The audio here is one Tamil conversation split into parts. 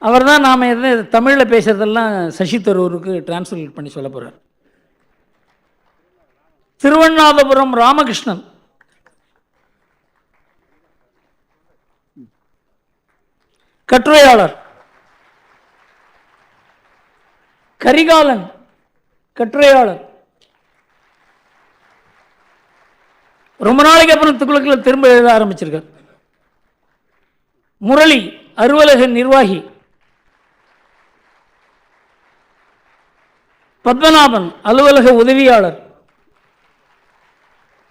அவர் தான் நாம் எது தமிழில் பேசுகிறதெல்லாம் சசி தரூருக்கு டிரான்ஸ்லேட் பண்ணி சொல்ல போகிறார். திருவண்ணாதபுரம் ராமகிருஷ்ணன், கட்டுரையாளர். கரிகாலன், கட்டுரையாளர். ரொம்ப நாளைக்கு அப்புறம் துக்ளக்கில் திரும்ப எழுத ஆரம்பிச்சிருக்கார். முரளி, அலுவலக நிர்வாகி. பத்மநாபன், அலுவலக உதவியாளர்.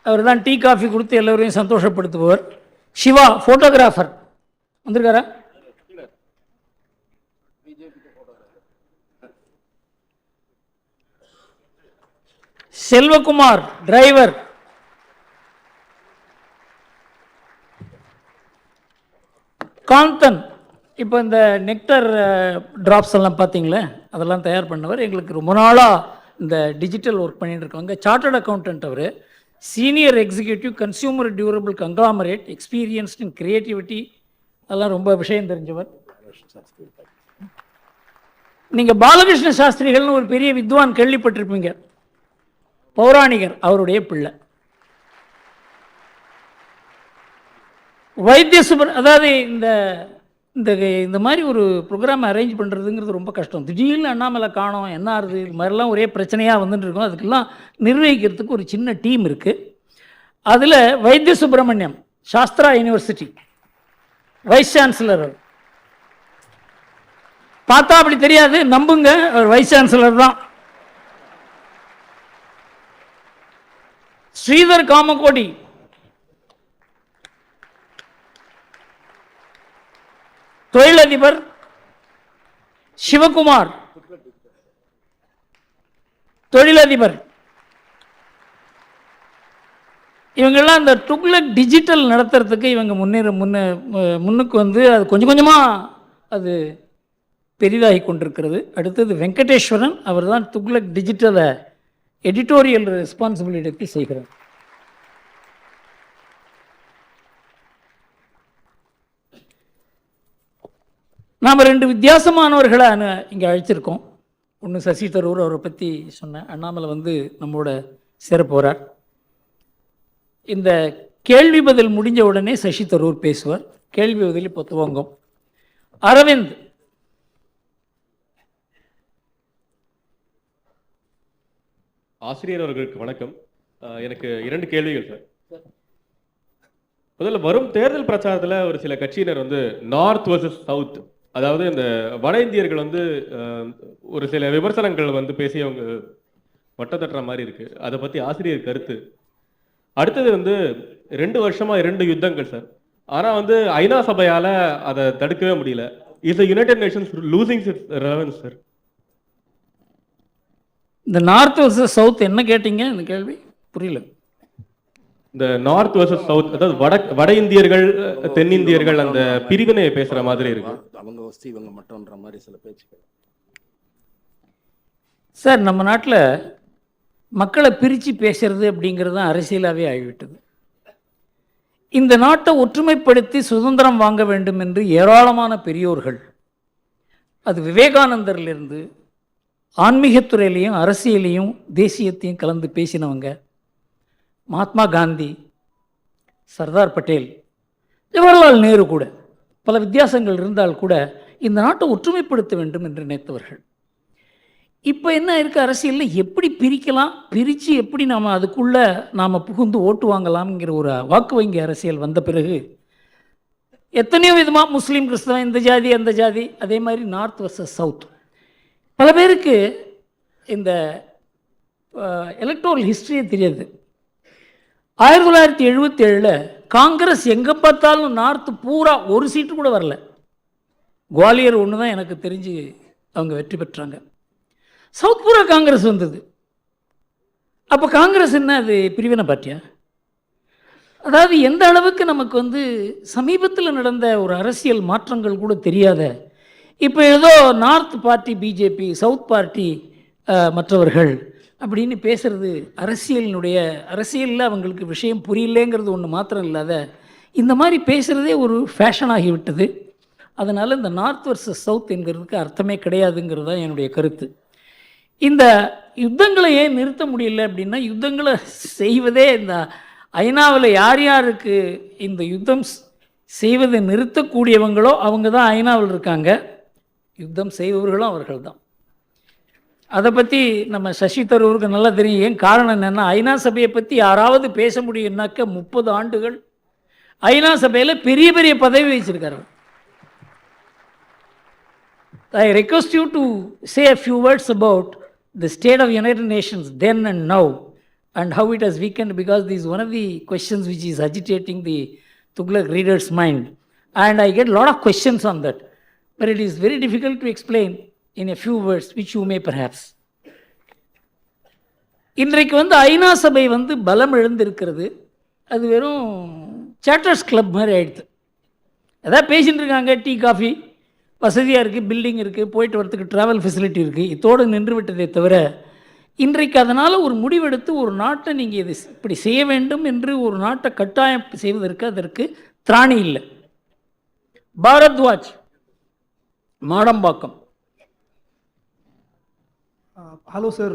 அவர் தான் டீ காஃபி கொடுத்து எல்லோரையும் சந்தோஷப்படுத்துபவர். சிவா, ஃபோட்டோகிராஃபர். வந்திருக்காரா? செல்வகுமார், டிரைவர். காந்தன், இப்போ இந்த நெக்டர் ட்ராப்ஸ் எல்லாம் பார்த்தீங்களே, அதெல்லாம் தயார் பண்ணவர். எங்களுக்கு ரொம்ப நாளாக இந்த டிஜிட்டல் ஒர்க் பண்ணிட்டு இருக்காங்க. சார்ட்டர்ட் அக்கௌண்டன்ட் அவர். Senior executive, consumer durable conglomerate, experienced in creativity, அதெல்லாம் ரொம்ப விஷயம் தெரிஞ்சவர். நீங்கள் பாலகிருஷ்ண சாஸ்திரிகள்னு ஒரு பெரிய வித்வான் கேள்விப்பட்டிருப்பீங்க, பௌராணிகர், அவருடைய பிள்ளை. வைத்திய அதாவது இந்த மாதிரி ஒரு ப்ரோக்ராம் அரேஞ்ச் பண்ணுறதுங்கிறது ரொம்ப கஷ்டம். திடீர்னு அண்ணாமலை காணோம், என்ன ஆகுது, இது மாதிரிலாம் ஒரே பிரச்சனையாக வந்துட்டு இருக்கோம். அதுக்கெல்லாம் நிர்வகிக்கிறதுக்கு ஒரு சின்ன டீம் இருக்குது. அதில் வைத்திய Subramaniam, Sastra university vice chancellor. பார்த்தா அப்படி தெரியாது, நம்புங்க, அவர் வைஸ் சான்சலர் தான். ஸ்ரீதர் காமகோடி, தொழிலதிபர். சிவகுமார், தொழிலதிபர். இவங்கெல்லாம் இந்த துக்ளக் டிஜிட்டல் நடத்துறதுக்கு இவங்க முன்னுக்கு வந்து அது கொஞ்சம் கொஞ்சமாக அது பெரிதாகி கொண்டிருக்கிறது. அடுத்தது வெங்கடேஸ்வரன், அவர் தான் துக்ளக் டிஜிட்டலை எடிட்டோரியல் ரெஸ்பான்சிபிலிட்டி செய்கிறார். நாம் ரெண்டு வித்தியாசமானவர்களை இங்கே அழைச்சிருக்கோம். ஒன்று சசி தரூர், அவரை பற்றி சொன்னேன். அண்ணாமலை வந்து நம்மோட சேர போகிறார். இந்த கேள்வி பதில் முடிஞ்ச உடனே சசி தரூர் பேசுவார். கேள்வி பதில் இப்போ துவங்கும். அரவிந்த், ஆசிரியர் அவர்களுக்கு வணக்கம். எனக்கு 2 கேள்விகள் சார். முதல்ல, வரும் தேர்தல் பிரச்சாரத்தில் ஒரு சில கட்சியினர் வந்து நார்த் வர்சஸ் சவுத், அதாவது இந்த வட இந்தியர்கள் வந்து ஒரு சில விமர்சனங்கள் வந்து பேசி அவங்க வட்டத்தட்டுற மாதிரி இருக்கு. அதை பற்றி ஆசிரியர் கருத்து. அடுத்தது வந்து 2 வருஷமா 2 யுத்தங்கள் சார். ஆனால் வந்து ஐநா சபையால் அதை தடுக்கவே முடியல. Is the United Nations losing it's relevance sir? இந்த நார்த் வர்சஸ் சவுத் என்ன கேட்டீங்க? இந்த கேள்வி புரியல. இந்த நார்த் வர்சஸ் சவுத், அதாவது வட இந்தியர்கள் தென்னிந்தியர்கள் அந்த பிரிவினையை பேசுற மாதிரி இருக்கு. அவங்க வசதி இவங்க மட்டும்ன்ற மாதிரி சில பேச்சுக்கள். சார், நம்ம நாட்டில் மக்களை பிரித்து பேசுறது அப்படிங்கிறது தான் அரசியலாகவே ஆகிவிட்டது. இந்த நாட்டை ஒற்றுமைப்படுத்தி சுதந்திரம் வாங்க வேண்டும் என்று ஏராளமான பெரியோர்கள், அது விவேகானந்தர்லேருந்து ஆன்மீகத்துறையிலையும் அரசியலையும் தேசியத்தையும் கலந்து பேசினவங்க, மகாத்மா காந்தி, சர்தார் பட்டேல், ஜவஹர்லால் நேரு கூட, பல வித்தியாசங்கள் இருந்தால் கூட இந்த நாட்டை ஒற்றுமைப்படுத்த வேண்டும் என்று நினைத்தவர்கள். இப்போ என்ன இருக்குது அரசியலில், எப்படி பிரிக்கலாம், பிரித்து எப்படி நாம் அதுக்குள்ளே நாம் புகுந்து ஓட்டு வாங்கலாம்ங்கிற ஒரு வாக்கு வங்கி அரசியல் வந்த பிறகு எத்தனையோ விதமாக முஸ்லீம், கிறிஸ்தவன், இந்த ஜாதி அந்த ஜாதி, அதே மாதிரி நார்த் வர்சஸ் சவுத். பல பேருக்கு இந்த எலக்ட்ரல் ஹிஸ்ட்ரியே தெரியாது. 1977 காங்கிரஸ் எங்கே பார்த்தாலும் நார்த்து பூரா ஒரு சீட்டு கூட வரல. குவாலியர் ஒன்று தான் எனக்கு தெரிஞ்சு அவங்க வெற்றி பெற்றாங்க. சவுத் பூரா காங்கிரஸ் வந்தது. அப்போ காங்கிரஸ் என்ன, அது பிரிவினை பார்ட்டியா? அதாவது எந்த அளவுக்கு நமக்கு வந்து சமீபத்தில் நடந்த ஒரு அரசியல் மாற்றங்கள் கூட தெரியாத, இப்போ ஏதோ north party BJP, south party மற்றவர்கள் அப்படின்னு பேசுகிறது அரசியலில் அவங்களுக்கு விஷயம் புரியலேங்கிறது ஒன்று மாத்திரம் இல்லாத இந்த மாதிரி பேசுகிறதே ஒரு ஃபேஷன் ஆகிவிட்டது. அதனால் இந்த நார்த் வர்சஸ் சவுத் என்கிறதுக்கு அர்த்தமே கிடையாதுங்கிறது தான் என்னுடைய கருத்து. இந்த யுத்தங்களை ஏன் நிறுத்த முடியல அப்படின்னா, யுத்தங்களை செய்வதே இந்த ஐநாவில் யார் யாருக்கு இந்த யுத்தம் செய்வதை நிறுத்தக்கூடியவங்களோ அவங்க தான் ஐநாவில் இருக்காங்க. யுத்தம் செய்பவர்களும் அவர்கள் தான். அதை பற்றி நம்ம சசி தரூருக்கு நல்லா தெரியும். ஏன் காரணம் என்னென்னா, ஐநா சபையை பற்றி யாராவது பேச முடியும்னாக்க 30 ஆண்டுகள் ஐநா சபையில் பெரிய பெரிய பதவி வச்சிருக்காரு. I request you to say a few words about the state of United Nations then and now and how it has weakened, because this is one of the questions which is agitating the Tughlaq reader's mind, and I get a lot of questions on that, but it is very difficult to explain in a few words which you may perhaps. இன்றைக்கு ஐநா சபை பலம் இழந்திருக்கிறது. அது வெறும் சேட்டர்ஸ் கிளப் மாதிரி ஆயிடுது. எதாவது பேசிகிட்டு இருக்காங்க, டீ காஃபி வசதியாக இருக்குது, பில்டிங் இருக்குது, போயிட்டு வரத்துக்கு ட்ராவல் ஃபெசிலிட்டி இருக்குது, இதோடு நின்று விட்டதே தவிர இன்றைக்கு அதனால் ஒரு முடிவெடுத்து ஒரு நாட்டை நீங்கள் இது இப்படி செய்ய வேண்டும் என்று ஒரு நாட்டை கட்டாயம் செய்வதற்கு அதற்கு திராணி இல்லை. Bharadwaj, Madambakkam. Hello sir,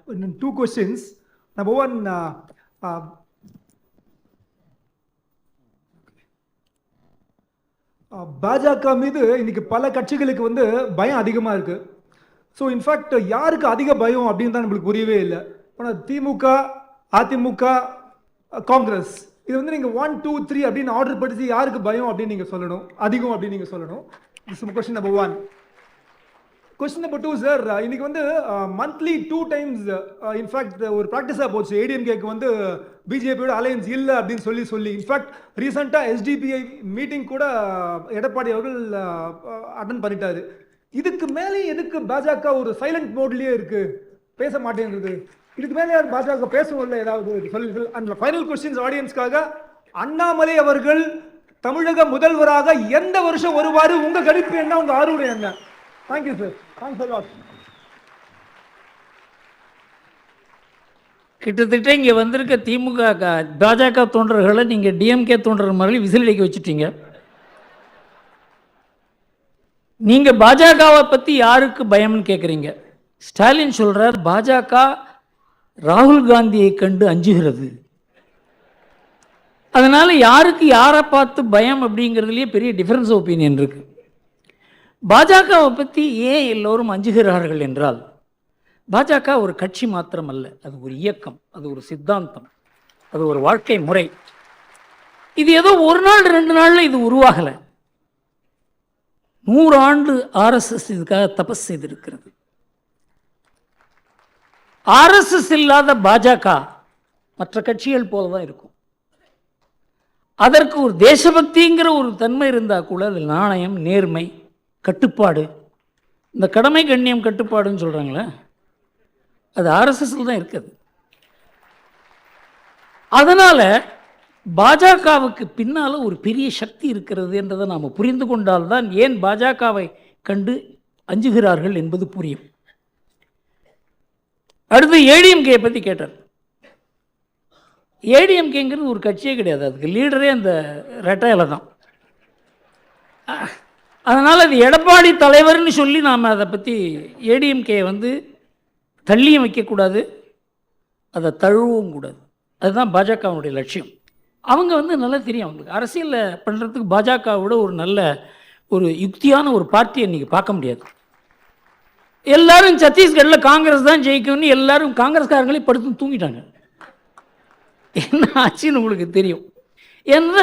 2 questions. Number one, பாஜக மீது இன்னைக்கு பல கட்சிகளுக்கு பயம் அதிகமாக இருக்குது. ஸோ இன்ஃபேக்ட் யாருக்கு அதிக பயம் அப்படின்னு தான் நம்மளுக்கு புரியவே இல்லை. ஆனால் திமுக, அதிமுக, காங்கிரஸ் இது நீங்கள் 1, 2, 3 அப்படின்னு ஆர்டர் படித்து யாருக்கு பயம் அப்படின்னு நீங்கள் சொல்லணும், அதிகம் அப்படின்னு நீங்கள் சொல்லணும். This question number 1. Question number 2 sir, இன்னைக்கு மந்த்லி 2 டைம்ஸ் இன்ஃபேக்ட் ஒரு ப்ராக்டிஸாக போச்சு. ஏடிஎம்கேக்கு பிஜேபியோட அலையன்ஸ் இல்லை அப்படின்னு சொல்லி இன்ஃபேக்ட் ரீசெண்டாக எஸ்டிபிஐ மீட்டிங் கூட எடப்பாடி அவர்கள் அட்டன் பண்ணிட்டாரு. இதுக்கு மேலே எதுக்கு பாஜக ஒரு சைலண்ட் மோட்லேயே இருக்கு, பேச மாட்டேங்குது? இதுக்கு மேலே பாஜக பேசவில்லை ஏதாவது சொல்லி. அண்ட் ஃபைனல் கொஸ்டின்ஸ் ஆடியன்ஸ்க்காக, அண்ணாமலை அவர்கள் தமிழக முதல்வராக எந்த வருஷம் வருவார்? உங்க கணிப்பு என்ன, உங்க ஆர்வம் என்ன? Thank you sir. Thanks a lot. கிட்டத்தட்ட இங்கே வந்திருக்க திமுக பாஜக தொண்டர்களை நீங்கள் டிஎம்கே தொண்டர் மாதிரி விசிலடிக்க வச்சுட்டீங்க. நீங்கள் பாஜகவை பற்றி யாருக்கு பயம்னு கேட்குறீங்க. ஸ்டாலின் சொல்கிறார் பாஜக ராகுல் காந்தியை கண்டு அஞ்சுகிறது. அதனால் யாருக்கு யாரை பார்த்து பயம் அப்படிங்கிறதுலேயே பெரிய டிஃப்ரென்ஸ் ஆஃப் ஒப்பீனியன் இருக்குது. பாஜகவை பற்றி ஏன் எல்லோரும் அஞ்சுகிறார்கள் என்றால், பாஜக ஒரு கட்சி மாத்திரம் அல்ல, அது ஒரு இயக்கம், அது ஒரு சித்தாந்தம், அது ஒரு வாழ்க்கை முறை. இது ஏதோ ஒரு நாள் 2 நாளில் இது உருவாகலை. 100 ஆண்டு ஆர்எஸ்எஸ் இதுக்காக தபஸ் செய்திருக்கிறது. ஆர்எஸ்எஸ் இல்லாத பாஜக மற்ற கட்சிகள் போல தான் இருக்கும். அதற்கு ஒரு தேசபக்திங்கிற ஒரு தன்மை இருந்தால் கூட அது நாணயம், நேர்மை, கட்டுப்பாடு, இந்த கடமை கண்ணியம் கட்டுப்பாடுன்னு சொல்கிறாங்களே, அது ஆர்எஸ்எஸ்ல தான் இருக்குது. அதனால் பாஜகவுக்கு பின்னால் ஒரு பெரிய சக்தி இருக்கிறது என்றதை நாம் புரிந்து கொண்டால்தான் ஏன் பாஜகவை கண்டு அஞ்சுகிறார்கள் என்பது புரியும். அடுத்து ஏடிஎம்கே பற்றி கேட்டார். ஏடிஎம்கேங்கிறது ஒரு கட்சியே கிடையாது, அதுக்கு லீடரே அந்த ரெட்டையில தான். அதனால் அது எடப்பாடி தலைவர்னு சொல்லி நாம் அதை பற்றி ஏடிஎம்கே தள்ளியும் வைக்கக்கூடாது, அதை தழுவவும் கூடாது. அதுதான் பாஜகவுடைய லட்சியம். அவங்க நல்லா தெரியும், அவங்களுக்கு அரசியலில் பண்ணுறதுக்கு பாஜகவோட ஒரு நல்ல ஒரு யுக்தியான ஒரு பார்ட்டியை இன்றைக்கி பார்க்க முடியாது. எல்லாரும் சத்தீஸ்கரில் காங்கிரஸ் தான் ஜெயிக்கும்னு எல்லாரும் காங்கிரஸ்காரங்களே படுத்து தூங்கிட்டாங்க. என்ன ஆச்சுன்னு உங்களுக்கு தெரியும். ஏன்னா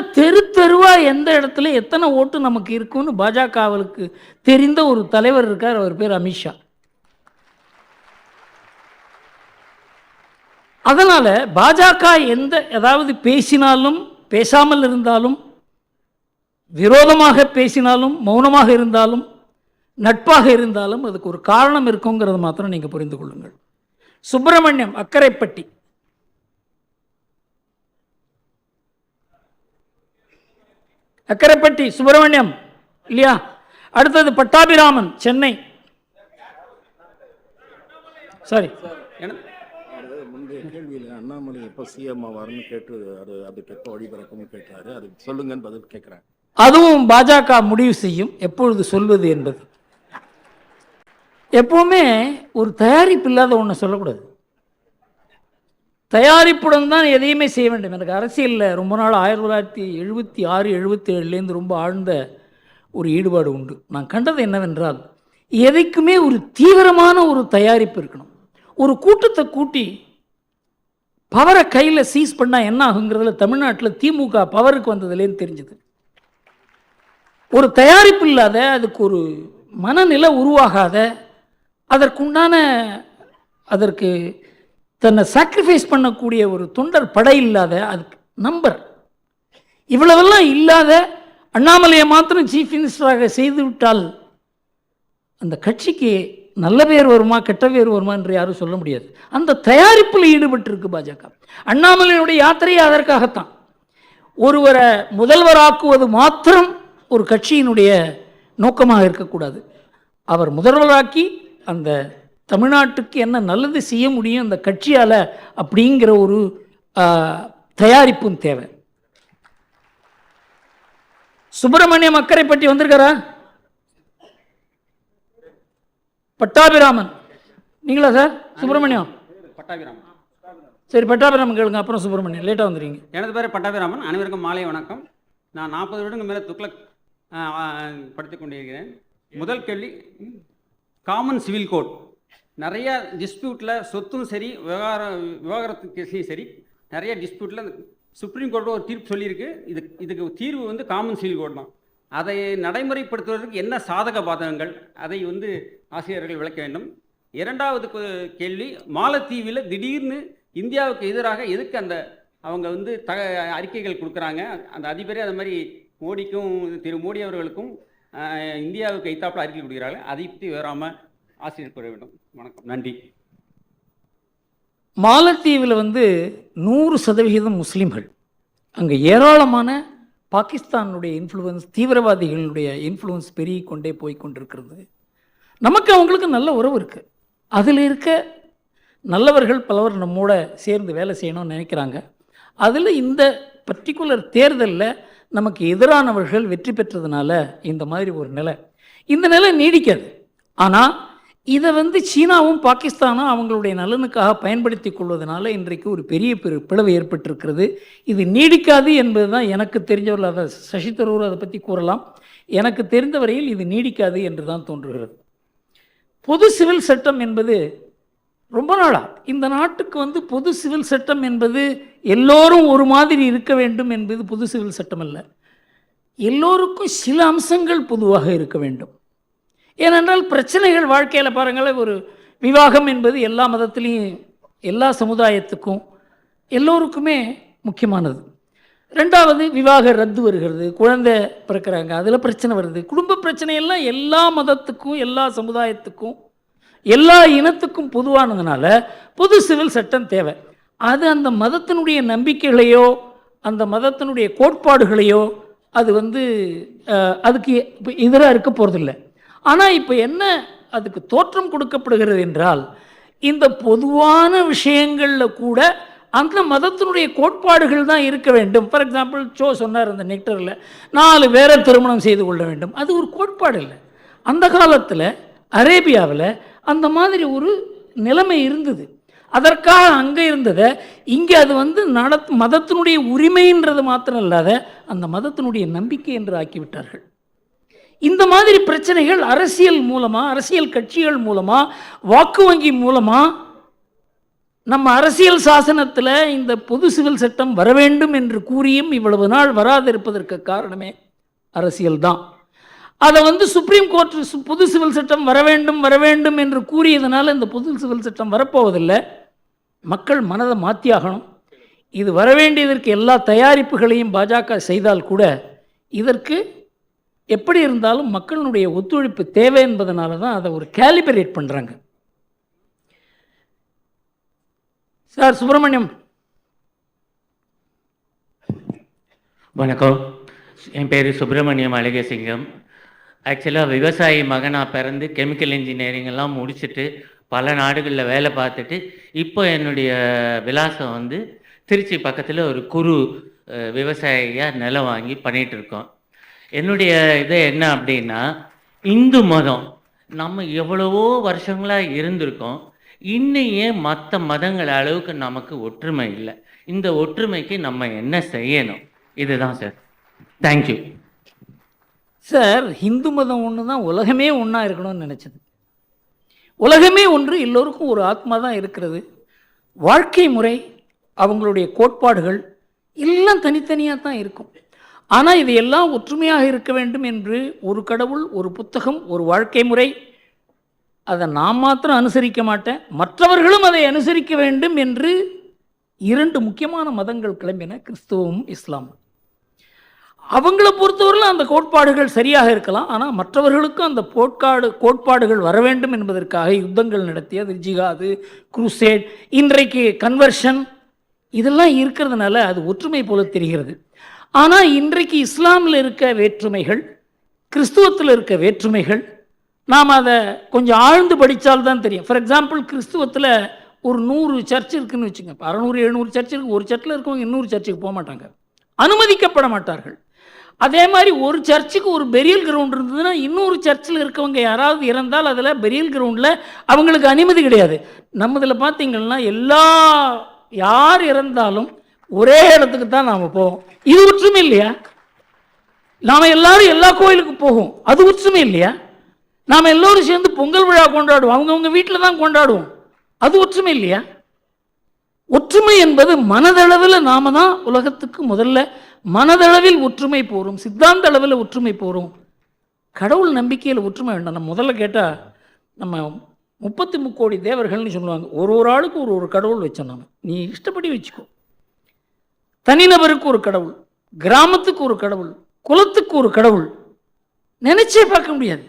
தெருவாக எந்த இடத்துல எத்தனை ஓட்டு நமக்கு இருக்குன்னு பாஜகவுக்கு தெரிந்த ஒரு தலைவர் இருக்கார், அவர் பேர் அமித்ஷா. அதனால் பாஜக ஏதாவது பேசினாலும், பேசாமல் இருந்தாலும், விரோதமாக பேசினாலும், மௌனமாக இருந்தாலும், நட்பாக இருந்தாலும் அதுக்கு ஒரு காரணம் இருக்குங்கிறத மாத்திரம் நீங்கள் புரிந்து கொள்ளுங்கள். சுப்பிரமணியம், அக்கரைப்பட்டி. அக்கரைப்பட்டி சுப்பிரமணியம் இல்லையா? அடுத்தது பட்டாபிராமன், சென்னை. சாரி, முந்தைய கேள்வியில் அண்ணாமலை எப்போ சிஎம் ஆவார்னு கேட்டு அதுக்கு எப்போ வழிபறக்கும்னு கேட்டாரு, அது சொல்லுங்கன்னு பதில் கேட்குறேன். அதுவும் பாஜக முடிவு செய்யும் எப்பொழுது சொல்வது என்பது. எப்பவுமே ஒரு தயாரிப்பு இல்லாத ஒன்று சொல்லக்கூடாது. தயாரிப்புடன் தான் எதையுமே செய்ய வேண்டும். எனக்கு அரசியலில் ரொம்ப நாள் 1976 77லேருந்து ரொம்ப ஆழ்ந்த ஒரு ஈடுபாடு உண்டு. நான் கண்டது என்னவென்றால், எதைக்குமே ஒரு தீவிரமான ஒரு தயாரிப்பு இருக்கணும். ஒரு கூட்டத்தை கூட்டி பவரை கையில் சீஸ் பண்ணால் என்ன ஆகுங்கிறதுல தமிழ்நாட்டில் திமுக பவருக்கு வந்ததுலேன்னு தெரிஞ்சுது. ஒரு தயாரிப்பு இல்லாத, அதுக்கு ஒரு மனநிலை உருவாகாத, அதற்கு தன்னை சாக்ரிஃபைஸ் பண்ணக்கூடிய ஒரு தொண்டர் படை இல்லாத, அதுக்கு நம்பர் இவ்வளவெல்லாம் இல்லாத அண்ணாமலையை மாத்திரம் சீஃப் மினிஸ்டராக செய்து விட்டால் அந்த கட்சிக்கு நல்ல பேர் வருமா கெட்ட பேர் வருமா என்று யாரும் சொல்ல முடியாது. அந்த தயாரிப்பில் ஈடுபட்டிருக்கு பாஜக. அண்ணாமலையினுடைய யாத்திரையை அதற்காகத்தான். ஒருவரை முதல்வராக்குவது மாத்திரம் ஒரு கட்சியினுடைய நோக்கமாக இருக்கக்கூடாது. அவர் முதல்வராக்கி அந்த தமிழ்நாட்டுக்கு என்ன நல்லது செய்ய முடியும் அந்த கட்சியால் அப்படிங்கிற ஒரு தயாரிப்பும் தேவை. சுப்பிரமணியம் அக்கரைப்பட்டி வந்திருக்காரா? பட்டாபிராமன் நீங்களா சார்? சுப்பிரமணியம் பட்டாபிராமன். சரி, பட்டாபிராமன் கேளுங்க, அப்புறம் சுப்பிரமணியம். லேட்டாக வந்துடுறீங்க. எனது பேர் பட்டாபிராமன். அனைவருக்கும் மாலை வணக்கம். நான் 40 வருடங்கள் மேலே துக்ளக் படித்துக் கொண்டிருக்கிறேன். முதல் கேள்வி, காமன் சிவில் கோட். நிறைய டிஸ்பியூட்டில் சொத்தும் சரி விவகாரத்து கேஸ்லையும் சரி நிறைய டிஸ்பியூட்டில் சுப்ரீம் கோர்ட்டு ஒரு தீர்ப்பு சொல்லியிருக்கு. இதுக்கு தீர்வு வந்து காமன் சிவில் கோட் தான். அதை நடைமுறைப்படுத்துவதற்கு என்ன சாதக பாதகங்கள், அதை ஆசிரியர்கள் விளக்க வேண்டும். இரண்டாவது கேள்வி, மாலத்தீவில் திடீர்னு இந்தியாவுக்கு எதிராக எதுக்கு அவங்க அறிக்கைகள் கொடுக்குறாங்க? அந்த அதிபரே அது மாதிரி மோடிக்கும் திரு மோடி அவர்களுக்கும் இந்தியாவுக்கு எய்த்தாப்பில் அறிக்கை கொடுக்குறாங்க. அதை பற்றி வராமல் ஆசிரியர் கூற வேண்டும். வணக்கம், நன்றி. மாலத்தீவில் 100% முஸ்லீம்கள். அங்கே ஏராளமான பாகிஸ்தானுடைய இன்ஃப்ளூயன்ஸ், தீவிரவாதிகளுடைய இன்ஃப்ளூயன்ஸ் பெருகி கொண்டே போய் கொண்டிருக்கிறது. நமக்கு அவங்களுக்கு நல்ல உறவு இருக்குது. அதில் இருக்க நல்லவர்கள் பலவர் நம்மோட சேர்ந்து வேலை செய்யணும்னு நினைக்கிறாங்க. அதில் இந்த பர்டிகுலர் தேர்தலில் நமக்கு எதிரானவர்கள் வெற்றி பெற்றதுனால இந்த மாதிரி ஒரு நிலை, இந்த நிலை நீடிக்காது. ஆனால் இதை சீனாவும் பாகிஸ்தானும் அவங்களுடைய நலனுக்காக பயன்படுத்தி கொள்வதனால இன்றைக்கு ஒரு பெரிய பிளவு ஏற்பட்டிருக்கிறது. இது நீடிக்காது என்பது தான் எனக்கு தெரிஞ்சவர்கள். அதை சசி தரூர் அதை பற்றி கூறலாம். எனக்கு தெரிந்தவரையில் இது நீடிக்காது என்று தான் தோன்றுகிறது. பொது சிவில் சட்டம் என்பது ரொம்ப நாளாக இந்த நாட்டுக்கு பொது சிவில் சட்டம் என்பது எல்லோரும் ஒரு மாதிரி இருக்க வேண்டும் என்பது பொது சிவில் சட்டம் அல்ல. எல்லோருக்கும் சில அம்சங்கள் பொதுவாக இருக்க வேண்டும். ஏனென்றால் பிரச்சனைகள் வாழ்க்கையில் பாருங்கள், ஒரு விவாகம் என்பது எல்லா மதத்திலையும் எல்லா சமுதாயத்துக்கும் எல்லோருக்குமே முக்கியமானது. ரெண்டாவது, விவாக ரத்து வருகிறது, குழந்தை பிறக்கிறாங்க, அதில் பிரச்சனை வருது. குடும்ப பிரச்சனையெல்லாம் எல்லா மதத்துக்கும் எல்லா சமுதாயத்துக்கும் எல்லா இனத்துக்கும் பொதுவானதுனால பொது சிவில் சட்டம் தேவை. அது அந்த மதத்தினுடைய நம்பிக்கைகளையோ அந்த மதத்தினுடைய கோட்பாடுகளையோ அது அதுக்கு எதிராக இருக்க போகிறதில்லை. ஆனால் இப்போ என்ன அதுக்கு தோற்றம் கொடுக்கப்படுகிறது என்றால், இந்த பொதுவான விஷயங்களில் கூட அந்த மதத்தினுடைய கோட்பாடுகள் தான் இருக்க வேண்டும். ஃபார் எக்ஸாம்பிள், சொன்னார் அந்த நெக்டரில் 4 பேரை திருமணம் செய்து கொள்ள வேண்டும். அது ஒரு கோட்பாடு இல்லை. அந்த காலத்தில் அரேபியாவில் அந்த மாதிரி ஒரு நிலைமை இருந்தது. அதற்காக அங்கே இருந்ததை இங்கே அது மதத்தினுடைய உரிமைன்றது மாத்திரம் இல்லாத அந்த மதத்தினுடைய நம்பிக்கை என்று ஆக்கிவிட்டார்கள். இந்த மாதிரி பிரச்சனைகள் அரசியல் மூலமாக, அரசியல் கட்சிகள் மூலமாக, வாக்கு வங்கி மூலமாக நம்ம அரசியல் சாசனத்தில் இந்த பொது சிவில் சட்டம் வர வேண்டும் என்று கூறியும் இவ்வளவு நாள் வராதிருப்பதற்கு காரணமே அரசியல் தான். அதை சுப்ரீம் கோர்ட் பொது சிவில் சட்டம் வர வேண்டும் என்று கூறியதனால இந்த பொது சிவில் சட்டம் வரப்போவதில்லை. மக்கள் மனதை மாற்றியாகணும். இது வரவேண்டியதற்கு எல்லா தயாரிப்புகளையும் பாஜக செய்தால் கூட இதற்கு எப்படி இருந்தாலும் மக்களுடைய ஒத்துழைப்பு தேவை என்பதனால தான் அதை ஒரு கேலிபரேட் பண்ணுறாங்க. சார் சுப்பிரமணியம். வணக்கம், என் பேர் சுப்பிரமணியம் அழகசிங்கம். ஆக்சுவலாக விவசாயி மகனாக பிறந்து கெமிக்கல் இன்ஜினியரிங் எல்லாம் முடிச்சுட்டு பல நாடுகளில் வேலை பார்த்துட்டு இப்போ என்னுடைய விலாசம் திருச்சி பக்கத்தில் ஒரு குறு விவசாயியாக நிலம் வாங்கி பண்ணிகிட்ருக்கோம். என்னுடைய இது என்ன அப்படின்னா, இந்து மதம் நம்ம எவ்வளவோ வருஷங்களாக இருந்திருக்கோம். இன்னும் ஏன் மற்ற மதங்கள் அளவுக்கு நமக்கு ஒற்றுமை இல்லை? இந்த ஒற்றுமைக்கு நம்ம என்ன செய்யணும்? இதுதான் சார். Thank you sir. ஹிந்து மதம் ஒன்று தான் உலகமே ஒன்றா இருக்கணும்னு நினச்சது. உலகமே ஒன்று, எல்லோருக்கும் ஒரு ஆத்மா தான் இருக்கிறது. வாழ்க்கை முறை, அவங்களுடைய கோட்பாடுகள் எல்லாம் தனித்தனியாக தான் இருக்கும். ஆனால் இது எல்லாம் ஒற்றுமையாக இருக்க வேண்டும் என்று ஒரு கடவுள், ஒரு புத்தகம், ஒரு வாழ்க்கை முறை, அதை நான் மாத்திரம் அனுசரிக்க மாட்டேன், மற்றவர்களும் அதை அனுசரிக்க வேண்டும் என்று 2 முக்கியமான மதங்கள் கிளம்பின, கிறிஸ்துவமும் இஸ்லாமும். அவங்கள பொறுத்தவரையில் அந்த கோட்பாடுகள் சரியாக இருக்கலாம், ஆனால் மற்றவர்களுக்கும் அந்த கோட்பாடுகள் வர வேண்டும் என்பதற்காக யுத்தங்கள் நடத்தியது, ஜிகாது, குரூசேட், இன்றைக்கு கன்வர்ஷன், இதெல்லாம் இருக்கிறதுனால அது ஒற்றுமை போல தெரிகிறது. ஆனால் இன்றைக்கு இஸ்லாமில் இருக்க வேற்றுமைகள், கிறிஸ்துவத்தில் இருக்க வேற்றுமைகள், நாம் அதை கொஞ்சம் ஆழ்ந்து படித்தால்தான் தெரியும். ஃபார் எக்ஸாம்பிள், கிறிஸ்துவத்தில் ஒரு 100 சர்ச் இருக்குன்னு வச்சுங்க, 600-700 சர்ச் இருக்குது. ஒரு சர்ச்சில் இருக்கவங்க இன்னொரு சர்ச்சுக்கு போக மாட்டாங்க, அனுமதிக்கப்பட மாட்டார்கள். அதே மாதிரி ஒரு சர்ச்சுக்கு ஒரு பெரியல் கிரவுண்ட் இருந்ததுன்னா இன்னொரு சர்ச்சில் இருக்கவங்க யாராவது இறந்தால் அதில் பெரியல் கிரவுண்டில் அவங்களுக்கு அனுமதி கிடையாது. நம்மதில் பார்த்தீங்கன்னா யார் இறந்தாலும் ஒரே இடத்துக்கு தான் நாம் போவோம். இது ஒற்றுமை இல்லையா? நாம் எல்லாரும் எல்லா கோயிலுக்கு போவோம், அது ஒற்றுமை இல்லையா? நாம் எல்லோரும் சேர்ந்து பொங்கல் விழா கொண்டாடுவோம், அவங்கவுங்க வீட்டில் தான் கொண்டாடுவோம், அது ஒற்றுமை இல்லையா? ஒற்றுமை என்பது மனதளவில் நாம தான் உலகத்துக்கு முதல்ல மனதளவில் ஒற்றுமை போகிறோம், சித்தாந்த அளவில் ஒற்றுமை போகிறோம். கடவுள் நம்பிக்கையில் ஒற்றுமை வேண்டாம். நம்ம முதல்ல கேட்டால் நம்ம 33 கோடி தேவர்கள்னு சொல்லுவாங்க. ஒரு ஆளுக்கு ஒரு கடவுள் வச்சோம். நம்ம நீ இஷ்டப்படி வச்சுக்கோ. தனிநபருக்கு ஒரு கடவுள், கிராமத்துக்கு ஒரு கடவுள், குலத்துக்கு ஒரு கடவுள், நினைச்சே பார்க்க முடியாது.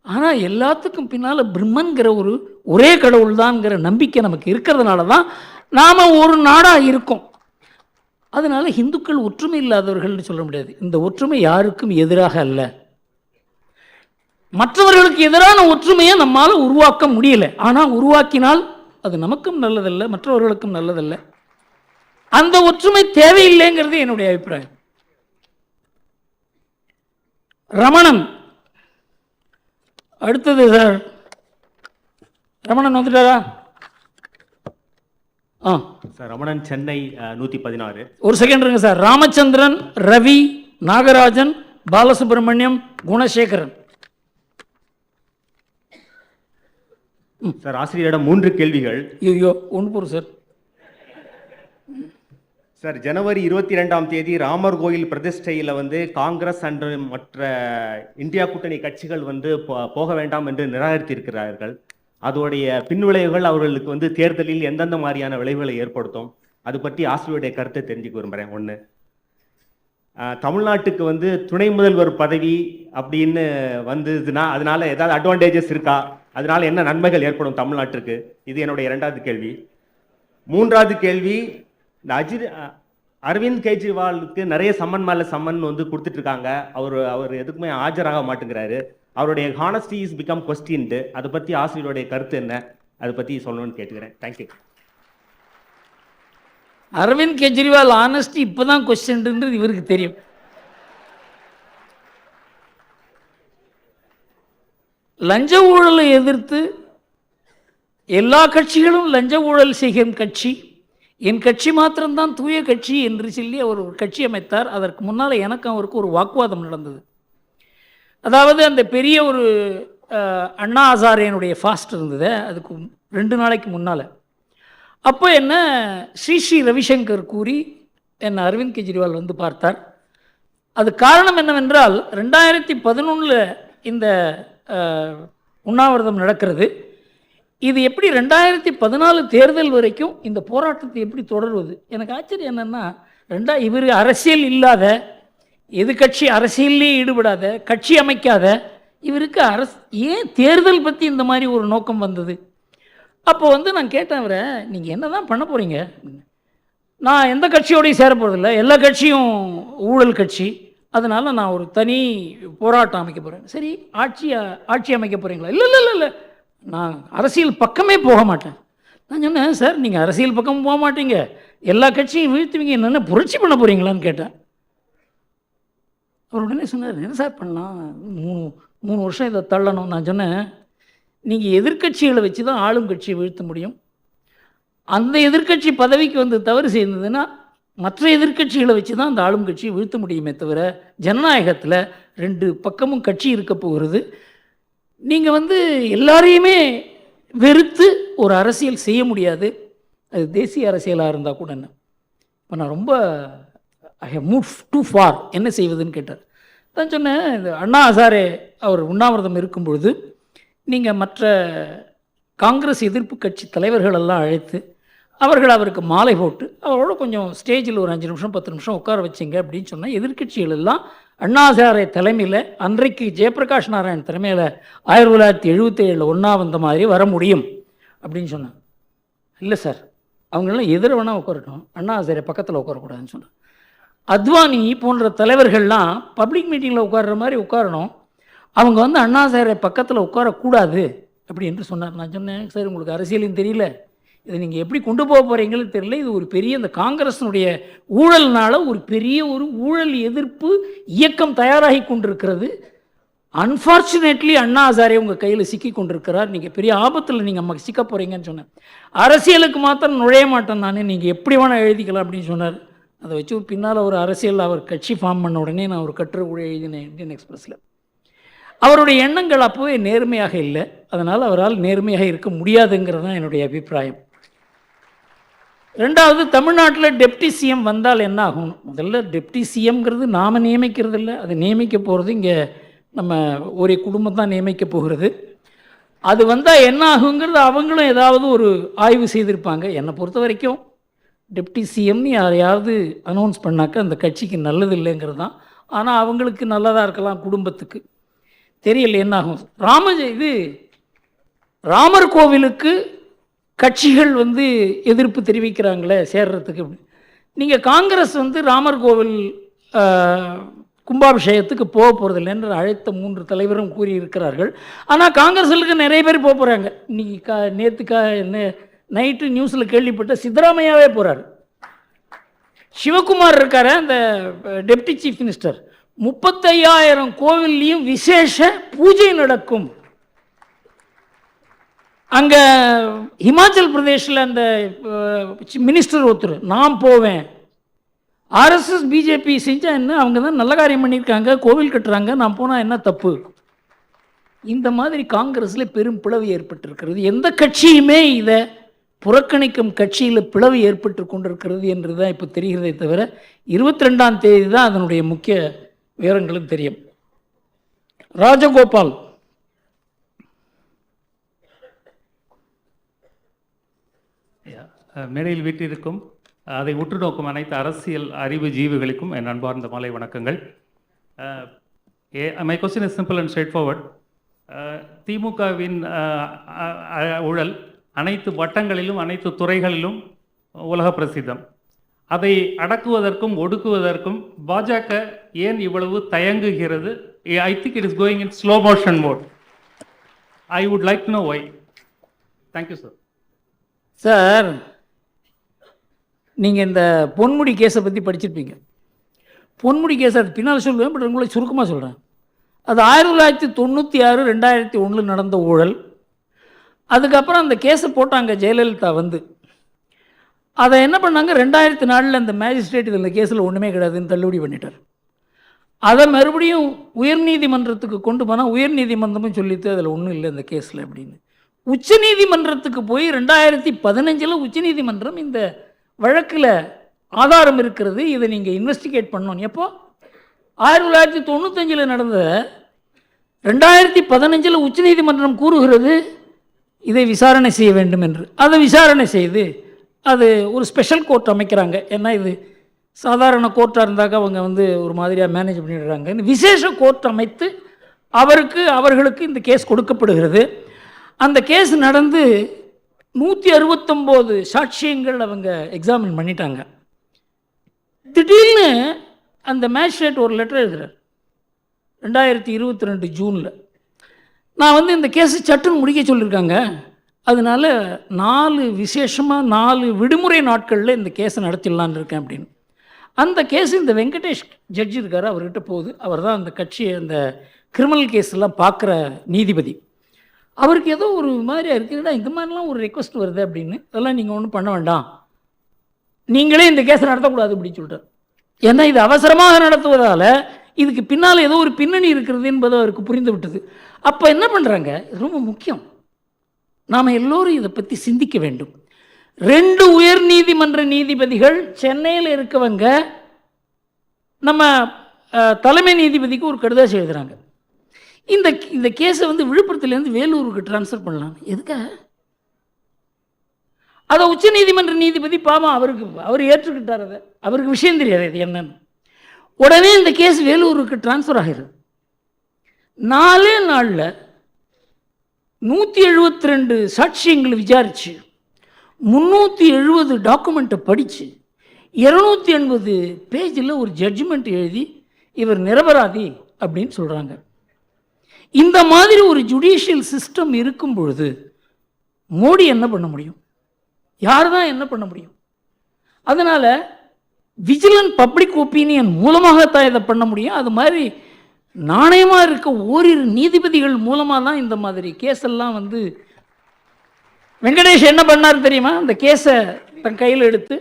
ஆனால் எல்லாத்துக்கும் பின்னால் பிரம்மன்கிற ஒரே கடவுள் தான்ங்கிற நம்பிக்கை நமக்கு இருக்கிறதுனால தான் நாம் ஒரு நாடாக இருக்கோம். அதனால் இந்துக்கள் ஒற்றுமை இல்லாதவர்கள்னு சொல்ல முடியாது. இந்த ஒற்றுமை யாருக்கும் எதிராக அல்ல. மற்றவர்களுக்கு எதிரான ஒற்றுமையை நம்மால் உருவாக்க முடியல, ஆனால் உருவாக்கினால் அது நமக்கும் நல்லதல்ல, மற்றவர்களுக்கும் நல்லதல்ல. அந்த ஒற்றுமை தேவையில்லைங்கிறது என்னுடைய அபிப்பிராயம். ரமணன் அடுத்தது சார். ரமணன் வந்துட்டாரா? சார் ரமணன், சென்னை 116. ஒரு செகண்ட் இருங்க சார். ராமச்சந்திரன், ரவி, நாகராஜன், பாலசுப்ரமணியம், குணசேகரன். சார் ஆசிரியரிடம் 3 கேள்விகள். ஐயோ, ஒன்று போகிறோம் சார். சார், ஜனவரி 22ஆம் தேதி ராமர் கோயில் பிரதிஷ்டையில் காங்கிரஸ் அன்று மற்ற இந்தியா கூட்டணி கட்சிகள் போக வேண்டாம் என்று நிராகரித்திருக்கிறார்கள். அதோடைய பின்விளைவுகள் அவர்களுக்கு தேர்தலில் எந்தெந்த மாதிரியான விளைவுகளை ஏற்படுத்தும், அது பற்றி ஆசிரியருடைய கருத்தை தெரிஞ்சுக்க விரும்புகிறேன். 1. தமிழ்நாட்டுக்கு துணை முதல்வர் பதவி அப்படின்னு வந்ததுன்னா அதனால ஏதாவது அட்வான்டேஜஸ் இருக்கா, அதனால என்ன நன்மைகள் ஏற்படும் தமிழ்நாட்டிற்கு, இது என்னுடைய 2வது கேள்வி. 3வது கேள்வி, இந்த அரவிந்த் கெஜ்ரிவாலுக்கு நிறைய சம்மன் மேலே சம்மன் கொடுத்துட்டு இருக்காங்க. அவர் எதுக்குமே ஆஜராக மாட்டேங்கிறாரு. அவருடைய ஹானஸ்டி இஸ் பிகம் கொஸ்டின்டு. அதை பற்றி ஆசிரியருடைய கருத்து என்ன, அதை பற்றி சொல்லணும்னு கேட்டுக்கிறேன். தேங்க்யூ. அரவிந்த் கெஜ்ரிவால் ஆனஸ்டி இப்போதான் கொஸ்டின்ன்றது இவருக்கு தெரியும். லஞ்ச ஊழலை எதிர்த்து எல்லா கட்சிகளும் லஞ்ச ஊழல் செய்யும் கட்சி, என் கட்சி மாத்திரம்தான் தூய கட்சி என்று சொல்லி அவர் ஒரு கட்சி அமைத்தார். அதற்கு முன்னால் எனக்கும் அவருக்கு ஒரு வாக்குவாதம் நடந்தது. அதாவது அந்த பெரிய ஒரு அண்ணா ஹசாரேனுடைய ஃபாஸ்ட் இருந்தது, அதுக்கு 2 நாளைக்கு முன்னால். அப்போ என்ன ஸ்ரீ ரவிசங்கர் கூறி என்னை அரவிந்த் கெஜ்ரிவால் பார்த்தார். அது காரணம் என்னவென்றால் 2011 இந்த உண்ணாவிரதம் நடக்கிறது. இது எப்படி 2014 தேர்தல் வரைக்கும் இந்த போராட்டத்தை எப்படி தொடர்வது? எனக்கு ஆச்சரியம் என்னென்னா, இவர் அரசியல் இல்லாத, எதிர்கட்சி அரசியலே ஈடுபடாத, கட்சி அமைக்காத இவருக்கு ஏன் தேர்தல் பற்றி இந்த மாதிரி ஒரு நோக்கம் வந்தது? அப்போ நான் கேட்டேன் அவரை, நீங்கள் என்ன தான் பண்ண போகிறீங்க? நான் எந்த கட்சியோடையும் சேர போகிறதில்ல, எல்லா கட்சியும் ஊழல் கட்சி, அதனால் நான் ஒரு தனி போராட்டம் அமைக்க போகிறேன். சரி, ஆட்சி அமைக்க போகிறீங்களா? இல்லை இல்லை இல்லை இல்லை, நான் அரசியல் பக்கமே போக மாட்டேன். நான் சொன்னேன், சார் நீங்கள் அரசியல் பக்கம் போக மாட்டீங்க, எல்லா கட்சியும் வீழ்த்துவீங்க, என்னென்ன புரட்சி பண்ண போகிறீங்களான்னு கேட்டேன். அவர் உடனே சொன்னார், என்ன சார் பண்ணலாம், 3 வருஷம் இதை தள்ளணும். நான் சொன்னேன், நீங்கள் எதிர்க்கட்சிகளை வச்சு தான் ஆளும் கட்சியை வீழ்த்த முடியும். அந்த எதிர்க்கட்சி பதவிக்கு வந்து தவறு செய்ததுன்னா மற்ற எதிர்க்கட்சிகளை வச்சு தான் அந்த ஆளும் கட்சியை வீழ்த்த முடியுமே தவிர, ஜனநாயகத்தில் 2 பக்கமும் கட்சி இருக்க போகிறது. நீங்கள் வந்து எல்லாரையுமே வெறுத்து ஒரு அரசியல் செய்ய முடியாது. அது தேசிய அரசியலாக இருந்தால் கூட. என்ன இப்போ நான் ரொம்ப I have move too far, என்ன செய்வதுன்னு கேட்டார். தான் சொன்னேன், இந்த அண்ணா ஹசாரே அவர் உண்ணாவிரதம் இருக்கும் பொழுது நீங்கள் மற்ற காங்கிரஸ் எதிர்ப்பு கட்சி தலைவர்களெல்லாம் அழைத்து அவருக்கு மாலை போட்டு அவரோட கொஞ்சம் ஸ்டேஜில் ஒரு 5 நிமிஷம் 10 நிமிஷம் உட்கார வச்சிங்க அப்படின்னு சொன்னால் எதிர்க்கட்சிகள் எல்லாம் அண்ணா ஹசாரே தலைமையில், அன்றைக்கு ஜெயபிரகாஷ் நாராயண் தலைமையில் 1977 ஒன்றா வந்த மாதிரி வர முடியும் அப்படின்னு சொன்னாங்க. இல்லை சார், அவங்களெல்லாம் எதிர வேணால் உட்காரட்டும், அண்ணா ஹசாரே பக்கத்தில் உட்காரக்கூடாதுன்னு சொன்னாங்க. அத்வானி போன்ற தலைவர்கள்லாம் பப்ளிக் மீட்டிங்கில் உட்கார்ற மாதிரி உட்காரணும், அவங்க வந்து அண்ணா ஹசாரே பக்கத்தில் உட்காரக்கூடாது அப்படி என்று சொன்னார். நான் சொன்னேன், சார் உங்களுக்கு அரசியலும் தெரியல, இதை நீங்கள் எப்படி கொண்டு போக போகிறீங்கன்னு தெரியல, இது ஒரு பெரிய இந்த காங்கிரஸினுடைய ஊழல்னால ஒரு பெரிய ஒரு ஊழல் எதிர்ப்பு இயக்கம் தயாராகி கொண்டிருக்கிறது. அன்ஃபார்ச்சுனேட்லி அண்ணா ஹசாரே உங்கள் கையில் சிக்கி கொண்டிருக்கிறார், நீங்கள் பெரிய ஆபத்தில் நீங்கள் சிக்க போகிறீங்கன்னு சொன்னேன். அரசியலுக்கு மாத்திரம் நுழைய மாட்டேன் நான், நீங்கள் எப்படி வேணால் எழுதிக்கலாம் அப்படின்னு சொன்னார். அதை வச்சு பின்னால் ஒரு அரசியல் அவர் கட்சி ஃபார்ம் பண்ண உடனே நான் ஒரு கட்டுரை எழுதினேன் இந்தியன் எக்ஸ்பிரஸில். அவருடைய எண்ணங்கள் அப்போவே நேர்மையாக இல்லை, அதனால் அவரால் நேர்மையாக இருக்க முடியாதுங்கிறது தான் என்னுடைய அபிப்பிராயம். ரெண்டாவது, தமிழ்நாட்டில் டெப்டி சிஎம் வந்தால் என்ன ஆகும்? முதல்ல டெப்டி சிஎம்ங்கிறது நாம் நியமிக்கிறது இல்லை, அது நியமிக்க போகிறது இங்கே நம்ம ஒரே குடும்பம் தான் நியமிக்க போகிறது. அது வந்தால் என்ன ஆகுங்கிறது அவங்களும் ஏதாவது ஒரு ஆய்வு செய்திருப்பாங்க. என்னை பொறுத்த வரைக்கும் டெப்டி சிஎம்னு யாரையாவது அனௌன்ஸ் பண்ணாக்க அந்த கட்சிக்கு நல்லது இல்லைங்கிறது தான். ஆனால் அவங்களுக்கு நல்லதாக இருக்கலாம், குடும்பத்துக்கு தெரியல என்ன ஆகும். ராமர் கோவிலுக்கு கட்சிகள் வந்து எதிர்ப்பு தெரிவிக்கிறாங்களே சேர்றதுக்கு. நீங்கள் காங்கிரஸ் வந்து ராமர் கோவில் கும்பாபிஷேகத்துக்கு போக போகிறதில்லைன்ற அழைத்த 3 தலைவரும் கூறியிருக்கிறார்கள். ஆனால் காங்கிரஸுக்கு நிறைய பேர் போக போகிறாங்க. இன்றைக்கி நேற்று நைட்டு நியூஸில் கேள்விப்பட்ட சித்தராமையாவே போகிறார். சிவகுமார் இருக்கார் அந்த டெப்டி சீஃப் மினிஸ்டர், 35,000 கோவில்லையும் விசேஷ பூஜை நடக்கும். அங்கே ஹிமாச்சல் பிரதேஷில் அந்த மினிஸ்டர் ஒருத்தர், நான் போவேன், ஆர்எஸ்எஸ் பிஜேபி செஞ்சால் என்ன, அவங்க தான் நல்ல காரியம் பண்ணியிருக்காங்க, கோவில் கட்டுறாங்க, நான் போனால் என்ன தப்பு? இந்த மாதிரி காங்கிரஸில் பெரும் பிளவு ஏற்பட்டிருக்கிறது. எந்த கட்சியுமே இதை புறக்கணிக்கும் கட்சியில் பிளவு ஏற்பட்டு கொண்டிருக்கிறது என்று தான் இப்போ தெரிகிறதே தவிர 22ஆம் தேதி தான் அதனுடைய முக்கிய விவரங்களும் தெரியும். ராஜகோபால், மேடையில் வீட்டிற்கும் அதை உற்று நோக்கும் அனைத்து அரசியல் அறிவு ஜீவிகளுக்கும் என் அன்பார்ந்த மாலை வணக்கங்கள். My question is simple and straight forward. திமுகவின் ஊழல் அனைத்து வட்டங்களிலும் அனைத்து துறைகளிலும் உலக பிரசித்தம். அதை அடக்குவதற்கும் ஒடுக்குவதற்கும் பாஜக ஏன் இவ்வளவு தயங்குகிறது? I think it is going in slow motion mode. I would like to know why. Thank you sir. Sir, நீங்கள் இந்த பொன்முடி கேஸை பற்றி படிச்சிருப்பீங்க. பொன்முடி கேஸ் அது பின்னால் சொல்லுவேன், பட் உங்களை சுருக்கமாக சொல்கிறேன். அது 1996 2001 நடந்த ஊழல். அதுக்கப்புறம் அந்த கேஸை போட்டாங்க ஜெயலலிதா வந்து. அதை என்ன பண்ணாங்க, 2004 அந்த மேஜிஸ்ட்ரேட் இதில் கேஸில் ஒன்றுமே கிடையாதுன்னு தள்ளுபடி பண்ணிட்டார். அதை மறுபடியும் உயர்நீதிமன்றத்துக்கு கொண்டு போனால் உயர்நீதிமன்றமும் சொல்லிட்டு அதில் ஒன்றும் இல்லை இந்த கேஸில் அப்படின்னு. உச்சநீதிமன்றத்துக்கு போய் 2015 உச்சநீதிமன்றம் இந்த வழக்கில் ஆதாரம் இருக்கிறது, இதை நீங்கள் இன்வெஸ்டிகேட் பண்ணணும். எப்போ? 1995 நடந்த 2015 உச்சநீதிமன்றம் கூறுகிறது இதை விசாரணை செய்ய வேண்டும் என்று. அதை விசாரணை செய்து அது ஒரு ஸ்பெஷல் கோர்ட் அமைக்கிறாங்க. ஏன்னா இது சாதாரண கோர்ட்டாக இருந்தாக்க அவங்க வந்து ஒரு மாதிரியாக மேனேஜ் பண்ணிடுறாங்க. இந்த விசேஷ கோர்ட் அமைத்து அவர்களுக்கு இந்த கேஸ் கொடுக்கப்படுகிறது. அந்த கேஸ் நடந்து 169 சாட்சியங்கள் அவங்க எக்ஸாமின் பண்ணிட்டாங்க. திடீர்னு அந்த மேஜிஸ்ட்ரேட் ஒரு லெட்டர் எழுதுகிறார் 2022 ஜூனில். நான் வந்து இந்த கேஸு சட்டுன்னு முடிக்க சொல்லியிருக்காங்க, அதனால 4 விசேஷமாக 4 விடுமுறை நாட்களில் இந்த கேஸை நடத்திடலான்னு இருக்கேன் அப்படின்னு. அந்த கேஸ் இந்த வெங்கடேஷ் ஜட்ஜி இருக்கார், அவர்கிட்ட போகுது. அவர் தான் அந்த கட்சியை அந்த கிரிமினல் கேஸ் எல்லாம் பார்க்குற நீதிபதி. அவருக்கு ஏதோ ஒரு மாதிரியா இருக்குடா, இந்த மாதிரிலாம் ஒரு ரெக்வஸ்ட் வருது அப்படின்னு. அதெல்லாம் நீங்கள் ஒன்றும் பண்ண வேண்டாம், நீங்களே இந்த கேஸை நடத்தக்கூடாது அப்படின்னு சொல்லிட்டார். ஏன்னா இது அவசரமாக நடத்துவதால் இதுக்கு பின்னால் ஏதோ ஒரு பின்னணி இருக்கிறது என்பது அவருக்கு புரிந்து விட்டது. அப்போ என்ன பண்ணுறாங்க, இது ரொம்ப முக்கியம், நாம் எல்லோரும் இதை பற்றி சிந்திக்க வேண்டும். 2 உயர் நீதிமன்ற நீதிபதிகள் சென்னையில் இருக்கவங்க நம்ம தலைமை நீதிபதிக்கு ஒரு கடிதம் எழுதுகிறாங்க. இந்த கேஸை வந்து விழுப்புரத்துலேருந்து வேலூருக்கு ட்ரான்ஸ்ஃபர் பண்ணலாம். எதுக்காக? அதை உச்ச நீதிமன்ற நீதிபதி பாவம் அவர் ஏற்றுக்கிட்டார். அதை அவருக்கு விஷயம் தெரியாது இது என்னன்னு. உடனே இந்த கேஸ் வேலூருக்கு ட்ரான்ஸ்ஃபர் ஆகிறது. 4 நாளில் 172 சாட்சியங்களை விசாரித்து 370 டாக்குமெண்ட்டை படித்து 280 பேஜில் ஒரு ஜட்ஜ்மெண்ட் எழுதி இவர் நிரபராதி அப்படின்னு சொல்கிறாங்க. இந்த மாதிரி ஒரு ஜுடிஷியல் சிஸ்டம் இருக்கும் பொழுது மோடி என்ன பண்ண முடியும்? யார் தான் என்ன பண்ண முடியும்? அதனால் விஜிலன்ட் பப்ளிக் ஒப்பீனியன் மூலமாகத்தான் இதை பண்ண முடியும். அது மாதிரி நாணயமாக இருக்க ஓரிரு நீதிபதிகள் மூலமாக தான் இந்த மாதிரி கேஸெல்லாம் வந்து வெங்கடேஷ் என்ன பண்ணார் தெரியுமா? அந்த கேஸை தன் கையில் எடுத்து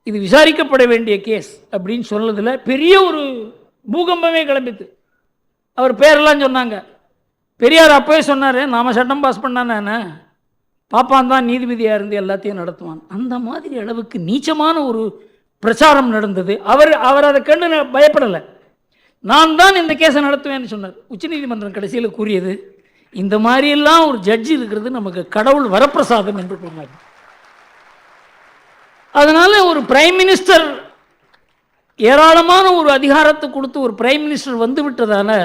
இது விசாரிக்கப்பட வேண்டிய கேஸ் அப்படின்னு சொன்னதில் பெரிய ஒரு பூகம்பமே கிளம்பித்து. அவர் பேரெல்லாம் சொன்னாங்க. பெரியார் அப்போவே சொன்னார், நாம் சட்டம் பாஸ் பண்ணானே பாப்பான் தான் நீதிபதியாக இருந்து எல்லாத்தையும் நடத்துவான். அந்த மாதிரி அளவுக்கு நீச்சமான ஒரு பிரச்சாரம் நடந்தது. அவர் அதை கண்டு பயப்படலை. நான் தான் இந்த கேஸை நடத்துவேன்னு சொன்னார். உச்சநீதிமன்றம் கடைசியில் கூறியது, இந்த மாதிரியெல்லாம் ஒரு ஜட்ஜி இருக்கிறது நமக்கு கடவுள் வரப்பிரசாதம் என்று சொன்னார். அதனால் ஒரு பிரைம் மினிஸ்டர் ஏராளமான ஒரு அதிகாரத்தை கொடுத்து ஒரு பிரைம் மினிஸ்டர் வந்து விட்டதால்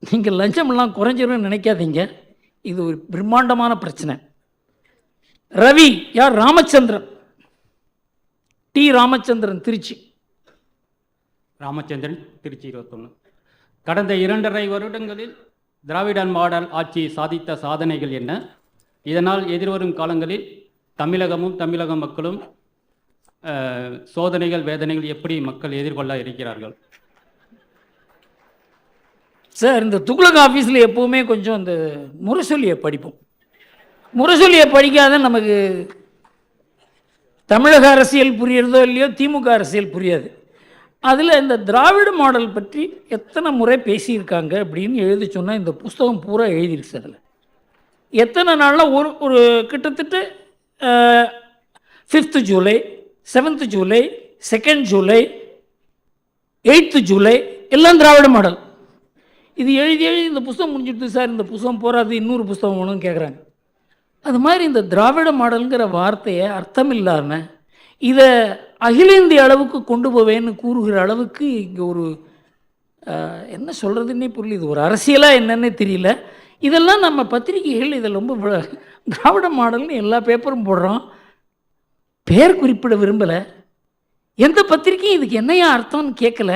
நீங்கள் லஞ்சமெல்லாம் குறைஞ்சிரும்னு நினைக்காதீங்க. இது ஒரு பிரம்மாண்டமான பிரச்சனை. ரவி யார்? ராமச்சந்திரன், டி ராமச்சந்திரன், திருச்சி. ராமச்சந்திரன், திருச்சி 21. கடந்த 2.5 வருடங்களில் திராவிடன் மாடல் ஆட்சி சாதித்த சாதனைகள் என்ன? இதனால் எதிர்வரும் காலங்களில் தமிழகமும் தமிழக மக்களும் சோதனைகள் வேதனைகள் எப்படி மக்கள் எதிர்கொள்ள இருக்கிறார்கள்? சார், இந்த துக்ளக் ஆஃபீஸில் எப்போவுமே கொஞ்சம் இந்த முரசொலியை படிப்போம். முரசொலியை படிக்காத நமக்கு தமிழக அரசியல் புரியறதோ இல்லையோ திமுக அரசியல் புரியாது. அதில் இந்த திராவிட மாடல் பற்றி எத்தனை முறை பேசியிருக்காங்க அப்படின்னு எழுதி சொன்னால் இந்த புஸ்தகம் பூரா எழுதிருக்கு. அதில் எத்தனை நாளில் ஒரு கிட்டத்தட்ட 5th July, 7th July, 2nd July, 8th July எல்லாம் திராவிட மாடல். இது எழுதி இந்த புஸ்தகம் முடிஞ்சிடுது சார், இந்த புஸ்தகம் போகாது, இன்னொரு புஸ்தகம் வேணும்னு கேட்குறாங்க. அது மாதிரி இந்த திராவிட மாடலுங்கிற வார்த்தையை அர்த்தம் இல்லாமல் இதை அகில இந்திய அளவுக்கு கொண்டு போவேன்னு கூறுகிற அளவுக்கு இங்கே ஒரு என்ன சொல்கிறதுன்னே புரியல. இது ஒரு அரசியலாக என்னன்னே தெரியல. இதெல்லாம் நம்ம பத்திரிகைகள் இதில் ரொம்ப திராவிட மாடல்னு எல்லா பேப்பரும் போடுறோம். பேர் குறிப்பிட விரும்பலை. எந்த பத்திரிகையும் இதுக்கு என்னையா அர்த்தம்னு கேட்கல.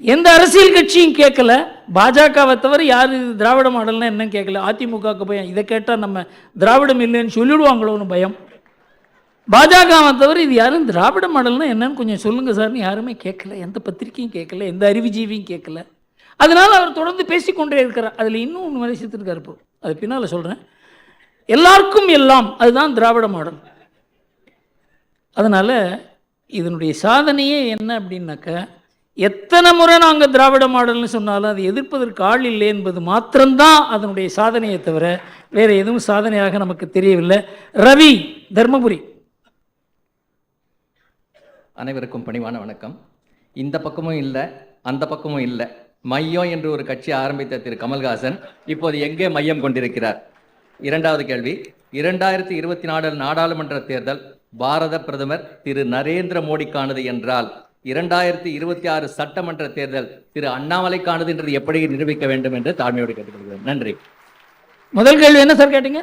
எந்த அரசியல் கட்சியும் கேட்கல. பாஜகவை தவிர யார் இது திராவிட மாடல்னா என்னன்னு கேட்கல. அதிமுகவுக்கு பயம், இதை கேட்டால் நம்ம திராவிடம் இல்லைன்னு சொல்லிவிடுவாங்களோன்னு பயம். பாஜகவை தவிர இது யாரும் திராவிட மாடல்னா என்னன்னு கொஞ்சம் சொல்லுங்கள் சார்னு யாருமே கேட்கல. எந்த பத்திரிக்கையும் கேட்கல, எந்த அறிவுஜீவியும் கேட்கல. அதனால் அவர் தொடர்ந்து பேசிக்கொண்டே இருக்கிறார். அதில் இன்னும் ஒன்று மாதிரி சேர்த்துருக்காரு. இப்போ அது பின்னால் சொல்கிறேன். எல்லாருக்கும் எல்லாம், அதுதான் திராவிட மாடல். அதனால் இதனுடைய சாதனையே என்ன அப்படின்னாக்க, எத்தனை முறை நாங்கள் திராவிட மாடல்னு சொன்னாலும் அது எதிர்ப்பதற்கு ஆள் இல்லை என்பது மாத்திரம்தான் அதனுடைய சாதனையை தவிர வேறு எதுவும் சாதனையாக நமக்கு தெரியவில்லை. ரவி, தர்மபுரி. அனைவருக்கும் பணிவான வணக்கம். இந்த பக்கமும் இல்லை, அந்த பக்கமும் இல்லை, மையம் என்று ஒரு கட்சி ஆரம்பித்த திரு கமல்ஹாசன் இப்போது எங்கே மையம் கொண்டிருக்கிறார்? 2வது கேள்வி, 2024 நாடாளுமன்ற தேர்தல் பாரத பிரதமர் திரு நரேந்திர மோடிக்கானது என்றால் 2026 சட்டமன்ற தேர்தல் திரு அண்ணாமலைக்கானது என்று எப்படி நிரூபிக்க வேண்டும் என்று தாழ்மையோடு கேட்டுக்கொள்கிறேன். நன்றி. முதல் கேள்வி என்ன சார் கேட்டீங்க?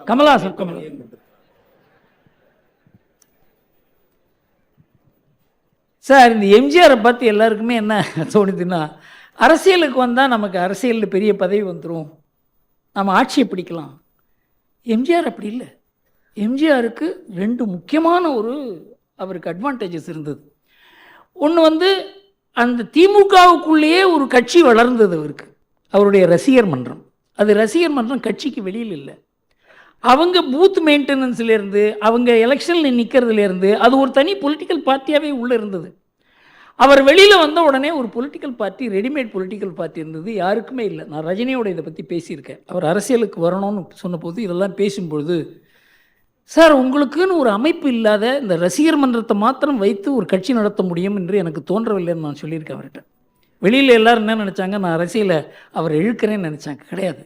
கமல்ஹாசன். சார், இந்த எம்ஜிஆரை பார்த்து எல்லாருக்குமே என்ன தோணுதுன்னா, அரசியலுக்கு வந்தால் நமக்கு அரசியலில் பெரிய பதவி வந்துடும், நம்ம ஆட்சியை பிடிக்கலாம். எம்ஜிஆர் அப்படி இல்லை. எம்ஜிஆருக்கு 2 முக்கியமான ஒரு அவருக்கு அட்வான்டேஜஸ் இருந்தது. ஒன்று வந்து அந்த திமுகவுக்குள்ளேயே ஒரு கட்சி வளர்ந்தது அவருக்கு, அவருடைய ரசிகர் மன்றம். அது ரசிகர் மன்றம் கட்சிக்கு வெளியில் இல்லை. அவங்க பூத் மெயின்டெனன்ஸ்லேருந்து அவங்க எலெக்ஷனில் நிற்கிறதுலேருந்து அது ஒரு தனி பொலிட்டிக்கல் பார்ட்டியாகவே உள்ளே இருந்தது. அவர் வெளியில் வந்த உடனே ஒரு political party, readymade political party இருந்தது, யாருக்குமே இல்லை. நான் ரஜினியோட இதை பற்றி பேசியிருக்கேன். அவர் அரசியலுக்கு வரணும்னு சொன்னபோது இதெல்லாம் பேசும்பொழுது, சார் உங்களுக்குன்னு ஒரு அமைப்பு இல்லாத இந்த ரசிகர் மன்றத்தை மாத்திரம் வைத்து ஒரு கட்சி நடத்த முடியும் என்று எனக்கு தோன்றவில்லைன்னு நான் சொல்லியிருக்கேன் அவர்கிட்ட. வெளியில் எல்லோரும் என்ன நினச்சாங்க, நான் அரசியலை அவர் இழுக்கிறேன்னு நினச்சாங்க. கிடையாது,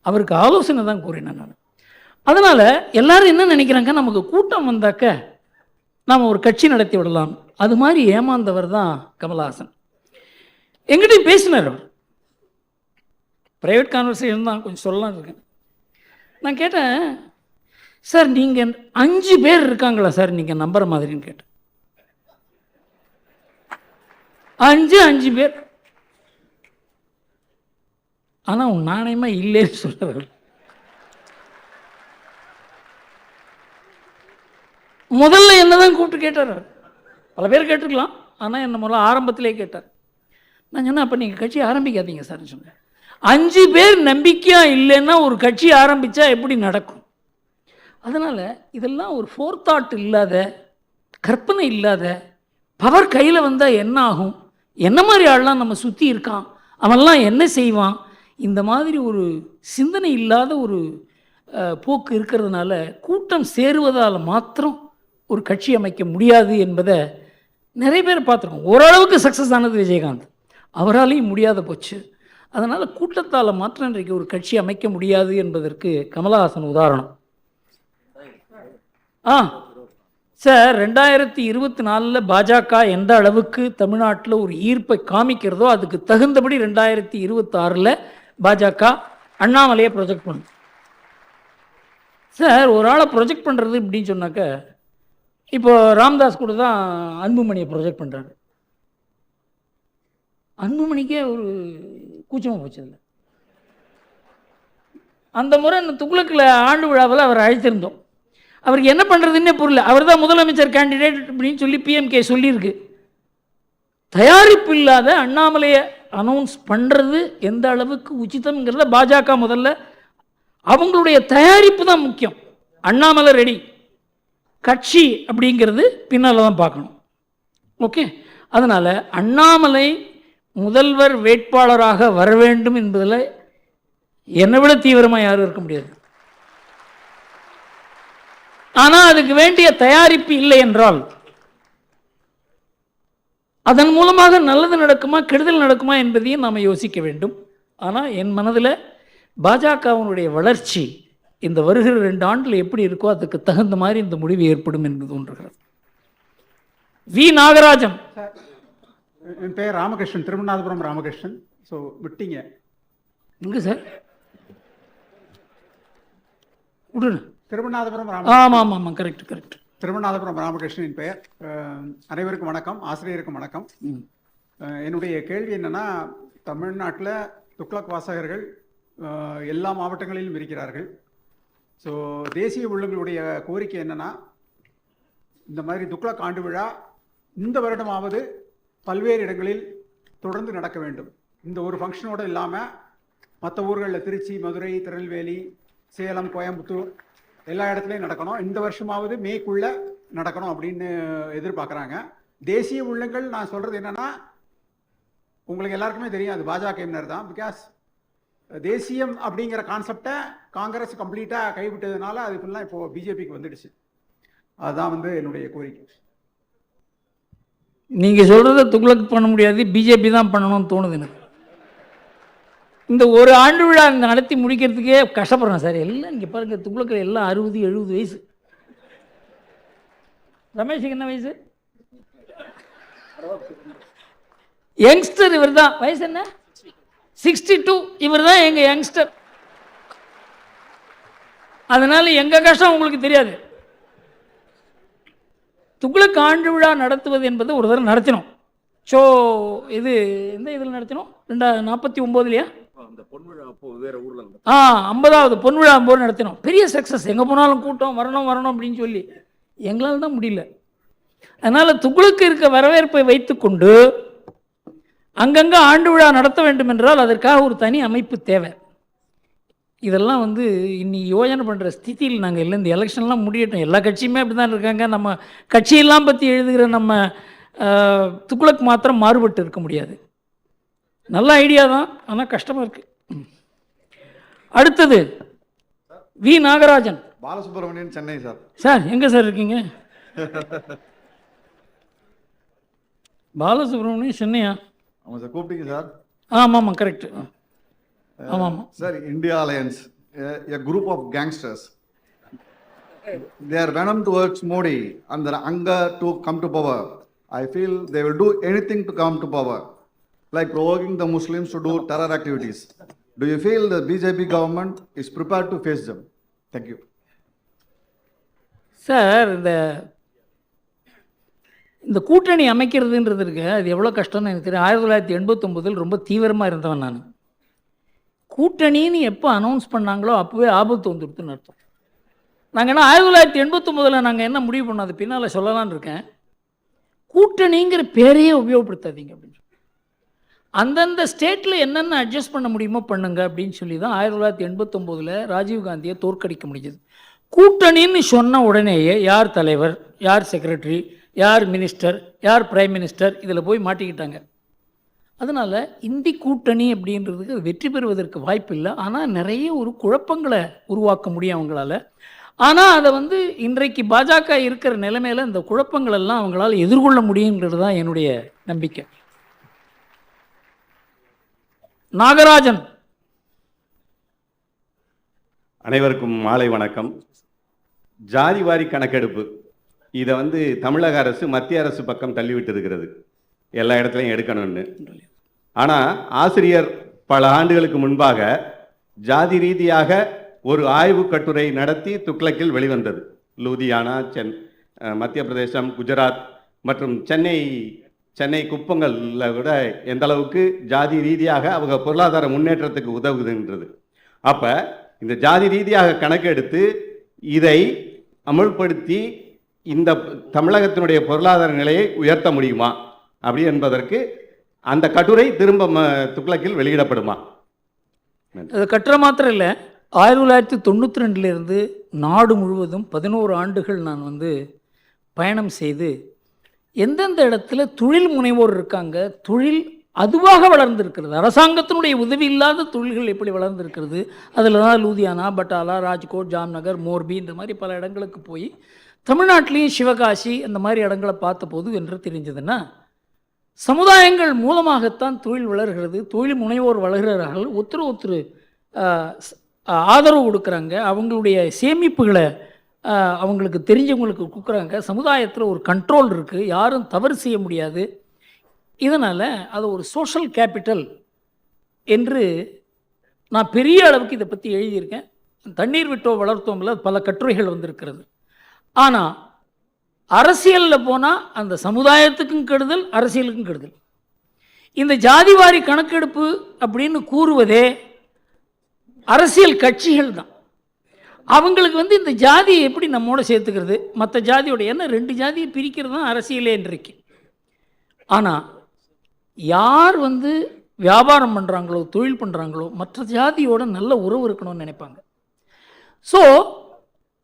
அவருக்கு ஆலோசனை தான் கூறினேன் நான். அதனால் எல்லாரும் என்ன நினைக்கிறாங்க, நமக்கு கூட்டம் வந்தாக்க நாம் ஒரு கட்சி நடத்தி விடலாம். அது மாதிரி ஏமாந்தவர் தான் கமல்ஹாசன். எங்கிட்டையும் பேசினார் அவர். ப்ரைவேட் கான்வர்சேஷன் தான், கொஞ்சம் சொல்லலாம் இருக்கேன். நான் கேட்டேன், சார் நீங்கள் 5 பேர் இருக்காங்களா சார் நீங்கள் நம்புற மாதிரின்னு கேட்டேன். 5 பேர். ஆனால் உன் நாணயமாக இல்லைன்னு சொல்கிறார். முதல்ல என்ன தான் கூப்பிட்டு கேட்டார். பல பேர் கேட்டிருக்கலாம், ஆனால் என்ன முதல்ல ஆரம்பத்திலே கேட்டார். நான் சொன்னேன், அப்போ நீங்கள் கட்சி ஆரம்பிக்காதீங்க சார்னு சொன்னேன். 5 பேர் நம்பிக்கையாக இல்லைன்னா ஒரு கட்சி ஆரம்பித்தா எப்படி நடக்கும்? அதனால் இதெல்லாம் ஒரு ஃபோர்தாட் இல்லாத, கற்பனை இல்லாத, பவர் கையில் வந்தால் என்ன ஆகும், என்ன மாதிரி ஆள்லாம் நம்ம சுற்றி இருக்கான், அவன்லாம் என்ன செய்வான், இந்த மாதிரி ஒரு சிந்தனை இல்லாத ஒரு போக்கு இருக்கிறதுனால கூட்டம் சேருவதால் மாத்திரம் ஒரு கட்சி அமைக்க முடியாது என்பதை நிறைய பேர் பார்த்துருக்கோம். ஓரளவுக்கு சக்ஸஸ் ஆனது விஜயகாந்த், அவராலையும் முடியாத போச்சு. அதனால் கூட்டத்தால் மாத்திரம் இன்றைக்கு ஒரு கட்சி அமைக்க முடியாது என்பதற்கு கமலஹாசன் உதாரணம். சார் 2024 பாஜக எந்த அளவுக்கு தமிழ்நாட்டில் ஒரு ஈர்ப்பை காமிக்கிறதோ அதுக்கு தகுந்தபடி 2026 பாஜக அண்ணாமலையை ப்ரொஜெக்ட் பண்ணும். சார் ஒரு ஆளை ப்ரொஜெக்ட் பண்ணுறது இப்படின்னு சொன்னாக்க, இப்போ ராம்தாஸ் கூட தான் அன்புமணியை ப்ரொஜெக்ட் பண்ணுறாரு. அன்புமணிக்கே ஒரு கூச்சமாக போச்சதில்லை. அந்த முறை இந்த துக்ளக்கில் ஆண்டு விழாவில் அவர் அழைத்திருந்தோம். அவருக்கு என்ன பண்ணுறதுன்னே புரியல. அவர் தான் முதலமைச்சர் கேண்டிடேட் அப்படின்னு சொல்லி பிஎம்கே சொல்லியிருக்கு. தயாரிப்பு இல்லாத அண்ணாமலையை அனௌன்ஸ் பண்ணுறது எந்த அளவுக்கு உச்சிதம்ங்கிறத பாஜக முதல்ல அவங்களுடைய தயாரிப்பு தான் முக்கியம். அண்ணாமலை ரெடி, கட்சி அப்படிங்கிறது பின்னால் தான் பார்க்கணும். ஓகே, அதனால் அண்ணாமலை முதல்வர் வேட்பாளராக வர வேண்டும் என்பதில் என்னை விட தீவிரமாக யாரும் இருக்க முடியாது. ஆனால் அதுக்கு வேண்டிய தயாரிப்பு இல்லை என்றால் அதன் மூலமாக நல்லது நடக்குமா கெடுதல் நடக்குமா என்பதையும் நாம் யோசிக்க வேண்டும். ஆனால் என் மனதில் பாஜகவினுடைய வளர்ச்சி இந்த வருகிற 2 ஆண்டில் எப்படி இருக்கோ அதுக்கு தகுந்த மாதிரி இந்த முடிவு ஏற்படும் என்று தோன்றுகிறது. வி நாகராஜன். என் பெயர் ராமகிருஷ்ணன், திருமணாதபுரம் ராமகிருஷ்ணன். ஸோ விட்டீங்க எங்கே சார்? விடுங்க. திருமணாதபுரம் ஆமாம் ஆமாம் ஆமாம், கரெக்ட் கரெக்ட். திருமணாதபுரம் ராமகிருஷ்ணன் பெயர். அனைவருக்கும் வணக்கம், ஆசிரியருக்கும் வணக்கம். என்னுடைய கேள்வி என்னன்னா, தமிழ்நாட்டில் துக்ளக் வாசகர்கள் எல்லா மாவட்டங்களிலும் இருக்கிறார்கள். ஸோ தேசிய உள்ளங்களுடைய கோரிக்கை என்னன்னா, இந்த மாதிரி துக்ளக் ஆண்டு விழா இந்த வருடமாவது பல்வேறு இடங்களில் தொடர்ந்து நடக்க வேண்டும். இந்த ஒரு ஃபங்க்ஷனோடு இல்லாமல் மற்ற ஊர்களில் திருச்சி, மதுரை, திருநெல்வேலி, சேலம், கோயம்புத்தூர் எல்லா இடத்துலையும் நடக்கணும். இந்த வருஷமாவது மேக்குள்ளே நடக்கணும் அப்படின்னு எதிர்பார்க்குறாங்க. தேசிய உள்ளங்கள் நான் சொல்கிறது என்னென்னா, உங்களுக்கு எல்லாருக்குமே தெரியும் அது பாஜகவினர் தான். பிகாஸ் தேசியம் அப்படிங்கிற கான்செப்டை காங்கிரஸ் கம்ப்ளீட்டாக கைவிட்டதுனால அது ஃபுல்லாக இப்போது பிஜேபிக்கு வந்துடுச்சு. அதுதான் என்னுடைய கோரிக்கை. நீங்கள் சொல்கிறத துக்ளக் பண்ண முடியாது, பிஜேபி தான் பண்ணணும்னு தோணுது எனக்கு. இந்த ஒரு ஆண்டு விழா நடத்தி முடிக்கிறதுக்கே கஷ்டப்படுறேன் சார். எல்லாம் இங்கே பாருங்கள், துக்ளக்கில் எல்லாம் 60-70 வயசு. ரமேஷுக்கு என்ன வயசு? யங்ஸ்டர் இவர் தான். வயசு என்ன? 62. இவர் தான் எங்கள் யங்ஸ்டர். அதனால் எங்கள் கஷ்டம் உங்களுக்கு தெரியாது. துக்ளக் ஆண்டு விழா நடத்துவது என்பது ஒரு தடவை நடத்தினோம். ஸோ இது எந்த இதில் நடத்தினோம்? 49 50வது பொன்விழா போது நடத்தினோம். பெரிய சக்ஸஸ். எங்கே போனாலும் கூட்டம் வரணும் வரணும் அப்படின்னு சொல்லி எங்களால் தான் முடியல. அதனால் துக்ளக்கு இருக்க வரவேற்பை வைத்துக்கொண்டு அங்கங்கே ஆண்டு விழா நடத்த வேண்டும் என்றால் அதற்காக ஒரு தனி அமைப்பு தேவை. இதெல்லாம் வந்து இன்னைக்கு யோஜனை பண்ணுற ஸ்திதியில் நாங்கள் இல்லை. இந்த எலெக்ஷன்லாம் முடியட்டும், எல்லா கட்சியுமே அப்படி தான் இருக்காங்க. நம்ம கட்சியெல்லாம் பற்றி எழுதுகிற நம்ம துக்ளக் மாத்திரம் மாறுபட்டு இருக்க முடியாது. நல்ல ஐடியா தான், ஆனால் கஷ்டமாக இருக்குது. அடுத்தது V Nagarajan. Balasubramanian, Chennai sir. Sir எங்கே சார் இருக்கீங்க? பாலசுப்ரமணியன் சென்னையா? ஆமாம் சார், கூப்பிட்டீங்க சார். ஆமாம் ஆமாம், கரெக்ட். ஆமாம் ஆமாம் sir, India alliance, a group of gangsters, they are venom towards Modi and their anger to come to power. I feel they will do anything to come to power, like provoking the Muslims to do terror activities. Do you feel the BJP government is prepared to face them? Thank you. Sir, இந்த கூட்டணி அமைக்கிறதுன்றது இருக்கு, அது எவ்வளோ கஷ்டம்னு எனக்கு தெரியும். 1989 ரொம்ப தீவிரமாக இருந்தவன் நான். கூட்டணின்னு எப்போ அனௌன்ஸ் பண்ணாங்களோ அப்போவே ஆபத்து வந்துடுதுன்னு அர்த்தம். நாங்கள் என்ன 1989 நாங்கள் என்ன முடிவு பண்ணோம், அது பின்னால் சொல்லலான்னு இருக்கேன். கூட்டணிங்கிற பேரையே உபயோகப்படுத்தாதீங்க அப்படின்னு சொல்லி, அந்தந்த ஸ்டேட்டில் என்னென்ன அட்ஜஸ்ட் பண்ண முடியுமோ பண்ணுங்க அப்படின்னு சொல்லி தான் 1989 ராஜீவ்காந்தியை தோற்கடிக்க முடிஞ்சது. கூட்டணின்னு சொன்ன உடனேயே யார் தலைவர், யார் செக்ரட்டரி, யார் மினிஸ்டர், யார் பிரைம் மினிஸ்டர், இதில் போய் மாட்டிக்கிட்டாங்க. அதனால் இந்தி கூட்டணி அப்படின்றதுக்கு வெற்றி பெறுவதற்கு வாய்ப்பு இல்லை. ஆனால் நிறைய ஒரு குழப்பங்களை உருவாக்க முடியும் அவங்களால. ஆனால் அதை வந்து இன்றைக்கு பாஜக இருக்கிற நிலைமையில் இந்த குழப்பங்கள் எல்லாம் அவங்களால எதிர்கொள்ள முடியுங்கிறது தான் என்னுடைய நம்பிக்கை. நாகராஜன். அனைவருக்கும் மாலை வணக்கம். ஜாதிவாரி கணக்கெடுப்பு இதை வந்து தமிழக அரசு மத்திய அரசு பக்கம் தள்ளிவிட்டு இருக்கிறது, எல்லா இடத்துலையும் எடுக்கணும்னு. ஆனால் ஆசிரியர் பல ஆண்டுகளுக்கு முன்பாக ஜாதி ரீதியாக ஒரு ஆய்வு கட்டுரை நடத்தி துக்ளக்கில் வெளிவந்தது. லூதியானா, மத்திய பிரதேசம், குஜராத் மற்றும் சென்னை குப்பங்களில் கூட எந்த அளவுக்கு ஜாதி ரீதியாக அவங்க பொருளாதார முன்னேற்றத்துக்கு உதவுதுன்றது. அப்போ இந்த ஜாதி ரீதியாக கணக்கெடுத்து இதை அமுல்படுத்தி இந்த தமிழகத்தினுடைய பொருளாதார நிலையை உயர்த்த முடியுமா அப்படி என்பதற்கு அந்த கட்டுரை திரும்ப துக்ளக்கில் வெளியிடப்படுமா? அது கட்டுரை மாத்திரம் இல்லை, 1992 நாடு முழுவதும் 11 ஆண்டுகள் நான் வந்து பயணம் செய்து எந்தெந்த இடத்துல தொழில் முனைவோர் இருக்காங்க, தொழில் அதுவாக வளர்ந்திருக்கிறது, அரசாங்கத்தினுடைய உதவி இல்லாத தொழில்கள் எப்படி வளர்ந்திருக்கிறது, அதில் தான் லூதியானா, பட்டாலா, ராஜ்கோட், ஜாம்நகர், மோர்பி இந்த மாதிரி பல இடங்களுக்கு போய் தமிழ்நாட்டிலையும் சிவகாசி அந்த மாதிரி இடங்களை பார்த்தபோது என்று தெரிஞ்சதுன்னா, சமுதாயங்கள் மூலமாகத்தான் தொழில் வளர்கிறது, தொழில் முனைவோர் வளர்கிறார்கள், ஒருத்தர் ஆதரவு கொடுக்குறாங்க, அவங்களுடைய சேமிப்புகளை அவங்களுக்கு தெரிஞ்சவங்களுக்கு கொடுக்குறாங்க, சமுதாயத்தில் ஒரு கண்ட்ரோல் இருக்குது, யாரும் தவறு செய்ய முடியாது. இதனால் அது ஒரு சோஷியல் கேபிட்டல் என்று நான் பெரிய அளவுக்கு இதை பற்றி எழுதியிருக்கேன். தண்ணீர் விட்டோ வளர்த்தோம்ல பல கட்டுரைகள் வந்திருக்கிறது. ஆனால் அரசியலில் போனால் அந்த சமுதாயத்துக்கும் கெடுதல், அரசியலுக்கும் கெடுதல். இந்த ஜாதிவாரி கணக்கெடுப்பு அப்படின்னு கூறுவதே அரசியல் கட்சிகள் தான். அவங்களுக்கு வந்து இந்த ஜாதியை எப்படி நம்மோட சேர்த்துக்கிறது, மற்ற ஜாதியோட, என்ன 2 ஜாதியை பிரிக்கிறது தான் அரசியலே இன்றைக்கு. ஆனால் யார் வந்து வியாபாரம் பண்ணுறாங்களோ, தொழில் பண்ணுறாங்களோ, மற்ற ஜாதியோட நல்ல உறவு இருக்கணும்னு நினைப்பாங்க. ஸோ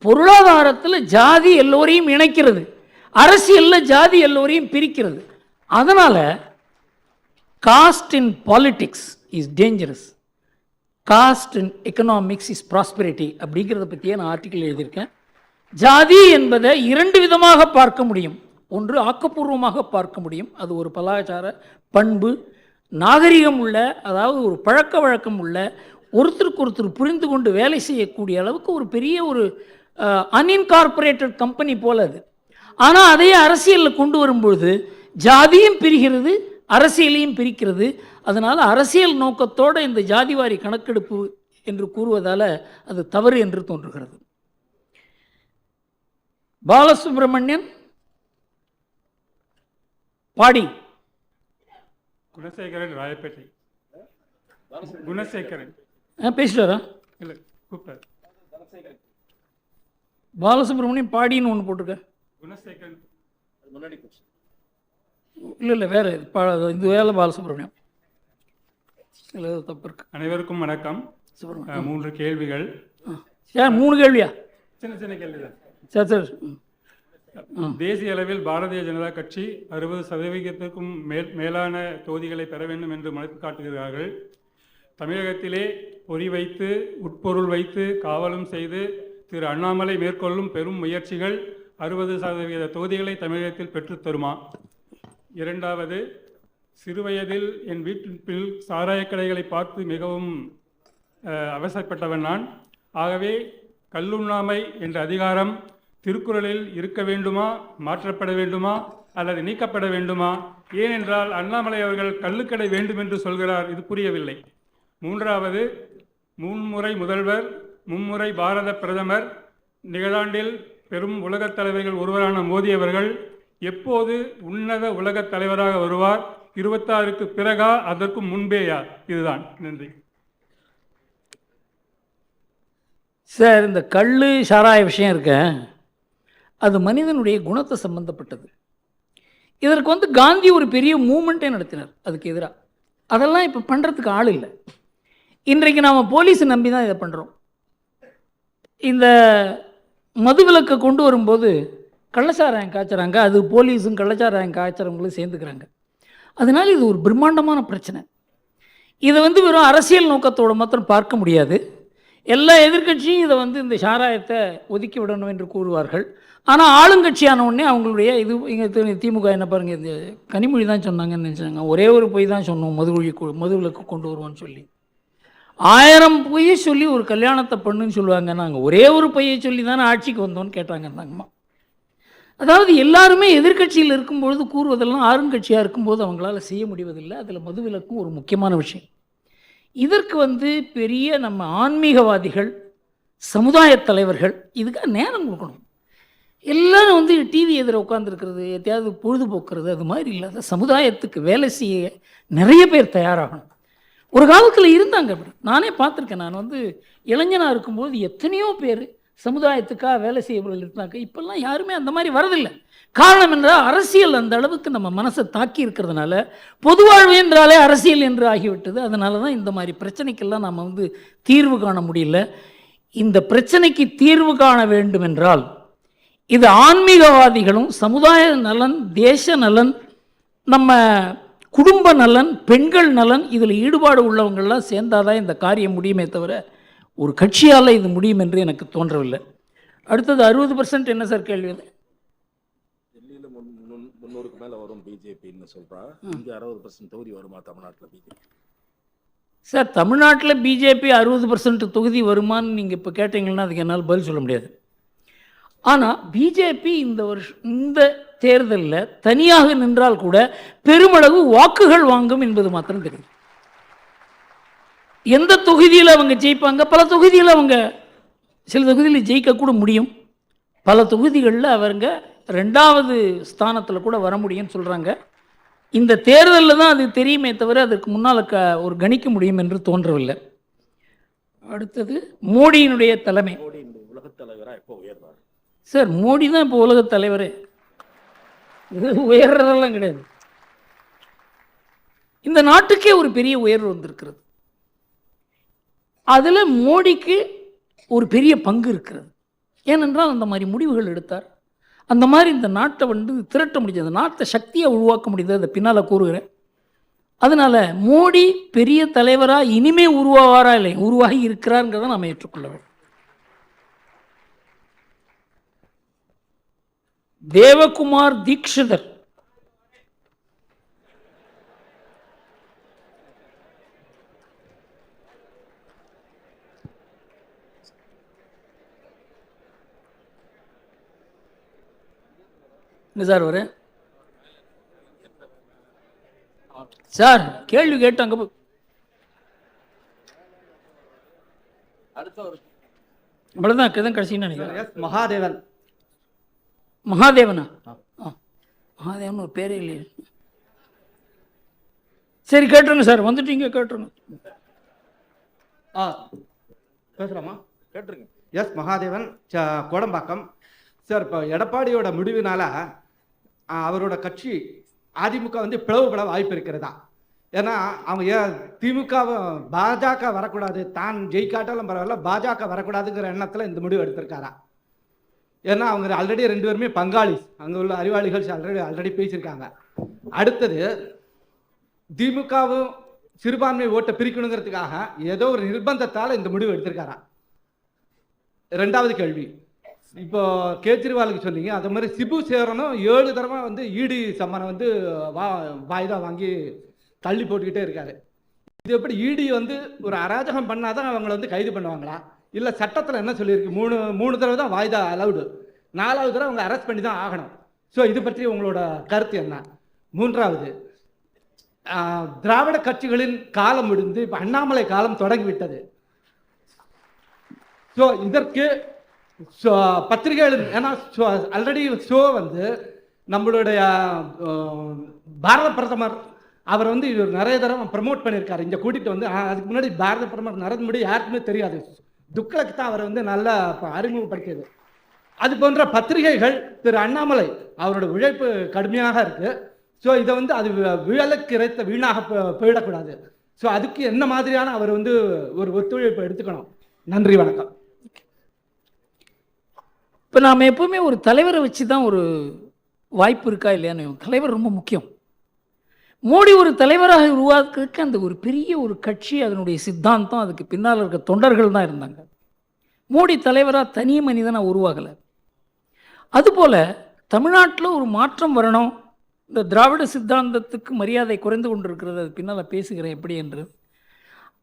பொருளாதாரத்தில் ஜாதி எல்லோரையும் இணைக்கிறது, அரசியலில் ஜாதி எல்லோரையும் பிரிக்கிறது. அதனால் cost in politics is dangerous, cost in economics is prosperity அப்படிங்கிறத பற்றியே நான் ஆர்டிக்கல் எழுதியிருக்கேன். ஜாதி என்பதை 2 விதமாக பார்க்க முடியும். ஒன்று ஆக்கப்பூர்வமாக பார்க்க முடியும், அது ஒரு கலாச்சார பண்பு, நாகரிகம் உள்ள, அதாவது ஒரு பழக்க வழக்கம் உள்ள, ஒருத்தருக்கு ஒருத்தர் புரிந்து கொண்டு வேலை செய்யக்கூடிய அளவுக்கு ஒரு பெரிய ஒரு அன்இன்கார்பரேட்டட் கம்பெனி போல அது. ஆனால் அதையே அரசியலில் கொண்டு வரும்பொழுது ஜாதியும் பிரிகிறது, அரசியலையும் பிரிக்கிறது. அதனால் அரசியல் நோக்கத்தோடு இந்த ஜாதிவாரி கணக்கெடுப்பு என்று கூறுவதால் அது தவறு என்று தோன்றுகிறது. பாலசுப்ரமணியன், பாடி. குணசேகரன், ராயப்பேட்டை. குணசேகரன் பேசிட்டாரா? இல்லை, கூப்பிட்டார். பாலசுப்ரமணியம் பாடின்னு ஒன்று போட்டிருக்க. குணசேகரன் இல்லை வேற இது வேலை பாலசுப்ரமணியம் இல்லை ஏதோ தப்பு இருக்கு. அனைவருக்கும் வணக்கம். சுப்ரமணியம் 3 கேள்விகள். சார் 3 கேள்வியா? சின்ன சின்ன கேள்விதான். சார் தேசிய அளவில் பாரதிய ஜனதா கட்சி 60%க்கும் மேலான தொகுதிகளை பெற வேண்டும் என்று மனு காட்டுகிறார்கள். தமிழகத்திலே பொறி வைத்து உட்பொருள் வைத்து காவலும் செய்து திரு அண்ணாமலை மேற்கொள்ளும் பெரும் முயற்சிகள் 60% தொகுதிகளை தமிழகத்தில் பெற்றுத் தருமா? இரண்டாவது, சிறுவயதில் என் வீட்டில் சாராயக் கடைகளை பார்த்து மிகவும் அவசரப்பட்டவன் நான். ஆகவே கல்லுண்ணாமை என்ற அதிகாரம் திருக்குறளில் இருக்க வேண்டுமா, மாற்றப்பட வேண்டுமா அல்லது நீக்கப்பட வேண்டுமா? ஏனென்றால் அண்ணாமலை அவர்கள் கள்ளுக்கடை வேண்டும் என்று சொல்கிறார். இது புரியவில்லை. மூன்றாவது, 3 முறை முதல்வர், 3 முறை பாரத பிரதமர், நிகழாண்டில் பெரும் உலகத் தலைவர்கள் ஒருவரான மோடி அவர்கள் எப்போது உன்னத உலகத் தலைவராக வருவார்? 26க்கு பிறகா, அதற்கு முன்பேயா? இதுதான். நன்றி. சார், இந்த கள்ளு சாராய விஷயம் இருக்க, அது மனிதனுடைய குணத்தை சம்பந்தப்பட்டது. இதற்கு காந்தி ஒரு பெரிய மூமெண்ட்டே நடத்தினார் அதுக்கு எதிராக. அதெல்லாம் இப்போ பண்ணுறதுக்கு ஆள் இல்லை. இன்றைக்கு நாம் போலீஸை நம்பி தான் இதை பண்ணுறோம். இந்த மதுவிலக்கை கொண்டு வரும்போது கள்ளச்சாராயம் காய்ச்சறாங்க, அது போலீஸும் கள்ளச்சாராயம் காய்ச்சறவங்களும் சேர்ந்துக்கிறாங்க. அதனால் இது ஒரு பிரம்மாண்டமான பிரச்சனை. இதை வெறும் அரசியல் நோக்கத்தோடு மாத்திரம் பார்க்க முடியாது. எல்லா எதிர்க்கட்சியும் இதை இந்த சாராயத்தை ஒதுக்கி விடணும் என்று கூறுவார்கள். ஆனால் ஆளுங்கட்சியான உடனே அவங்களுடைய இது இங்கே திமுக என்ன பாருங்கள், இந்த கனிமொழி தான் சொன்னாங்கன்னு நினச்சாங்க. ஒரே ஒரு பொய் தான் சொன்னோம், மதுவிலக்கு கொண்டு வருவோன்னு சொல்லி. 1000 பொய்யை சொல்லி ஒரு கல்யாணத்தை பண்ணுன்னு சொல்லுவாங்க. நாங்கள் ஒரே ஒரு பொய்யை சொல்லி தானே ஆட்சிக்கு வந்தோன்னு கேட்டாங்கன்னாங்கம்மா. அதாவது எல்லாருமே எதிர்க்கட்சியில் இருக்கும்பொழுது கூறுவதெல்லாம் ஆளுங்கட்சியாக இருக்கும்போது அவங்களால செய்ய முடிவதில்லை. அதில் மதுவிலக்கும் ஒரு முக்கியமான விஷயம். இதற்கு பெரிய நம்ம ஆன்மீகவாதிகள், சமுதாய தலைவர்கள் இதுக்காக நேரம் கொடுக்கணும். எல்லாரும் டிவி எதிர உட்காந்துருக்கிறது, எத்தையாவது பொழுதுபோக்குறது, அது மாதிரி இல்லாத சமுதாயத்துக்கு வேலை செய்ய நிறைய பேர் தயாராகணும். ஒரு காலத்தில் இருந்தாங்க அப்படி, நானே பார்த்துருக்கேன். நான் இளைஞனாக இருக்கும்போது எத்தனையோ பேர் சமுதாயத்துக்காக வேலை செய்யவர்கள் இருந்தாங்க. இப்போல்லாம் யாருமே அந்த மாதிரி வரதில்லை. காரணம் என்றால் அரசியல் அந்த அளவுக்கு நம்ம மனசை தாக்கி இருக்கிறதுனால பொதுவாழ்வு என்றாலே அரசியல் என்று ஆகிவிட்டது. அதனால தான் இந்த மாதிரி பிரச்சனைக்கெல்லாம் நம்ம தீர்வு காண முடியல. இந்த பிரச்சனைக்கு தீர்வு காண வேண்டும் என்றால் இது ஆன்மீகவாதிகளும் சமுதாய நலன், தேச நலன், நம்ம குடும்ப நலன், பெண்கள் நலன், இதில் ஈடுபாடு உள்ளவங்கள்லாம் சேர்ந்தாதான் இந்த காரியம் முடியுமே தவிர ஒரு கட்சியால் இது முடியும் என்று எனக்கு தோன்றவில்லை. அடுத்தது 60% என்ன சார் கேள்வி? டெல்லியில் 300க்கு மேலே வரும் பிஜேபின்னு சொல்கிறா. இங்கே 60% தொகுதி வருமா தமிழ்நாட்டில் பிஜேபி? சார், தமிழ்நாட்டில் பிஜேபி 60% தொகுதி வருமானு நீங்கள் இப்போ கேட்டீங்கன்னா அதுக்கு என்னால் பதில் சொல்ல முடியாது. ஆனால் பிஜேபி இந்த தேர்தலில் தனியாக நின்றால் கூட பெருமளவு வாக்குகள் வாங்கும் என்பது மாத்திரம் தெரியும். எந்த தொகுதியில் அவங்க ஜெயிப்பாங்க? பல தொகுதியில் அவங்க சில தொகுதியில் ஜெயிக்கக்கூட முடியும். பல தொகுதிகளில் அவங்க 2வது ஸ்தானத்தில் கூட வர முடியும்னு சொல்கிறாங்க. இந்த தேர்தலில் தான் அது தெரியுமே தவிர அதற்கு முன்னால் ஒரு கணிக்க முடியும் என்று தோன்றவில்லை. அடுத்தது மோடியினுடைய தலைமை. மோடி இந்த உலகத் தலைவராக எப்போ உயர்றாரு? சார், மோடி தான் இப்போ உலகத் தலைவரே. இது உயர்றதெல்லாம் கிடையாது. இந்த நாட்டுக்கே ஒரு பெரிய உயர்வு வந்திருக்கிறது. அதில் மோடிக்கு ஒரு பெரிய பங்கு இருக்கிறது. ஏனென்றால் அந்த மாதிரி முடிவுகள் எடுத்தார். அந்த மாதிரி இந்த நாட்டை திரட்ட முடிஞ்சது, அந்த நாட்டை சக்தியாக உருவாக்க முடியுது. அதை பின்னால் கூறுகிறேன். அதனால் மோடி பெரிய தலைவராக இனிமே உருவாவாரா இல்லை, உருவாகி இருக்கிறாருங்கிறத நாம் ஏற்றுக்கொள்ள வேண்டும். தேவகுமார் தீக்ஷிதர் என்ன சார் வர சார் கேள்வி கேட்டாங்க. அவ்வளோதான் கடைசின்னு நினைக்கிறேன். மகாதேவன். மகாதேவனா? மகாதேவன் ஒரு பேரே இல்லையே. சரி கேட்டுருங்க சார், வந்துட்டீங்க கேட்டுருங்க. பேசுகிறோமா? கேட்டுருங்க. எஸ் மகாதேவன், கோடம்பாக்கம். சார், இப்போ எடப்பாடியோட முடிவினால அவரோட கட்சி அதிமுக வந்து பிளவுபட வாய்ப்பு இருக்கிறதா? ஏன்னா அவங்க திமுக பாஜக வரக்கூடாது, தான் ஜெயிக்காட்டாலும் பரவாயில்ல பாஜக வரக்கூடாதுங்கிற எண்ணத்தில் இந்த முடிவு எடுத்திருக்காரா? ஏன்னா அவங்க ஆல்ரெடி 2 பேருமே பங்காளி, அங்கே உள்ள அறிவாளிகள் ஆல்ரெடி பேசியிருக்காங்க. அடுத்தது திமுகவும் சிறுபான்மை ஓட்டை பிரிக்கணுங்கிறதுக்காக ஏதோ ஒரு நிர்பந்தத்தால் இந்த முடிவு எடுத்திருக்காரா? 2வது கேள்வி, இப்போ கேஜ்ரிவாலுக்கு சொன்னீங்க, அது மாதிரி சிபு சேரனும் 7 தடவை வந்து இடி சம்மனை வந்து வாய்தா வாங்கி தள்ளி போட்டுக்கிட்டே இருக்காரு. இது எப்படி இடி வந்து ஒரு அராஜகம் பண்ணாதான் அவங்களை வந்து கைது பண்ணுவாங்களா? இல்லை சட்டத்தில் என்ன சொல்லியிருக்கு? 3 தடவை தான் வாய்தா அலவுடு, 4வது தடவை அவங்க அரெஸ்ட் பண்ணி தான் ஆகணும். ஸோ இது பற்றி உங்களோட கருத்து என்ன? 3வது, திராவிட கட்சிகளின் காலம் முடிந்து இப்போ அண்ணாமலை காலம் தொடங்கிவிட்டது. ஸோ இதற்கு பத்திரிகைகள், ஏன்னா ஆல்ரெடி ஷோ வந்து நம்மளுடைய பாரத பிரதமர் அவர் வந்து நிறைய தடவை ப்ரமோட் பண்ணியிருக்காரு இங்கே கூட்டிகிட்டு வந்து. அதுக்கு முன்னாடி பாரத பிரதமர் நரேந்திர மோடி யாருக்குமே தெரியாது, துக்ளக்கு தான் அவர் வந்து நல்லா அறிமுகப்படுத்தியது. அது போன்ற பத்திரிகைகள் திரு அண்ணாமலை அவரோட உழைப்பு கடுமையாக இருக்குது. ஸோ இதை வந்து அது விழலுக்கு இறைத்த வீணாக போயிடக்கூடாது. ஸோ அதுக்கு என்ன மாதிரியான அவர் வந்து ஒரு ஒத்துழைப்பு எடுத்துக்கணும்? நன்றி, வணக்கம். இப்போ நாம் எப்பவுமே ஒரு தலைவரை வச்சு தான் ஒரு வாய்ப்பு இருக்கா இல்லையான்னு, தலைவர் ரொம்ப முக்கியம். மோடி ஒரு தலைவராக உருவாக்குறதுக்கு அந்த ஒரு பெரிய ஒரு கட்சி, அதனுடைய சித்தாந்தம், அதுக்கு பின்னால் இருக்க தொண்டர்கள் தான் இருந்தாங்க. மோடி தலைவராக தனி மனிதனாக உருவாகலை. அதுபோல் தமிழ்நாட்டில் ஒரு மாற்றம் வரணும், இந்த திராவிட சித்தாந்தத்துக்கு மரியாதை குறைந்து கொண்டிருக்கிறது, அது பின்னால் பேசுகிறேன் எப்படி என்று.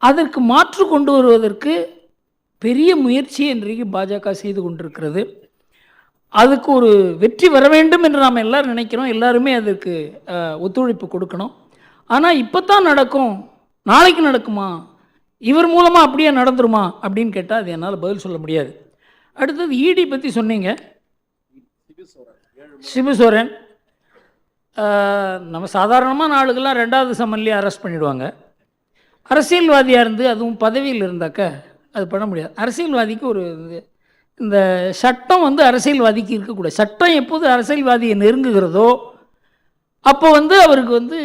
அதற்கு மாற்று கொண்டு வருவதற்கு பெரிய முயற்சி இன்றைக்கு பாஜக செய்து கொண்டிருக்கிறது. அதுக்கு ஒரு வெற்றி வர வேண்டும் என்று நாம் எல்லோரும் நினைக்கிறோம், எல்லாருமே அதற்கு ஒத்துழைப்பு கொடுக்கணும். ஆனால் இப்போ தான் நடக்கும், நாளைக்கு நடக்குமா, இவர் மூலமாக அப்படியே நடந்துருமா அப்படின்னு கேட்டால் அது என்னால் பதில் சொல்ல முடியாது. அடுத்தது இடி பற்றி சொன்னீங்க, சிபுசோரன். நம்ம சாதாரணமான ஆளுகள்லாம் 2வது சம்மன்லேயே அரெஸ்ட் பண்ணிவிடுவாங்க. அரசியல்வாதியாக இருந்து அதுவும் பதவியில் இருந்தாக்க அது பண்ண முடியாது. அரசியல்வாதிக்கு ஒரு இந்த சட்டம் வந்து அரசியல்வாதிக்கு இருக்கக்கூடாது. சட்டம் எப்போது அரசியல்வாதியை நெருங்குகிறதோ அப்போ வந்து அவருக்கு வந்து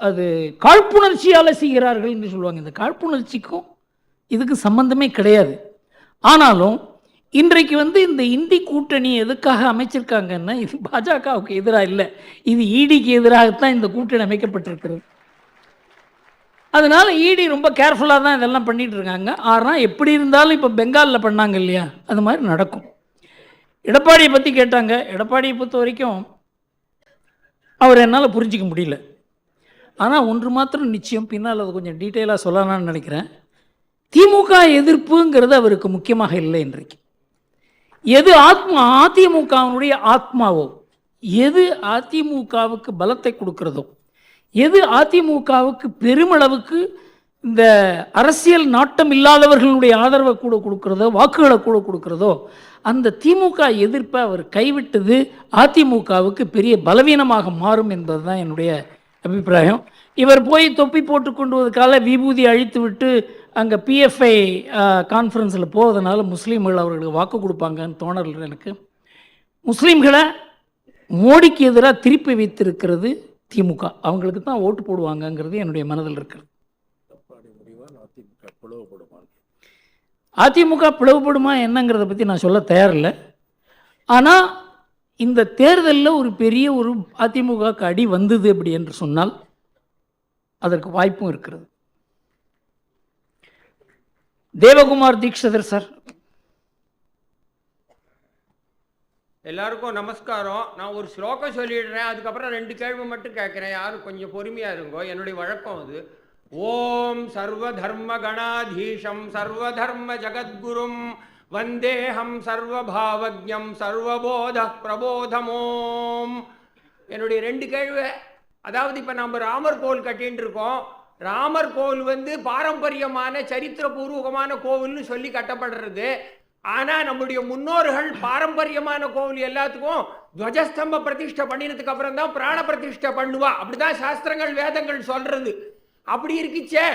அது காழ்ப்புணர்ச்சியால் செய்கிறார்கள் என்று சொல்லுவாங்க. இந்த காழ்ப்புணர்ச்சிக்கும் இதுக்கு சம்பந்தமே கிடையாது. ஆனாலும் இன்றைக்கு வந்து இந்த இந்தி கூட்டணி எதுக்காக அமைச்சிருக்காங்கன்னா, இது பாஜகவுக்கு எதிராக இல்லை, இது இடிக்கு எதிராகத்தான் இந்த கூட்டணி அமைக்கப்பட்டிருக்கிறது. அதனால் இடி ரொம்ப கேர்ஃபுல்லாக தான் இதெல்லாம் பண்ணிகிட்டு இருக்காங்க. ஆனால் எப்படி இருந்தாலும் இப்போ பெங்காலில் பண்ணாங்க இல்லையா, அது மாதிரி நடக்கும். எடப்பாடியை பற்றி கேட்டாங்க. எடப்பாடியை பொறுத்த வரைக்கும் அவர் என்னால் புரிஞ்சிக்க முடியல. ஆனால் ஒன்று மாத்திரம் நிச்சயம், பின்னால் அதை கொஞ்சம் டீட்டெயிலாக சொல்லலாம்னு நினைக்கிறேன். திமுக எதிர்ப்புங்கிறது அவருக்கு முக்கியமாக இல்லை. இன்றைக்கு எது அதிமுகவினுடைய ஆத்மாவோ, எது அதிமுகவுக்கு பலத்தை கொடுக்கிறதோ, எது அதிமுகவுக்கு பெருமளவுக்கு இந்த அரசியல் நாட்டம் இல்லாதவர்களுடைய ஆதரவை கூட கொடுக்கிறதோ, வாக்குகளை கூட கொடுக்கிறதோ, அந்த திமுக எதிர்ப்பை அவர் கைவிட்டது அதிமுகவுக்கு பெரிய பலவீனமாக மாறும் என்பது தான் என்னுடைய அபிப்பிராயம். இவர் போய் தொப்பி போட்டு கொண்டு வந்ததுக்கால விபூதி அழித்து விட்டு அங்கே பிஎஃப்ஐ கான்ஃபரன்ஸில் போவதனால முஸ்லீம்கள் அவர்களுக்கு வாக்கு கொடுப்பாங்கன்னு தோணல எனக்கு. முஸ்லீம்களை மோடிக்கு எதிராக திருப்பி வைத்திருக்கிறது திமுக, அவங்களுக்கு தான் ஓட்டு போடுவாங்கங்கிறது என்னுடைய மனதில் இருக்கிறது. அதிமுக பிளவுபடுமா என்னங்கிறத பற்றி நான் சொல்ல தயாரில்லை. ஆனால் இந்த தேர்தலில் ஒரு பெரிய ஒரு அதிமுகவுக்கு அடி வந்தது அப்படி என்று சொன்னால் அதற்கு வாய்ப்பும் இருக்கிறது. தேவகுமார் தீக்ஷிதர் சார். எல்லாருக்கும் நமஸ்காரம். நான் ஒரு ஸ்லோகம் சொல்லிடுறேன், அதுக்கப்புறம் 2 கேள்வி மட்டும் கேட்குறேன். யாரும் கொஞ்சம் பொறுமையாக இருங்கோ, என்னுடைய வழக்கம் அது. ஓம் சர்வ தர்ம கணாதீஷம் சர்வதர்ம ஜகத்குரும் வந்தேஹம் சர்வபாவஜம் சர்வபோத பிரபோதமோம். என்னுடைய 2 கேள்வி. அதாவது இப்போ நம்ம ராமர் கோவில் கட்டின்னு இருக்கோம். ராமர் கோவில் வந்து பாரம்பரியமான சரித்திரபூர்வகமான கோவில்னு சொல்லி கட்டப்படுறது. ஆனால் நம்முடைய முன்னோர்கள் பாரம்பரியமான கோவில் எல்லாத்துக்கும் துவஜஸ்தம்ப பிரதிஷ்டை பண்ணினதுக்கு அப்புறம் தான் பிராண பிரதிஷ்டை பண்ணுவா. அப்படிதான் சாஸ்திரங்கள் வேதங்கள் சொல்றது. அப்படி இருக்குச்சே,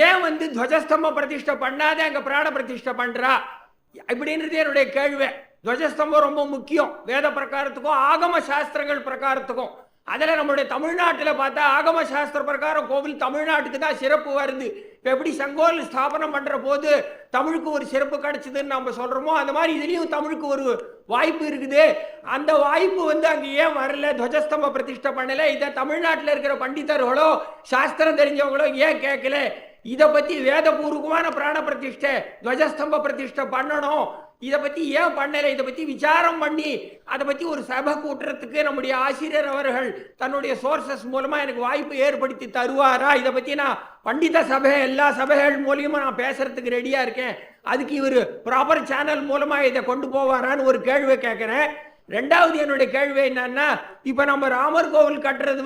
ஏன் வந்து துவஜஸ்தம்ப பிரதிஷ்டை பண்ணாத அங்கே பிராண பிரதிஷ்டை பண்ணுறா இப்படின்றது என்னுடைய கேள்வி. துவஜஸ்தம்பம் ரொம்ப முக்கியம், வேத பிரகாரத்துக்கும் ஆகம சாஸ்திரங்கள் பிரகாரத்துக்கும். அதில் நம்மளுடைய தமிழ்நாட்டில் பார்த்தா ஆகம சாஸ்திர பிரகாரம் கோவில் தமிழ்நாட்டுக்கு தான் சிறப்பு வருது. இப்போ எப்படி செங்கோல் ஸ்தாபனம் பண்ணுற போது தமிழுக்கு ஒரு சிறப்பு கிடைச்சதுன்னு நம்ம சொல்கிறோமோ, அந்த மாதிரி இதுலேயும் தமிழுக்கு ஒரு வாய்ப்பு இருக்குது. அந்த வாய்ப்பு அங்கே ஏன் வரல, துவஜஸ்தம்ப பிரதிஷ்டை பண்ணலை? இதை தமிழ்நாட்டில் இருக்கிற பண்டிதர்களோ சாஸ்திரம் தெரிஞ்சவங்களோ ஏன் கேட்கல? இதை பற்றி வேதபூர்வமான பிராண பிரதிஷ்டை, துவஜஸ்தம்ப பிரதிஷ்டை பண்ணணும், இதை பற்றி ஏன் பண்ணலை? இதை பற்றி விசாரம் பண்ணி அதை பற்றி ஒரு சபை கூட்டுறதுக்கு நம்முடைய ஆசிரியர் அவர்கள் தன்னுடைய சோர்சஸ் மூலமாக எனக்கு வாய்ப்பு ஏற்படுத்தி தருவாரா? இதை பற்றி நான் பண்டித சபை எல்லா சபைகள் மூலியமாக நான் பேசுறதுக்கு ரெடியாக இருக்கேன். அதுக்கு இவர் ப்ராப்பர் சேனல் மூலமாக இதை கொண்டு போவாரான்னு ஒரு கேள்வி கேட்குறேன். ரெண்டாவது என்னுடைய கேள்வி என்னன்னா, இப்போ நம்ம ராமர் கோவில் கட்டுறது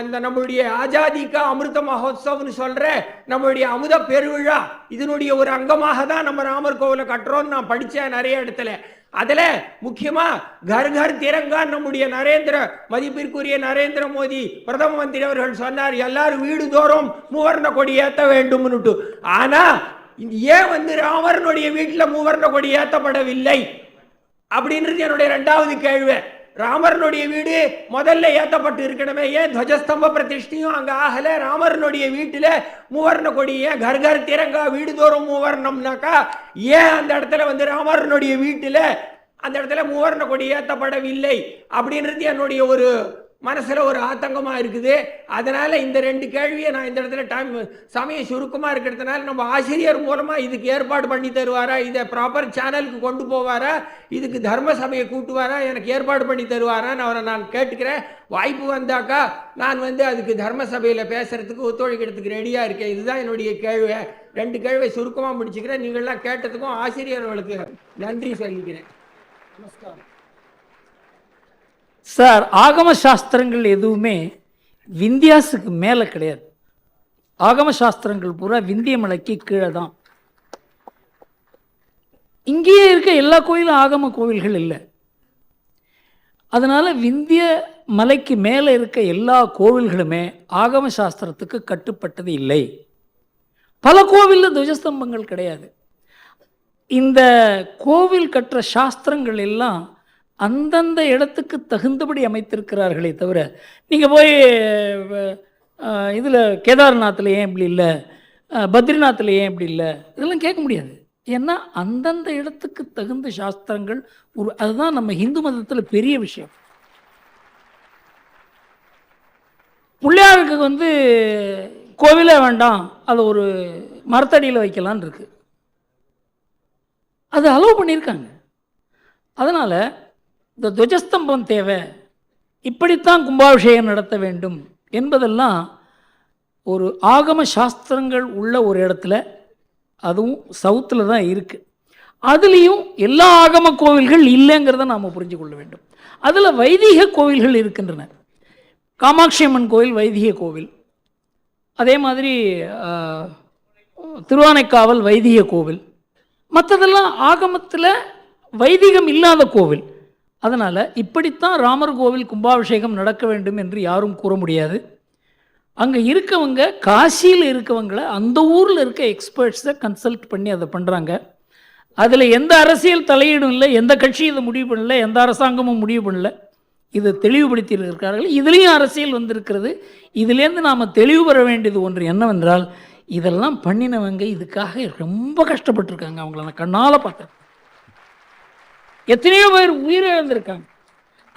இந்த நம்மளுடைய ஆஜாதிக்கா அமிர்த மகோத்சவம்னு சொல்ற நம்மளுடைய அமுத பெருவிழா இதனுடைய ஒரு அங்கமாக தான் நம்ம ராமர் கோவிலை கட்டுறோம்னு நான் படித்தேன் நிறைய இடத்துல. அதில் முக்கியமாக கர் கர் திரங்கா நம்முடைய மதிப்பிற்குரிய நரேந்திர மோடி பிரதம மந்திரி அவர்கள் சொன்னார், எல்லாரும் வீடு தோறும் மூவர்ண கொடி ஏற்ற வேண்டும்னுட்டு. ஆனால் ஏன் ராமரனுடைய வீட்டில் மூவர்ண கொடி ஏற்றப்படவில்லை அப்படின்றது என்னுடைய ரெண்டாவது கேள்வி. ராமரனுடைய வீடு முதல்ல ஏற்றப்பட்டு இருக்கணுமே, ஏன் துவஜஸ்தம்ப பிரதிஷ்டையும் அங்கே ஆகலை? ராமரனுடைய வீட்டில் மூவர்ண கொடி ஏன் கர் கர் திரங்கா வீடு தோறும் மூவர்ணம்னாக்கா ஏன் அந்த இடத்துல ராமரனுடைய வீட்டில் அந்த இடத்துல மூவர்ண கொடி ஏற்றப்படவில்லை அப்படின்றது என்னுடைய ஒரு மனசில் ஒரு ஆத்தங்கமாக இருக்குது. அதனால் இந்த ரெண்டு கேள்வியை நான் இந்த இடத்துல சமயம் சுருக்கமாக இருக்கிறதுனால நம்ம ஆசிரியர் மூலமாக இதுக்கு ஏற்பாடு பண்ணி தருவாரா, இதை ப்ராப்பர் சேனலுக்கு கொண்டு போவாரா, இதுக்கு தர்ம சபையை கூட்டுவாரா, எனக்கு ஏற்பாடு பண்ணி தருவாரான்னு அவரை நான் கேட்டுக்கிறேன். வாய்ப்பு வந்தாக்கா நான் அதுக்கு தர்ம சபையில் பேசுகிறதுக்கு ஒத்துழைக்கிறதுக்கு ரெடியாக இருக்கேன். இதுதான் என்னுடைய கேள்வி. ரெண்டு கேள்வியை சுருக்கமாக முடிச்சுக்கிறேன். நீங்கள்லாம் கேட்டதுக்கும் ஆசிரியர்களுக்கு நன்றி சொல்லிக்கிறேன். நமஸ்காரம் சார். ஆகம சாஸ்திரங்கள் எதுவுமே விந்தியாசுக்கு மேலே கிடையாது. ஆகம சாஸ்திரங்கள் பூரா விந்திய மலைக்கு கீழே தான். இங்கேயே இருக்க எல்லா கோயிலும் ஆகம கோவில்கள் இல்லை. அதனால் விந்திய மலைக்கு மேலே இருக்க எல்லா கோவில்களுமே ஆகம சாஸ்திரத்துக்கு கட்டுப்பட்டது இல்லை. பல கோவிலில் துவஜஸ்தம்பங்கள் கிடையாது. இந்த கோவில் கட்டுற சாஸ்திரங்கள் எல்லாம் அந்தந்த இடத்துக்கு தகுந்தபடி அமைத்திருக்கிறார்களே தவிர, நீங்கள் போய் இதில் கேதார்நாத்தில் ஏன் இப்படி இல்லை, பத்ரிநாத்தில் ஏன் இப்படி இல்லை, இதெல்லாம் கேட்க முடியாது. ஏன்னா அந்தந்த இடத்துக்கு தகுந்த சாஸ்திரங்கள் அதுதான் நம்ம இந்து மதத்தில் பெரிய விஷயம். பிள்ளையாருக்கு கோவிலே வேண்டாம், அதை ஒரு மரத்தடியில் வைக்கலான்னு இருக்கு. அது அலோவ் பண்ணியிருக்காங்க. அதனால் இந்த துவஜஸ்தம்பம் தேவை, இப்படித்தான் கும்பாபிஷேகம் நடத்த வேண்டும் என்பதெல்லாம் ஒரு ஆகம சாஸ்திரங்கள் உள்ள ஒரு இடத்துல, அதுவும் சவுத்தில் தான் இருக்குது. அதுலேயும் எல்லா ஆகம கோவில்கள் இல்லைங்கிறத நாம் புரிஞ்சு கொள்ள வேண்டும். அதில் வைதிக கோவில்கள் இருக்கின்றன. காமாட்சி அம்மன் கோவில் வைதிக கோவில், அதே மாதிரி திருவானைக்காவல் வைதிக கோவில், மற்றதெல்லாம் ஆகமத்தில் வைதிகம் இல்லாத கோவில். அதனால் இப்படித்தான் ராமர் கோவில் கும்பாபிஷேகம் நடக்க வேண்டும் என்று யாரும் கூற முடியாது. அங்கே இருக்கவங்க, காசியில் இருக்கவங்கள அந்த ஊரில் இருக்க எக்ஸ்பர்ட்ஸை கன்சல்ட் பண்ணி அதை பண்ணுறாங்க. அதில் எந்த அரசியல் தலையீடும் இல்லை, எந்த கட்சியும் இதை முடிவு பண்ணல, எந்த அரசாங்கமும் முடிவு பண்ணல. இதை தெளிவுபடுத்தி இருக்கிறார்கள். இதுலேயும் அரசியல் வந்திருக்கிறது. இதிலேருந்து நாம் தெளிவு பெற வேண்டியது ஒன்று என்னவென்றால், இதெல்லாம் பண்ணினவங்க இதுக்காக ரொம்ப கஷ்டப்பட்டுருக்காங்க. அவங்கள நான் கண்ணால் பார்த்தேன். எத்தனையோ பேர் உயிரிழந்திருக்காங்க.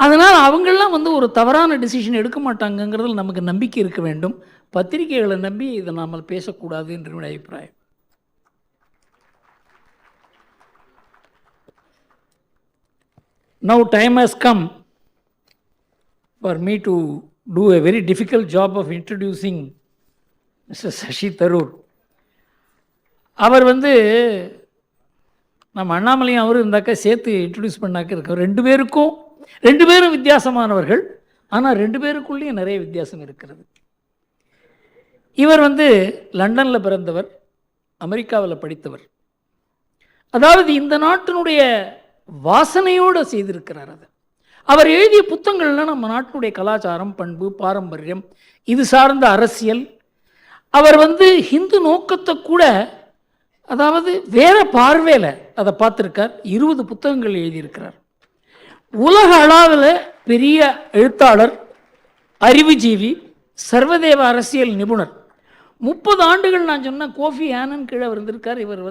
அதனால் அவங்களாம் ஒரு தவறான டிசிஷன் எடுக்க மாட்டாங்கங்கிறதுல நமக்கு நம்பிக்கை இருக்க வேண்டும். பத்திரிகைகளை நம்பி இதை நாம் பேசக்கூடாது என்று என்னுடைய அபிப்பிராயம். Now time has come for me to do a very difficult job of introducing Mr. Shashi Tharoor. அவர் நம்ம அண்ணாமலையும் அவரும் இருந்தாக்கா சேர்த்து இன்ட்ரடியூஸ் பண்ணாக்க இருக்கோம். ரெண்டு பேரும் வித்தியாசமானவர்கள். ஆனால் ரெண்டு பேருக்குள்ளேயும் நிறைய வித்தியாசம் இருக்கிறது. இவர் லண்டனில் பிறந்தவர், அமெரிக்காவில் படித்தவர். அதாவது இந்த நாட்டினுடைய வாசனையோடு செய்திருக்கிறார். அதை அவர் எழுதிய புத்தகங்கள்லாம் நம்ம நாட்டினுடைய கலாச்சாரம், பண்பு, பாரம்பரியம், இது சார்ந்த அரசியல். அவர் ஹிந்து நோக்கத்தை கூட அதாவது வேற பார்வையில் அதை பார்த்துருக்கார். 20 புத்தகங்கள் எழுதியிருக்கிறார். உலக அளவில் பெரிய எழுத்தாளர், அறிவுஜீவி, சர்வதேவ அரசியல் நிபுணர். 30 ஆண்டுகள் நான் சொன்ன கோஃபி ஆனன் கீழே இருந்திருக்கார். இவர்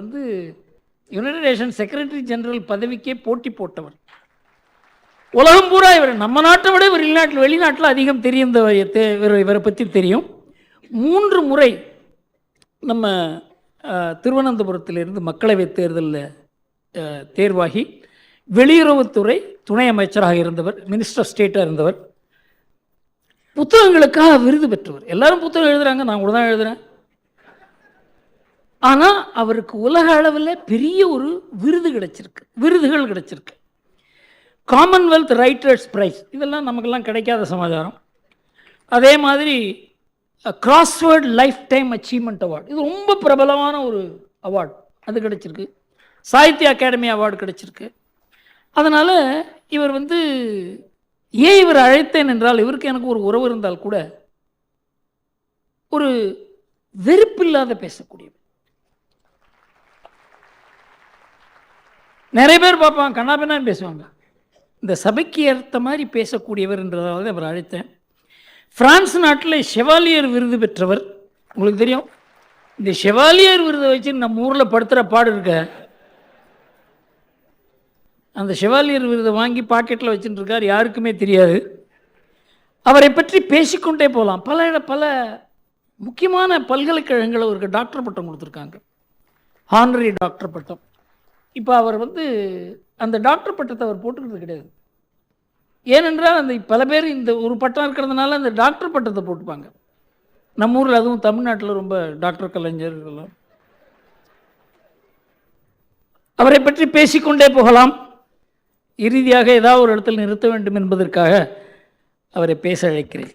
யுனைடெட் நேஷன் செக்ரட்டரி ஜெனரல் பதவிக்கே போட்டி போட்டவர். உலகம் பூரா இவர் நம்ம நாட்டை விட இவர் வெளிநாட்டில் அதிகம் தெரியும். இவரை பற்றி தெரியும். 3 முறை நம்ம திருவனந்தபுரத்திலிருந்து மக்களவைத் தேர்தலில் தேர்வாகி வெளியுறவுத்துறை துணை அமைச்சராக இருந்தவர், மினிஸ்டர் ஆஃப் ஸ்டேட்டாக இருந்தவர். புத்தகங்களுக்காக விருது பெற்றவர். எல்லாரும் புத்தகம் எழுதுகிறாங்க, நான் கூட தான் எழுதுகிறேன். ஆனால் அவருக்கு உலக அளவில் பெரிய ஒரு விருதுகள் கிடைச்சிருக்கு. காமன்வெல்த் ரைட்டர்ஸ் பிரைஸ், இதெல்லாம் நமக்கெல்லாம் கிடைக்காத சமாச்சாரம். அதே மாதிரி crossword life time achievement award, இது ரொம்ப பிரபலமான ஒரு அவார்டு, அது கிடைச்சிருக்கு. சாகித்ய அகாடமி அவார்டு கிடைச்சிருக்கு. அதனால் இவர் ஏன் இவர் அழைத்தேன் என்றால், இவருக்கு எனக்கு ஒரு உறவு இருந்தால் கூட ஒரு வெறுப்பில்லாத பேசக்கூடியவர். நிறைய பேர் பார்ப்பாங்க, கண்ணாபின்னான்னு பேசுவாங்க. இந்த சபைக்கு ஏற்ற மாதிரி பேசக்கூடியவர் என்றதால் தான் அவர் அழைத்தேன். பிரான்ஸ் நாட்டில் ஷெவாலியர் விருது பெற்றவர். உங்களுக்கு தெரியும், இந்த ஷெவாலியர் விருதை வச்சு நம்ம ஊரில் படுத்துகிற பாடு இருக்க. அந்த ஷெவாலியர் விருதை வாங்கி பாக்கெட்டில் வச்சுட்டு இருக்கார், யாருக்குமே தெரியாது. அவரை பற்றி பேசிக்கொண்டே போகலாம். பல முக்கியமான பல்கலைக்கழகங்கள் அவருக்கு டாக்டர் பட்டம் கொடுத்துருக்காங்க, ஹானரி டாக்டர் பட்டம். இப்போ அவர் அந்த டாக்டர் பட்டத்தை அவர் போட்டுக்கிறது கிடையாது. ஏனென்றால் அந்த பல பேர் இந்த ஒரு பட்டம் இருக்கிறதுனால அந்த டாக்டர் பட்டத்தை போட்டுப்பாங்க. நம்ம ஊரில், அதுவும் தமிழ்நாட்டில் ரொம்ப டாக்டர் கலைஞர் இதெல்லாம். அவரை பற்றி பேசிக்கொண்டே போகலாம். இறுதியாக ஏதாவது ஒரு இடத்தில் நிறுத்த வேண்டும் என்பதற்காக அவரை பேச அழைக்கிறேன்.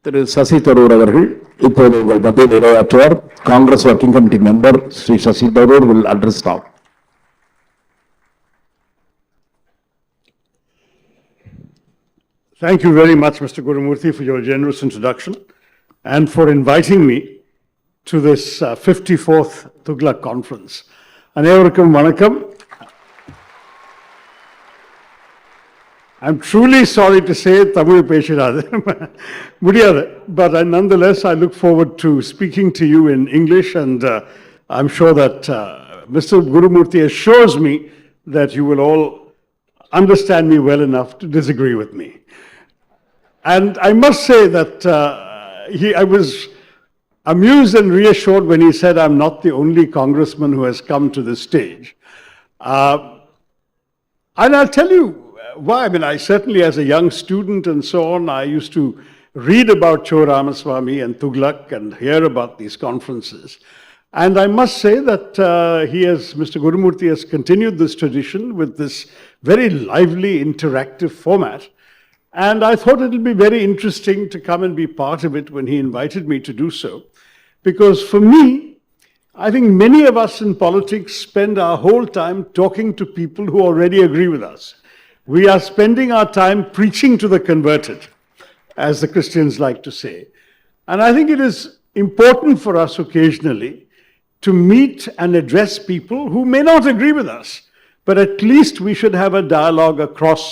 திரு சசி தரூர் அவர்கள் இப்போது உங்கள் மத்தியில் நிறைவேற்றுவார். Congress working committee member Shri Shashi Tharoor will address now. Thank you very much, Mr. Gurumurthy, for your generous introduction and for inviting me to this 54th Tughlaq conference. Anevarukkum vanakkam. I'm truly sorry to say Tamil பேசிடாது முடியாது, but nonetheless I look forward to speaking to you in English, and I'm sure that Mr. Gurumurthy assures me that you will all understand me well enough to disagree with me. And I must say that I was amused and reassured when he said I'm not the only congressman who has come to this stage. And I'll tell you why. I mean, I certainly, as a young student and so on, I used to read about Cho Ramaswamy and Tughlaq and hear about these conferences. And I must say that Mr. Gurumurthy has continued this tradition with this very lively, interactive format. And I thought it would be very interesting to come and be part of it when he invited me to do so. Because for me, I think many of us in politics spend our whole time talking to people who already agree with us. We are spending our time preaching to the converted, as the Christians like to say. And I think it is important for us occasionally to meet and address people who may not agree with us, but at least we should have a dialogue across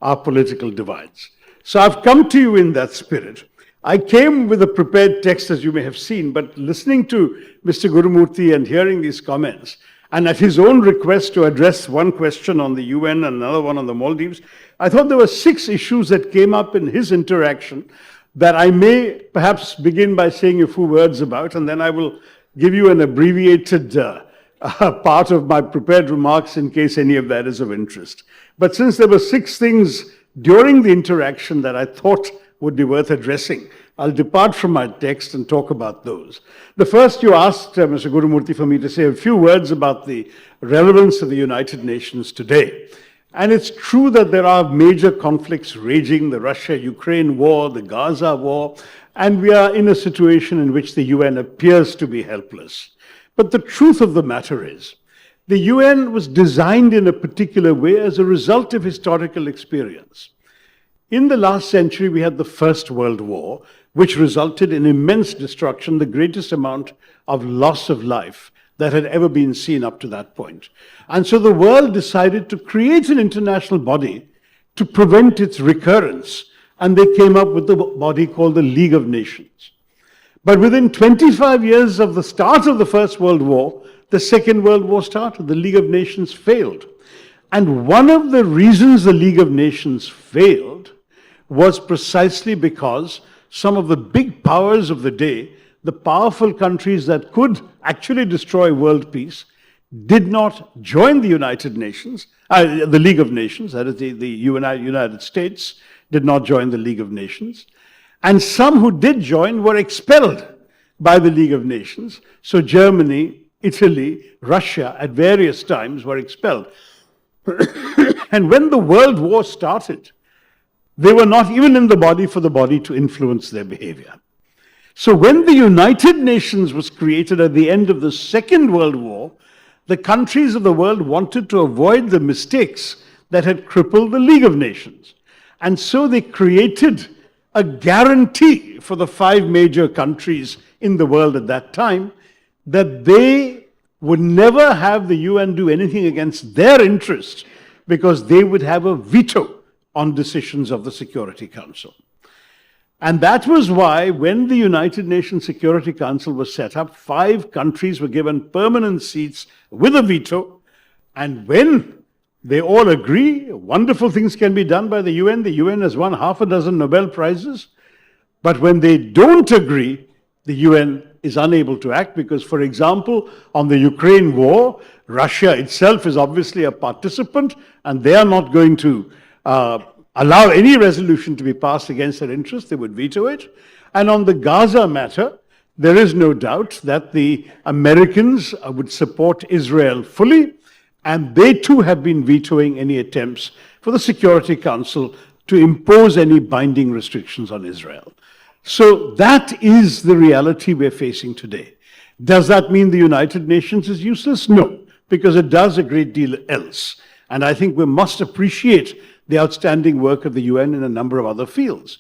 our political divides. So I've come to you in that spirit. I came with a prepared text, as you may have seen, but listening to Mr. Gurumurthy and hearing these comments, and at his own request to address one question on the UN and another one on the Maldives, I thought there were 6 issues that came up in his interaction that I may perhaps begin by saying a few words about, and then I will give you an abbreviated part of my prepared remarks in case any of that is of interest. But since there were 6 things during the interaction that I thought would be worth addressing, I'll depart from my text and talk about those. The first, you asked Mr. Gurumurthy for me to say a few words about the relevance of the United Nations today. And it's true that there are major conflicts raging, the Russia-Ukraine war, the Gaza war, and we are in a situation in which the UN appears to be helpless. But the truth of the matter is The UN was designed in a particular way as a result of historical experience. In the last century, we had the First World War, which resulted in immense destruction, the greatest amount of loss of life that had ever been seen up to that point. And so the world decided to create an international body to prevent its recurrence, and they came up with the body called the League of Nations. But within 25 years of the start of the First World War, the Second World War started. The League of Nations failed. And one of the reasons the League of Nations failed was precisely because some of the big powers of the day, the powerful countries that could actually destroy world peace, did not join the United Nations, the League of Nations, that is the United States did not join the League of Nations. And some who did join were expelled by the League of Nations. So Germany, Italy, Russia at various times were expelled. And when the World War started, they were not even in the body for the body to influence their behavior. So when the United Nations was created at the end of the Second World War, the countries of the world wanted to avoid the mistakes that had crippled the League of Nations. And so they created a guarantee for the 5 major countries in the world at that time that they would never have the UN do anything against their interests because they would have a veto on decisions of the Security Council. And that was why when the United Nations Security Council was set up, 5 countries were given permanent seats with a veto. And when they all agree, wonderful things can be done by the UN. The UN has won half a dozen Nobel Prizes. But when they don't agree, the UN is unable to act because, for example, on the Ukraine war, Russia itself is obviously a participant and they are not going to allow any resolution to be passed against their interests. They would veto it. And on the Gaza matter, there is no doubt that the Americans would support Israel fully, and they too have been vetoing any attempts for the Security Council to impose any binding restrictions on Israel. So that is the reality we're facing today. Does that mean the United Nations is useless? No, because it does a great deal else. And I think we must appreciate the outstanding work of the UN in a number of other fields.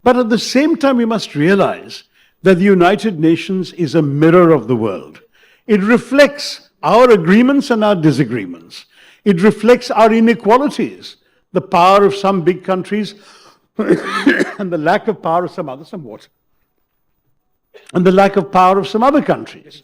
But at the same time, we must realize that the United Nations is a mirror of the world. It reflects our agreements and our disagreements. It reflects our inequalities, the power of some big countries and the lack of power of some others, and the lack of power of some other countries.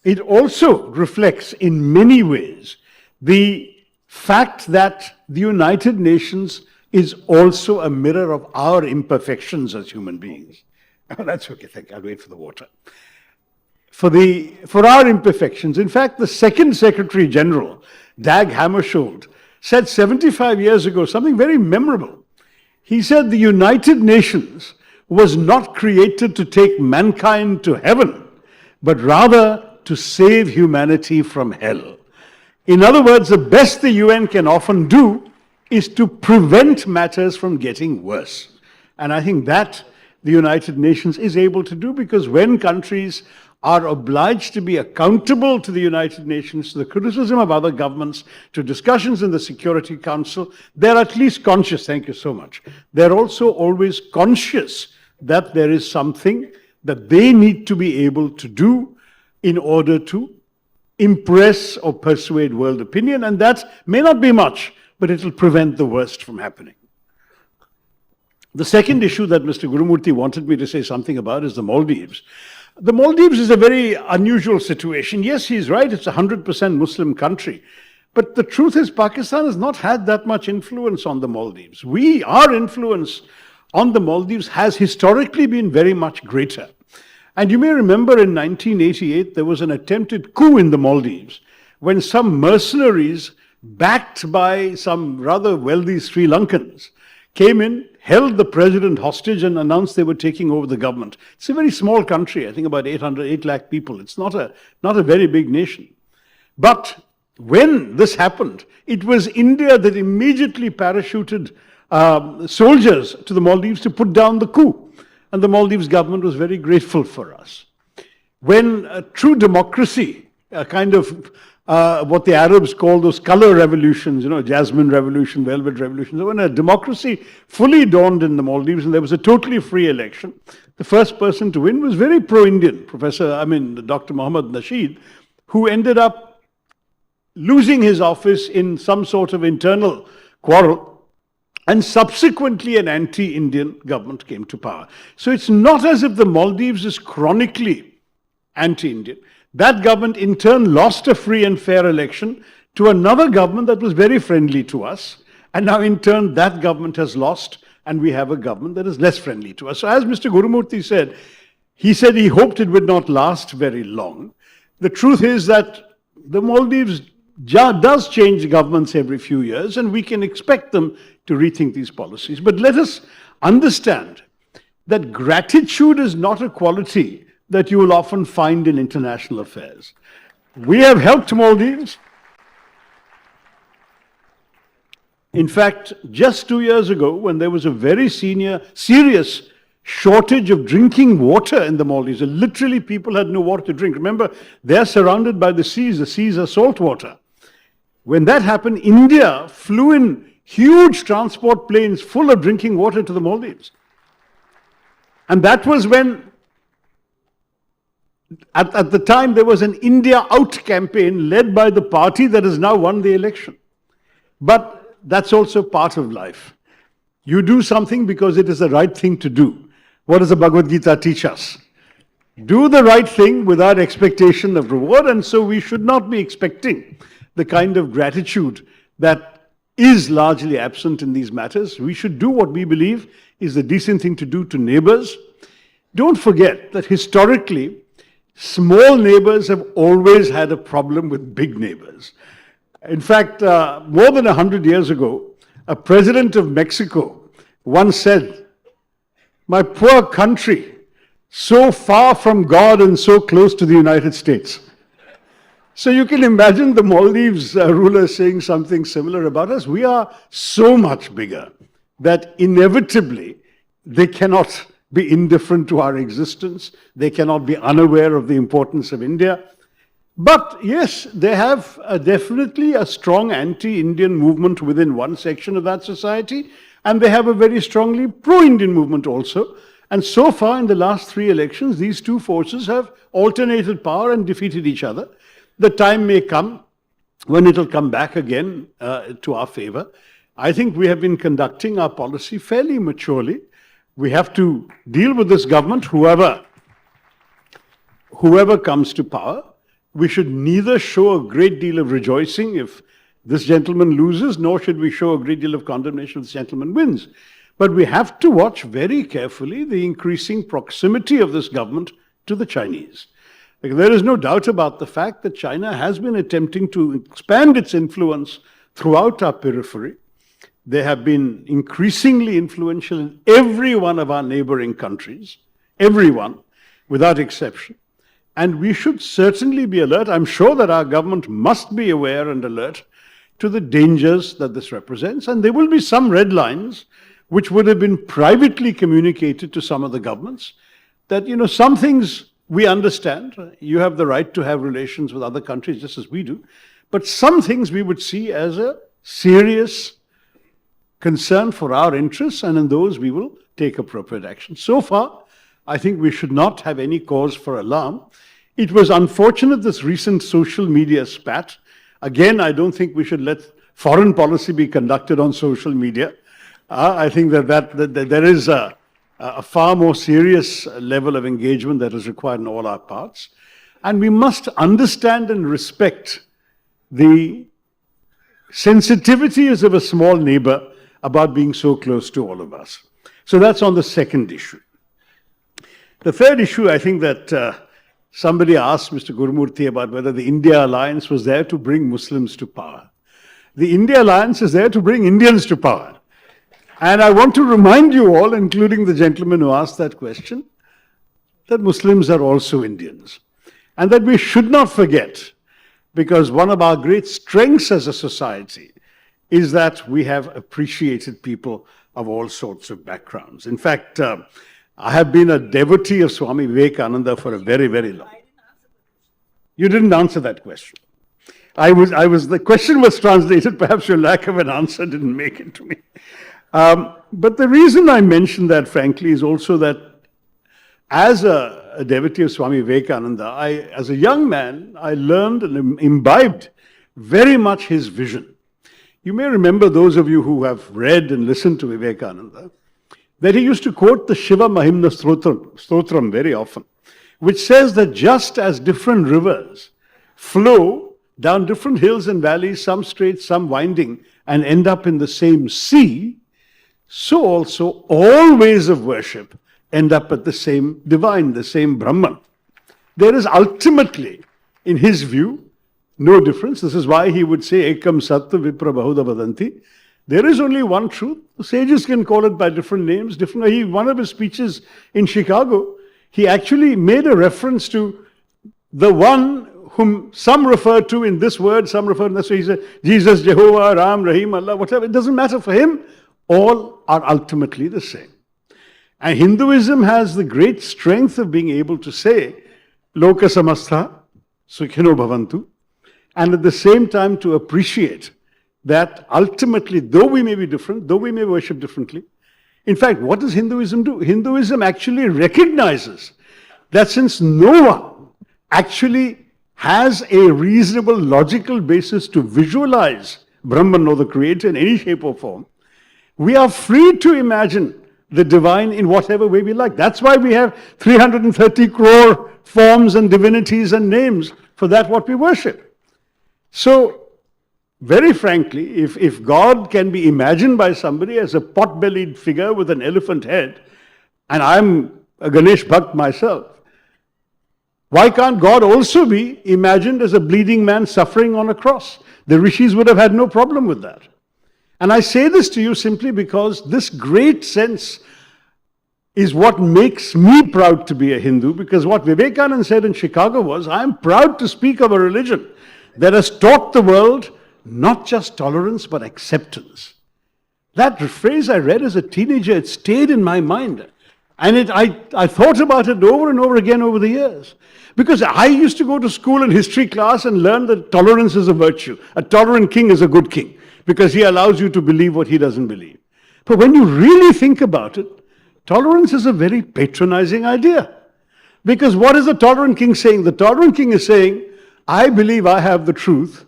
It also reflects in many ways the fact that the United Nations is also a mirror of our imperfections as human beings. Oh, that's okay, thank you. I'll wait for the water. For our imperfections, in fact, the second Secretary General, Dag Hammarskjöld, said 75 years ago something very memorable. He said the United Nations was not created to take mankind to heaven, but rather to save humanity from hell. In other words, the best the UN can often do is to prevent matters from getting worse. And I think that the United Nations is able to do, because when countries are obliged to be accountable to the United Nations, to the criticism of other governments, to discussions in the Security Council, they're at least conscious, thank you so much, they're also always conscious that there is something that they need to be able to do in order to impress or persuade world opinion, and that may not be much, but it will prevent the worst from happening. The second issue that Mr. Gurumurthy wanted me to say something about is the Maldives. The Maldives is a very unusual situation. Yes, he's right, it's a 100% Muslim country. But the truth is, Pakistan has not had that much influence on the Maldives. Our influence on the Maldives has historically been very much greater. And you may remember in 1988, there was an attempted coup in the Maldives when some mercenaries, backed by some rather wealthy Sri Lankans, came in, held the president hostage and announced they were taking over the government. It's a very small country, I think about 8 lakh people. It's not a very big nation. But when this happened, it was India that immediately parachuted soldiers to the Maldives to put down the coup. And the Maldives government was very grateful for us. When true democracy kind of what the Arabs call those color revolutions, Jasmine Revolution, Velvet Revolution. So when a democracy fully dawned in the Maldives and there was a totally free election, the first person to win was very pro-Indian, Dr. Mohammad Nasheed, who ended up losing his office in some sort of internal quarrel, and subsequently an anti-Indian government came to power. So it's not as if the Maldives is chronically anti-Indian. That government in turn lost a free and fair election to another government that was very friendly to us. And now in turn that government has lost and we have a government that is less friendly to us. So as Mr. Gurumurthy said he hoped it would not last very long. The truth is that the Maldives does change governments every few years and we can expect them to rethink these policies. But let us understand that gratitude is not a quality that you will often find in international affairs. We have helped Maldives. In fact, just 2 years ago, when there was a very serious shortage of drinking water in the Maldives, literally people had no water to drink. Remember, they're surrounded by the seas are salt water. When that happened, India flew in huge transport planes full of drinking water to the Maldives. And that was when, at the time, there was an India Out campaign led by the party that has now won the election. But that's also part of life. You do something because it is the right thing to do. What does the Bhagavad Gita teach us? Do the right thing without expectation of reward, and so we should not be expecting the kind of gratitude that is largely absent in these matters. We should do what we believe is the decent thing to do to neighbors. Don't forget that historically, small neighbors have always had a problem with big neighbors. In fact, more than 100 years ago, a president of Mexico once said, "My poor country, so far from God and so close to the United States." So you can imagine the Maldives ruler saying something similar about us. We are so much bigger that inevitably they cannot be indifferent to our existence. They cannot be unaware of the importance of India. But yes, they have definitely a strong anti-Indian movement within one section of that society, and they have a very strongly pro-Indian movement also. And so far in the last 3 elections, these two forces have alternated power and defeated each other. The time may come when it will come back again to our favor. I think we have been conducting our policy fairly maturely. We have to deal with this government, whoever comes to power. We should neither show a great deal of rejoicing if this gentleman loses, nor should we show a great deal of condemnation if this gentleman wins. But we have to watch very carefully the increasing proximity of this government to the Chinese. Like, there is no doubt about the fact that China has been attempting to expand its influence throughout our periphery. They have been increasingly influential in every one of our neighboring countries, everyone, without exception. And we should certainly be alert. I'm sure that our government must be aware and alert to the dangers that this represents. And there will be some red lines which would have been privately communicated to some of the governments that, some things we understand. You have the right to have relations with other countries just as we do. But some things we would see as a serious concern for our interests, and in those we will take appropriate action. So far, I think we should not have any cause for alarm. It was unfortunate, this recent social media spat. Again, I don't think we should let foreign policy be conducted on social media. I think that there is a far more serious level of engagement that is required in all our parts. And we must understand and respect the sensitivities of a small neighbor about being so close to all of us. So that's on the second issue. The third issue, I think that somebody asked Mr. Gurumurthy about whether the India Alliance was there to bring Muslims to power. The India Alliance is there to bring Indians to power. And I want to remind you all, including the gentleman who asked that question, that Muslims are also Indians. And that we should not forget, because one of our great strengths as a society is that we have appreciated people of all sorts of backgrounds. In fact, I have been a devotee of Swami Vivekananda for a very, very long time. You didn't answer that question. the question was translated, perhaps your lack of an answer didn't make it to me. But the reason I mention that, frankly, is also that as a devotee of Swami Vivekananda, as a young man, I learned and imbibed very much his vision. You may remember, those of you who have read and listened to Vivekananda, that he used to quote the Shiva Mahimna Stotram very often, which says that just as different rivers flow down different hills and valleys, some straight, some winding, and end up in the same sea, so also all ways of worship end up at the same divine, the same Brahman. There is ultimately, in his view, no difference. This is why he would say, Ekam Sattva Vipra Bahuda Vadanti. There is only one truth. The sages can call it by different names. One of his speeches in Chicago, he actually made a reference to the one whom some refer to in this word, some refer to this. So he said, Jesus, Jehovah, Ram, Rahim, Allah, whatever. It doesn't matter for him. All are ultimately the same. And Hinduism has the great strength of being able to say, Loka Samastha, Sukhino Bhavantu, and at the same time to appreciate that ultimately, though we may be different, though we may worship differently, in fact, what does Hinduism do? Hinduism actually recognizes that since no one actually has a reasonable logical basis to visualize Brahman or the Creator in any shape or form, we are free to imagine the divine in whatever way we like. That's why we have 330 crore forms and divinities and names for that what we worship. So, very frankly, if God can be imagined by somebody as a pot-bellied figure with an elephant head, and I'm a Ganesh Bhakt myself, why can't God also be imagined as a bleeding man suffering on a cross? The rishis would have had no problem with that. And I say this to you simply because this great sense is what makes me proud to be a Hindu, because what Vivekananda said in Chicago was, I am proud to speak of a religion that has taught the world not just tolerance but acceptance. That phrase I read as a teenager, it stayed in my mind. And I thought about it over and over again over the years. Because I used to go to school in history class and learn that tolerance is a virtue. A tolerant king is a good king, because he allows you to believe what he doesn't believe. But when you really think about it, tolerance is a very patronizing idea. Because what is the tolerant king saying? The tolerant king is saying, I believe I have the truth,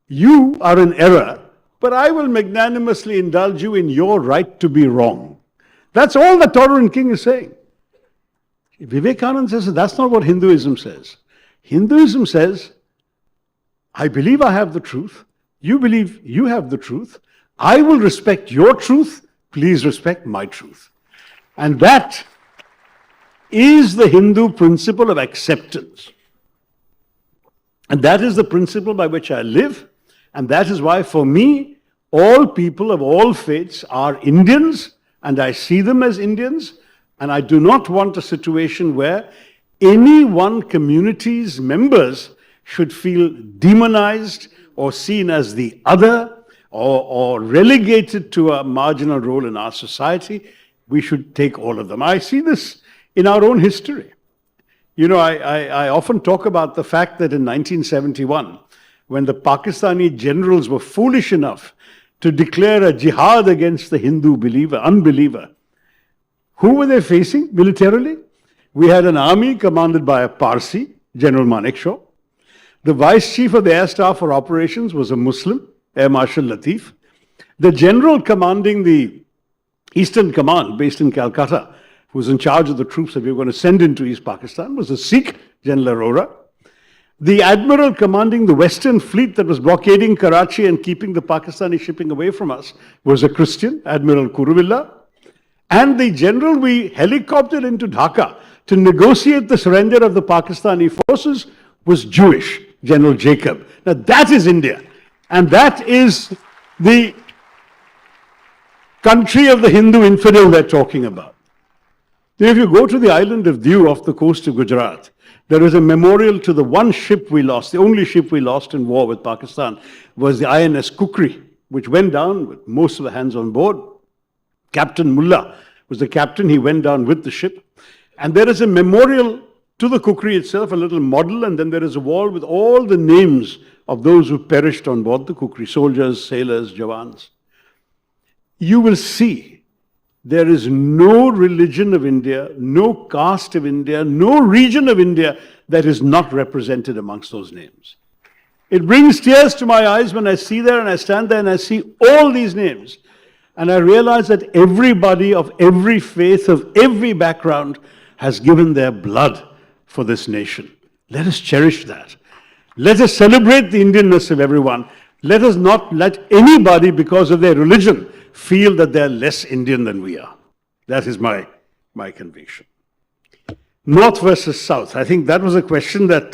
you are in error, but I will magnanimously indulge you in your right to be wrong. That's all the tolerant king is saying. Vivekananda says that's not what Hinduism says. Hinduism says, I believe I have the truth, you believe you have the truth, I will respect your truth, please respect my truth. And that is the Hindu principle of acceptance. And that is the principle by which I live, and that is why for me, all people of all faiths are Indians, and I see them as Indians, and I do not want a situation where any one community's members should feel demonized or seen as the other or relegated to a marginal role in our society. We should take all of them. I see this in our own history. You know, I often talk about the fact that in 1971, when the Pakistani generals were foolish enough to declare a jihad against the Hindu unbeliever, who were they facing militarily? We had an army commanded by a Parsi, General Manekshaw. The vice chief of the air staff for operations was a Muslim, Air Marshal Latif. The general commanding the Eastern Command, based in Calcutta, who was in charge of the troops that we were going to send into East Pakistan, was a Sikh, General Arora. The admiral commanding the Western Fleet that was blockading Karachi and keeping the Pakistani shipping away from us was a Christian, Admiral Kuruvilla. And the general we helicoptered into Dhaka to negotiate the surrender of the Pakistani forces was Jewish, General Jacob. Now that is India. And that is the country of the Hindu infidel they're talking about. If you go to the island of Diu off the coast of Gujarat, there is a memorial to the one ship we lost. The only ship we lost in war with Pakistan was the INS Kukri, which went down with most of the hands on board. Captain Mullah was the captain. He went down with the ship. And there is a memorial to the Kukri itself, a little model, and then there is a wall with all the names of those who perished on board the Kukri, soldiers, sailors, Jawans, you will see there is no religion of India, no caste of India, no region of India that is not represented amongst those names. It brings tears to my eyes when I see there and I stand there and I see all these names. And I realize that everybody of every faith, of every background, has given their blood for this nation. Let us cherish that. Let us celebrate the Indianness of everyone. Let us not let anybody, because of their religion, feel that they are less Indian than we are. That is my conviction. North versus South. I think that was a question that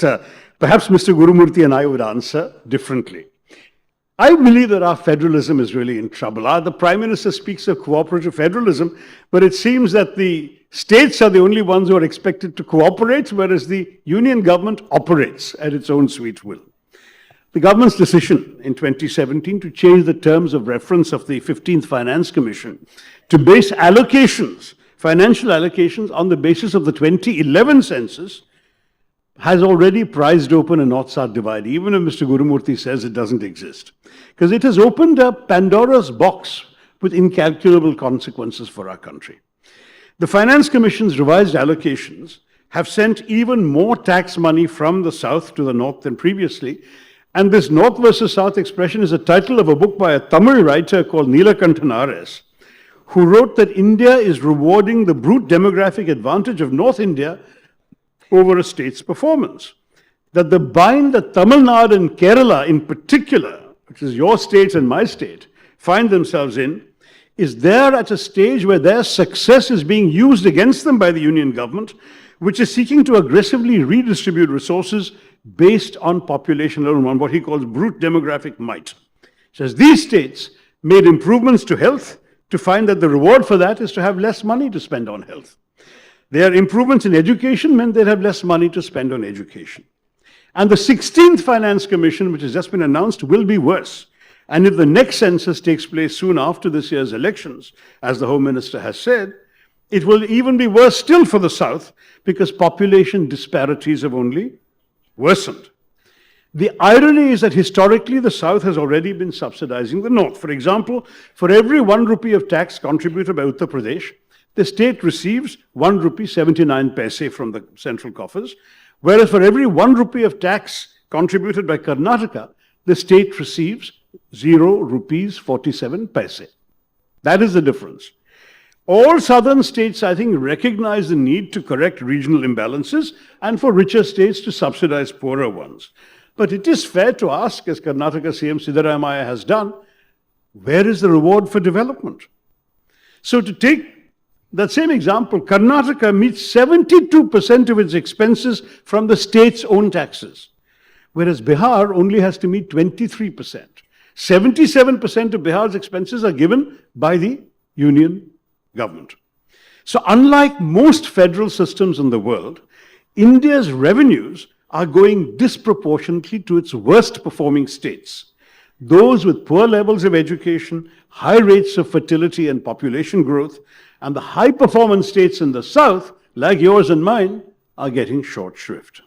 perhaps Mr. Gurumurthy and I would answer differently. I believe that our federalism is really in trouble. The Prime Minister speaks of cooperative federalism, but it seems that the states are the only ones who are expected to cooperate, whereas the union government operates at its own sweet will. The government's decision in 2017 to change the terms of reference of the 15th Finance Commission to base allocations, financial allocations, on the basis of the 2011 census has already prized open a North-South divide, even if Mr. Gurumurthy says it doesn't exist. Because it has opened up Pandora's box with incalculable consequences for our country. The Finance Commission's revised allocations have sent even more tax money from the South to the North than previously. And this North versus South expression is a title of a book by a Tamil writer called Neelakanthan R.S., who wrote that India is rewarding the brute demographic advantage of North India over a state's performance. That the bind that Tamil Nadu and Kerala in particular, which is your state and my state, find themselves in, is there at a stage where their success is being used against them by the union government, which is seeking to aggressively redistribute resources based on population alone, on what he calls brute demographic might. He says these states made improvements to health to find that the reward for that is to have less money to spend on health. Their improvements in education meant they'd have less money to spend on education. And the 16th Finance Commission, which has just been announced, will be worse. And if the next census takes place soon after this year's elections, as the Home Minister has said, it will even be worse still for the South, because population disparities have only worsened. The irony is that historically the South has already been subsidizing the North. For example, for every 1 rupee of tax contributed by Uttar Pradesh, the state receives 1 rupee 79 paise from the central coffers, whereas for every 1 rupee of tax contributed by Karnataka, the state receives 0 rupees 47 paise. That is the difference. All southern states, I think, recognize the need to correct regional imbalances and for richer states to subsidize poorer ones. But it is fair to ask, as Karnataka CM Siddaramaiah has done, where is the reward for development? So to take that same example, Karnataka meets 72% of its expenses from the state's own taxes, whereas Bihar only has to meet 23%. 77% of Bihar's expenses are given by the union government. So unlike most federal systems in the world, India's revenues are going disproportionately to its worst performing states. Those with poor levels of education, high rates of fertility and population growth, and the high performance states in the South, like yours and mine, are getting short shrift.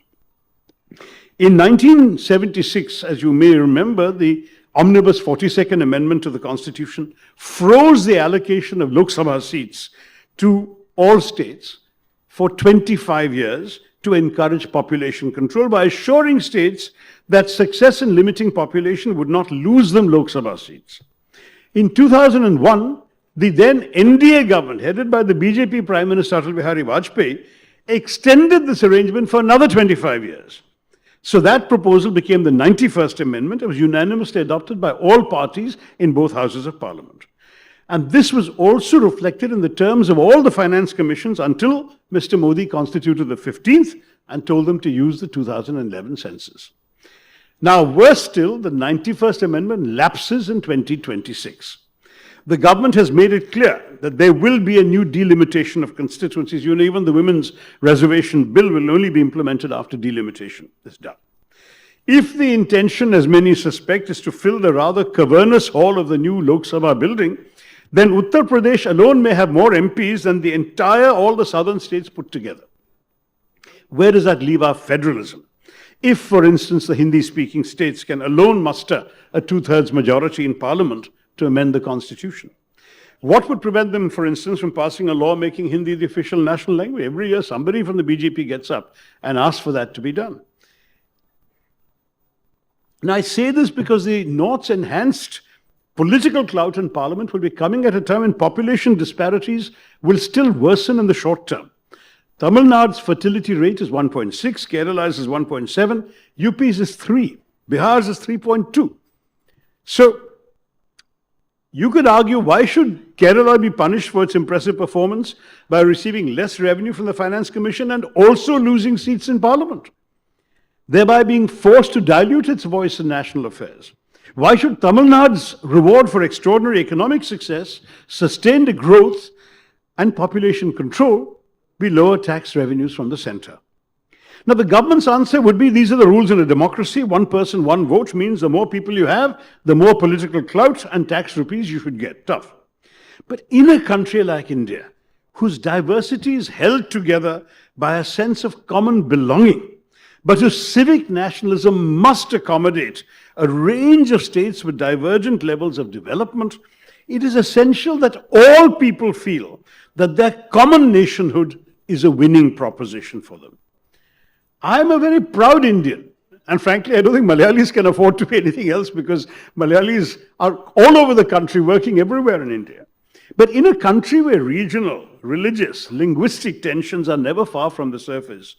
In 1976, as you may remember, the Omnibus 42nd Amendment to the Constitution froze the allocation of Lok Sabha seats to all states for 25 years to encourage population control by assuring states that success in limiting population would not lose them Lok Sabha seats. In 2001, the then NDA government, headed by the BJP Prime Minister Atal Bihari Vajpayee, extended this arrangement for another 25 years. So that proposal became the 91st Amendment. It was unanimously adopted by all parties in both houses of Parliament. And this was also reflected in the terms of all the finance commissions until Mr. Modi constituted the 15th and told them to use the 2011 census. Now, worse still, the 91st Amendment lapses in 2026. The government has made it clear that there will be a new delimitation of constituencies. You know, even the women's reservation bill will only be implemented after delimitation is done. If the intention, as many suspect, is to fill the rather cavernous hall of the new Lok Sabha building, then Uttar Pradesh alone may have more MPs than all the southern states put together. Where does that leave our federalism? if, for instance, the Hindi-speaking states can alone muster a two-thirds majority in parliament to amend the constitution? What would prevent them, for instance, from passing a law making Hindi the official national language? Every year, somebody from the BJP gets up and asks for that to be done. Now, I say this because the North's enhanced political clout in parliament will be coming at a time when population disparities will still worsen in the short term. Tamil Nadu's fertility rate is 1.6, Kerala's is 1.7, UP's is 3, Bihar's is 3.2. So, you could argue, why should Kerala be punished for its impressive performance by receiving less revenue from the Finance Commission and also losing seats in Parliament, thereby being forced to dilute its voice in national affairs? Why should Tamil Nadu's reward for extraordinary economic success, sustained growth, and population control be lower tax revenues from the centre? Now, the government's answer would be, these are the rules in a democracy. One person, one vote means the more people you have, the more political clout and tax rupees you should get. Tough. But in a country like India, whose diversity is held together by a sense of common belonging, but whose civic nationalism must accommodate a range of states with divergent levels of development, it is essential that all people feel that their common nationhood is a winning proposition for them. I'm a very proud Indian, and frankly, I don't think Malayalis can afford to be anything else, because Malayalis are all over the country, working everywhere in India. But in a country where regional, religious, linguistic tensions are never far from the surface,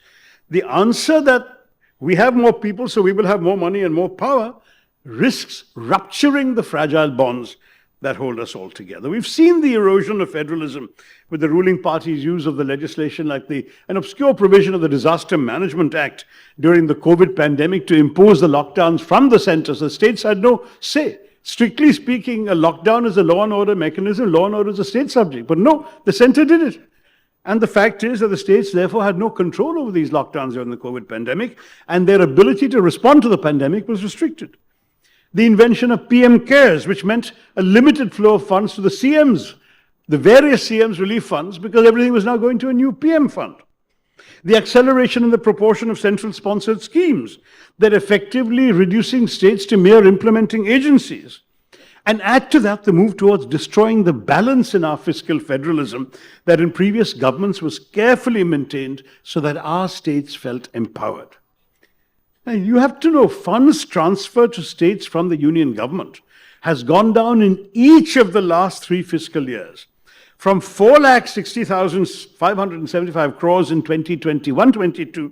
the answer that we have more people, so we will have more money and more power, risks rupturing the fragile bonds that hold us all together. We've seen the erosion of federalism with the ruling party's use of the legislation like an obscure provision of the Disaster Management Act during the COVID pandemic to impose the lockdowns from the centre. So the states had no say. Strictly speaking, a lockdown is a law and order mechanism. Law and order is a state subject. But no, the centre did it. And the fact is that the states therefore had no control over these lockdowns during the COVID pandemic, and their ability to respond to the pandemic was restricted. The invention of PM CARES, which meant a limited flow of funds to the CMs, the various CMs relief funds, because everything was now going to a new PM fund. The acceleration in the proportion of central sponsored schemes that effectively reducing states to mere implementing agencies. And add to that the move towards destroying the balance in our fiscal federalism that in previous governments was carefully maintained so that our states felt empowered. Now, you have to know, funds transferred to states from the union government has gone down in each of the last 3 fiscal years, from 4,60,575 crores in 2021-22 to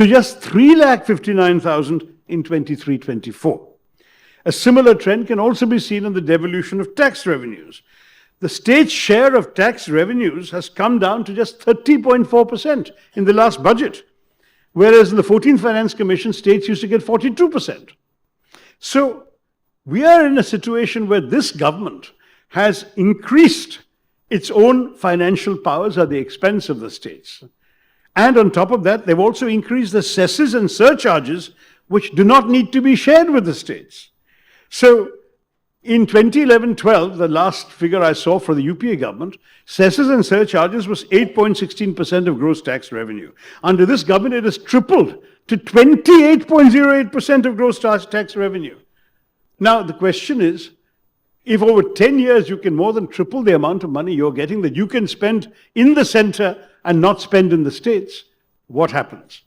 just 3,59,000 in 23-24. A similar trend can also be seen in the devolution of tax revenues. The state's share of tax revenues has come down to just 30.4% in the last budget, whereas in the 14th Finance Commission, states used to get 42%. So we are in a situation where this government has increased its own financial powers at the expense of the states. And on top of that, they've also increased the cesses and surcharges, which do not need to be shared with the states. So in 2011-12, the last figure I saw for the UPA government, cesses and surcharges was 8.16% of gross tax revenue. Under this government, it has tripled to 28.08% of gross tax revenue. Now, the question is, if over 10 years you can more than triple the amount of money you're getting that you can spend in the center and not spend in the states, what happens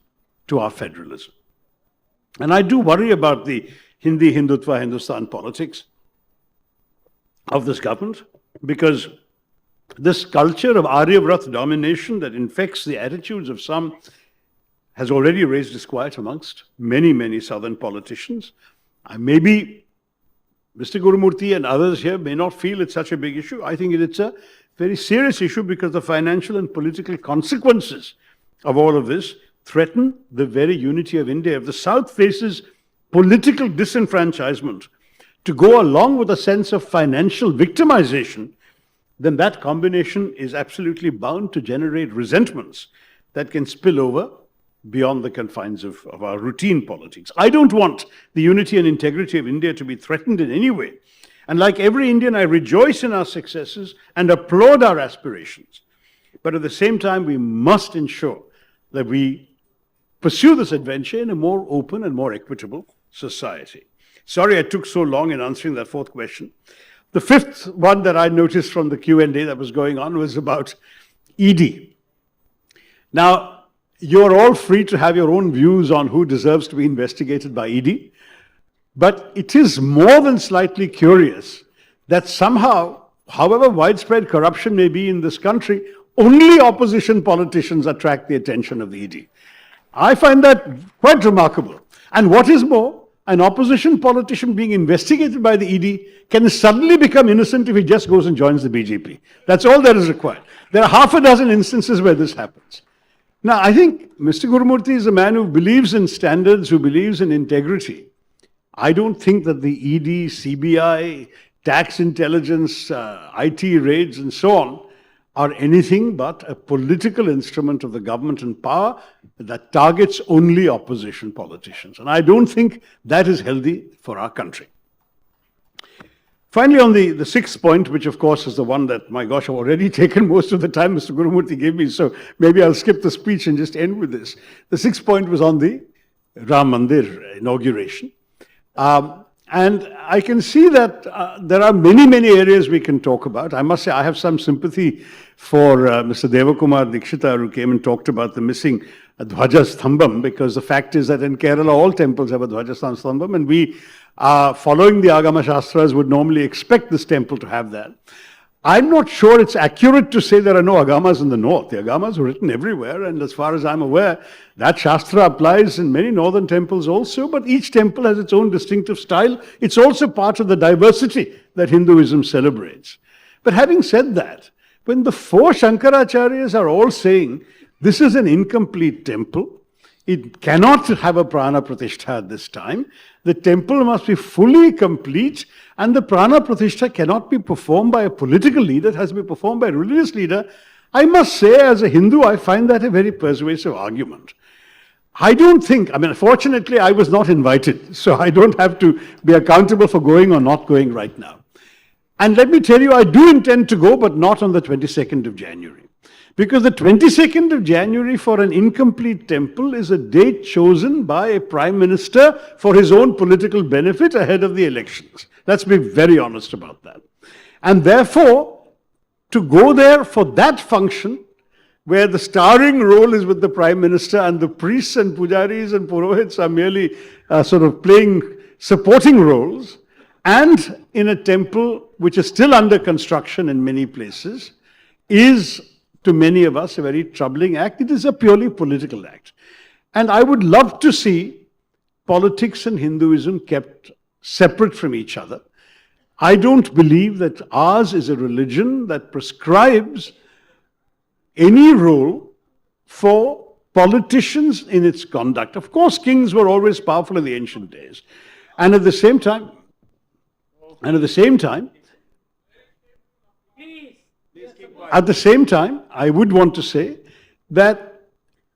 to our federalism? And I do worry about the Hindi, Hindutva, Hindustan politics of this government, because this culture of Aryavrat domination that infects the attitudes of some has already raised disquiet amongst many, many southern politicians. Maybe Mr. Gurumurthy and others here may not feel it's such a big issue. I think it's a very serious issue, because the financial and political consequences of all of this threaten the very unity of India. If the South faces political disenfranchisement to go along with a sense of financial victimization, then that combination is absolutely bound to generate resentments that can spill over beyond the confines of our routine politics. I don't want the unity and integrity of India to be threatened in any way. And like every Indian, I rejoice in our successes and applaud our aspirations. But at the same time, we must ensure that we pursue this adventure in a more open and more equitable society. Sorry I took so long in answering that fourth question. The fifth one that I noticed from the Q&A that was going on was about ED. Now, you're all free to have your own views on who deserves to be investigated by ED, but it is more than slightly curious that somehow, however widespread corruption may be in this country, only opposition politicians attract the attention of the ED. I find that quite remarkable. And what is more, an opposition politician being investigated by the ED can suddenly become innocent if he just goes and joins the BJP. That's all that is required. There are half a dozen instances where this happens. Now, I think Mr. Gurumurthy is a man who believes in standards, who believes in integrity. I don't think that the ED, CBI, tax intelligence, IT raids and so on are anything but a political instrument of the government in power that targets only opposition politicians. And I don't think that is healthy for our country. Finally, on the sixth point, which of course is the one that, my gosh, I've already taken most of the time Mr. Gurumurthy gave me, so maybe I'll skip the speech and just end with this. The sixth point was on the Ram Mandir inauguration. And I can see that there are many, many areas we can talk about. I must say I have some sympathy for Mr. Devakumar Dikshita, who came and talked about the missing Dhwaja Stambham, because the fact is that in Kerala all temples have a Dhwaja Stambham, and we, following the Agama Shastras, would normally expect this temple to have that. I'm not sure it's accurate to say there are no Agamas in the north. The Agamas are written everywhere, and as far as I'm aware, that Shastra applies in many northern temples also, but each temple has its own distinctive style. It's also part of the diversity that Hinduism celebrates. But having said that, when the four Shankaracharyas are all saying this is an incomplete temple, it cannot have a Prana Pratishtha at this time, the temple must be fully complete, and the Prana Pratishtha cannot be performed by a political leader, it has to be performed by a religious leader. I must say, as a Hindu, I find that a very persuasive argument. I don't think, I mean, fortunately, I was not invited, so I don't have to be accountable for going or not going right now. And let me tell you, I do intend to go, but not on the 22nd of January. Because the 22nd of January for an incomplete temple is a date chosen by a prime minister for his own political benefit ahead of the elections. Let's be very honest about that. And therefore, to go there for that function, where the starring role is with the prime minister and the priests and pujaris and purohits are merely sort of playing supporting roles, and in a temple which is still under construction in many places, is to many of us a very troubling act. It is a purely political act. And I would love to see politics and Hinduism kept separate from each other. I don't believe that ours is a religion that prescribes any role for politicians in its conduct. Of course, kings were always powerful in the ancient days. And at the same time, I would want to say that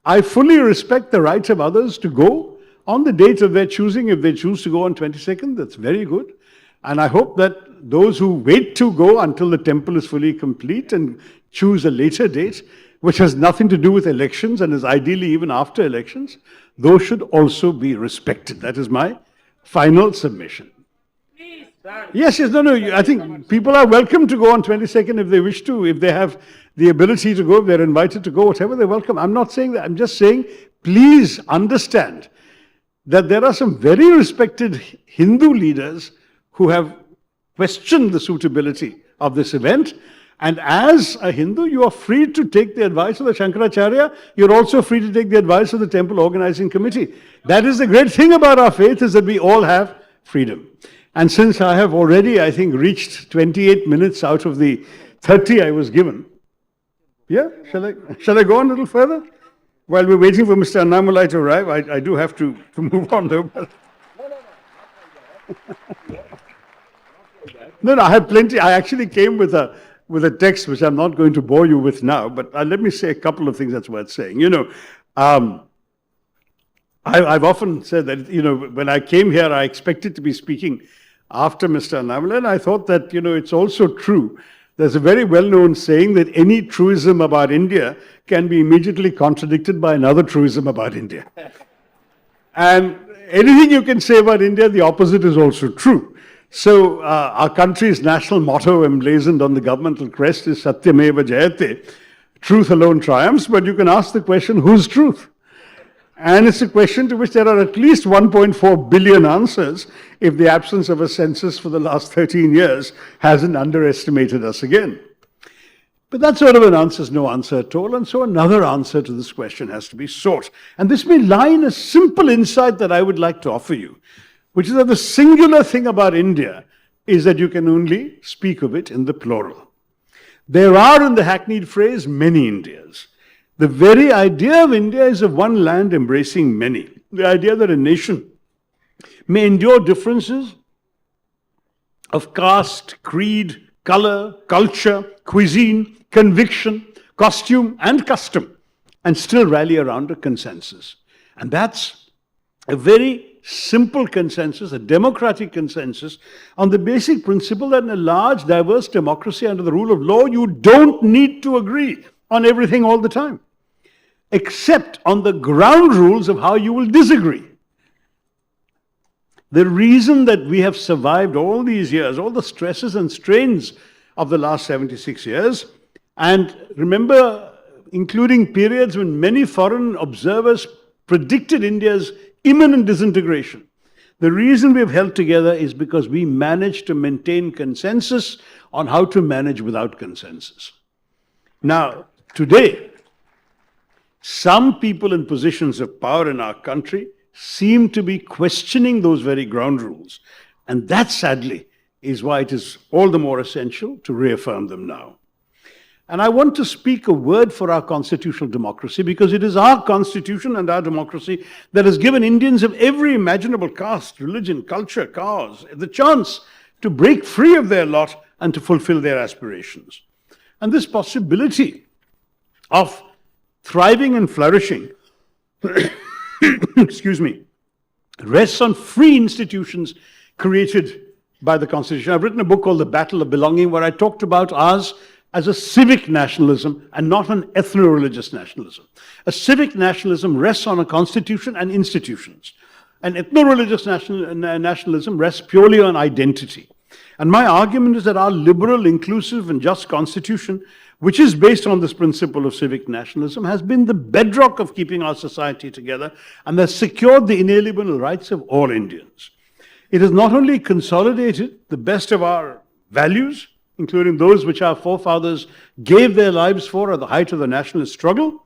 I fully respect the right of others to go on the date of their choosing. If they choose to go on 22nd, that's very good. And I hope that those who wait to go until the temple is fully complete and choose a later date, which has nothing to do with elections and is ideally even after elections, those should also be respected. That is my final submission. Yes, no, I think people are welcome to go on 22nd if they wish to, if they have the ability to go, if they're invited to go, whatever, they're welcome. I'm not saying that, I'm just saying, please understand that there are some very respected Hindu leaders who have questioned the suitability of this event. And as a Hindu, you are free to take the advice of the Shankaracharya. You're also free to take the advice of the temple organizing committee. That is the great thing about our faith, is that we all have freedom. And since I have already, I think, reached 28 minutes out of the 30 I was given, yeah, shall I go on a little further? While we're waiting for Mr. Annamalai to arrive, I do have to move on though. No, I have plenty. I actually came with a text which I'm not going to bore you with now, but let me say a couple of things that's worth saying. You know, I've often said that, you know, when I came here, I expected to be speaking after Mr. Annamalai, and I thought that, you know, it's also true There's a very well-known saying that any truism about India can be immediately contradicted by another truism about India. And anything you can say about India, the opposite is also true. So our country's national motto emblazoned on the governmental crest is Satyameva Jayate. Truth alone triumphs, but you can ask the question, whose truth? And it's a question to which there are at least 1.4 billion answers if the absence of a census for the last 13 years hasn't underestimated us again. But that sort of an answer is no answer at all, and so another answer to this question has to be sought. And this may lie in a simple insight that I would like to offer you, which is that the singular thing about India is that you can only speak of it in the plural. There are, in the hackneyed phrase, many Indias. The very idea of India is of one land embracing many. The idea that a nation may endure differences of caste, creed, color, culture, cuisine, conviction, costume, and custom, and still rally around a consensus. And that's a very simple consensus, a democratic consensus, on the basic principle that in a large, diverse democracy under the rule of law, you don't need to agree on everything all the time, except on the ground rules of how you will disagree. The reason that we have survived all these years, all the stresses and strains of the last 76 years, and remember, including periods when many foreign observers predicted India's imminent disintegration, the reason we've held together is because we managed to maintain consensus on how to manage without consensus. Now, today, some people in positions of power in our country seem to be questioning those very ground rules. And that, sadly, is why it is all the more essential to reaffirm them now. And I want to speak a word for our constitutional democracy, because it is our constitution and our democracy that has given Indians of every imaginable caste, religion, culture, cause, the chance to break free of their lot and to fulfill their aspirations. And this possibility of thriving and flourishing excuse me, rests on free institutions created by the Constitution. I've written a book called The Battle of Belonging, where I talked about ours as a civic nationalism and not an ethno-religious nationalism. A civic nationalism rests on a constitution and institutions. An ethno-religious nationalism rests purely on identity. And my argument is that our liberal, inclusive, and just constitution, which is based on this principle of civic nationalism, has been the bedrock of keeping our society together and has secured the inalienable rights of all Indians. It has not only consolidated the best of our values, including those which our forefathers gave their lives for at the height of the nationalist struggle,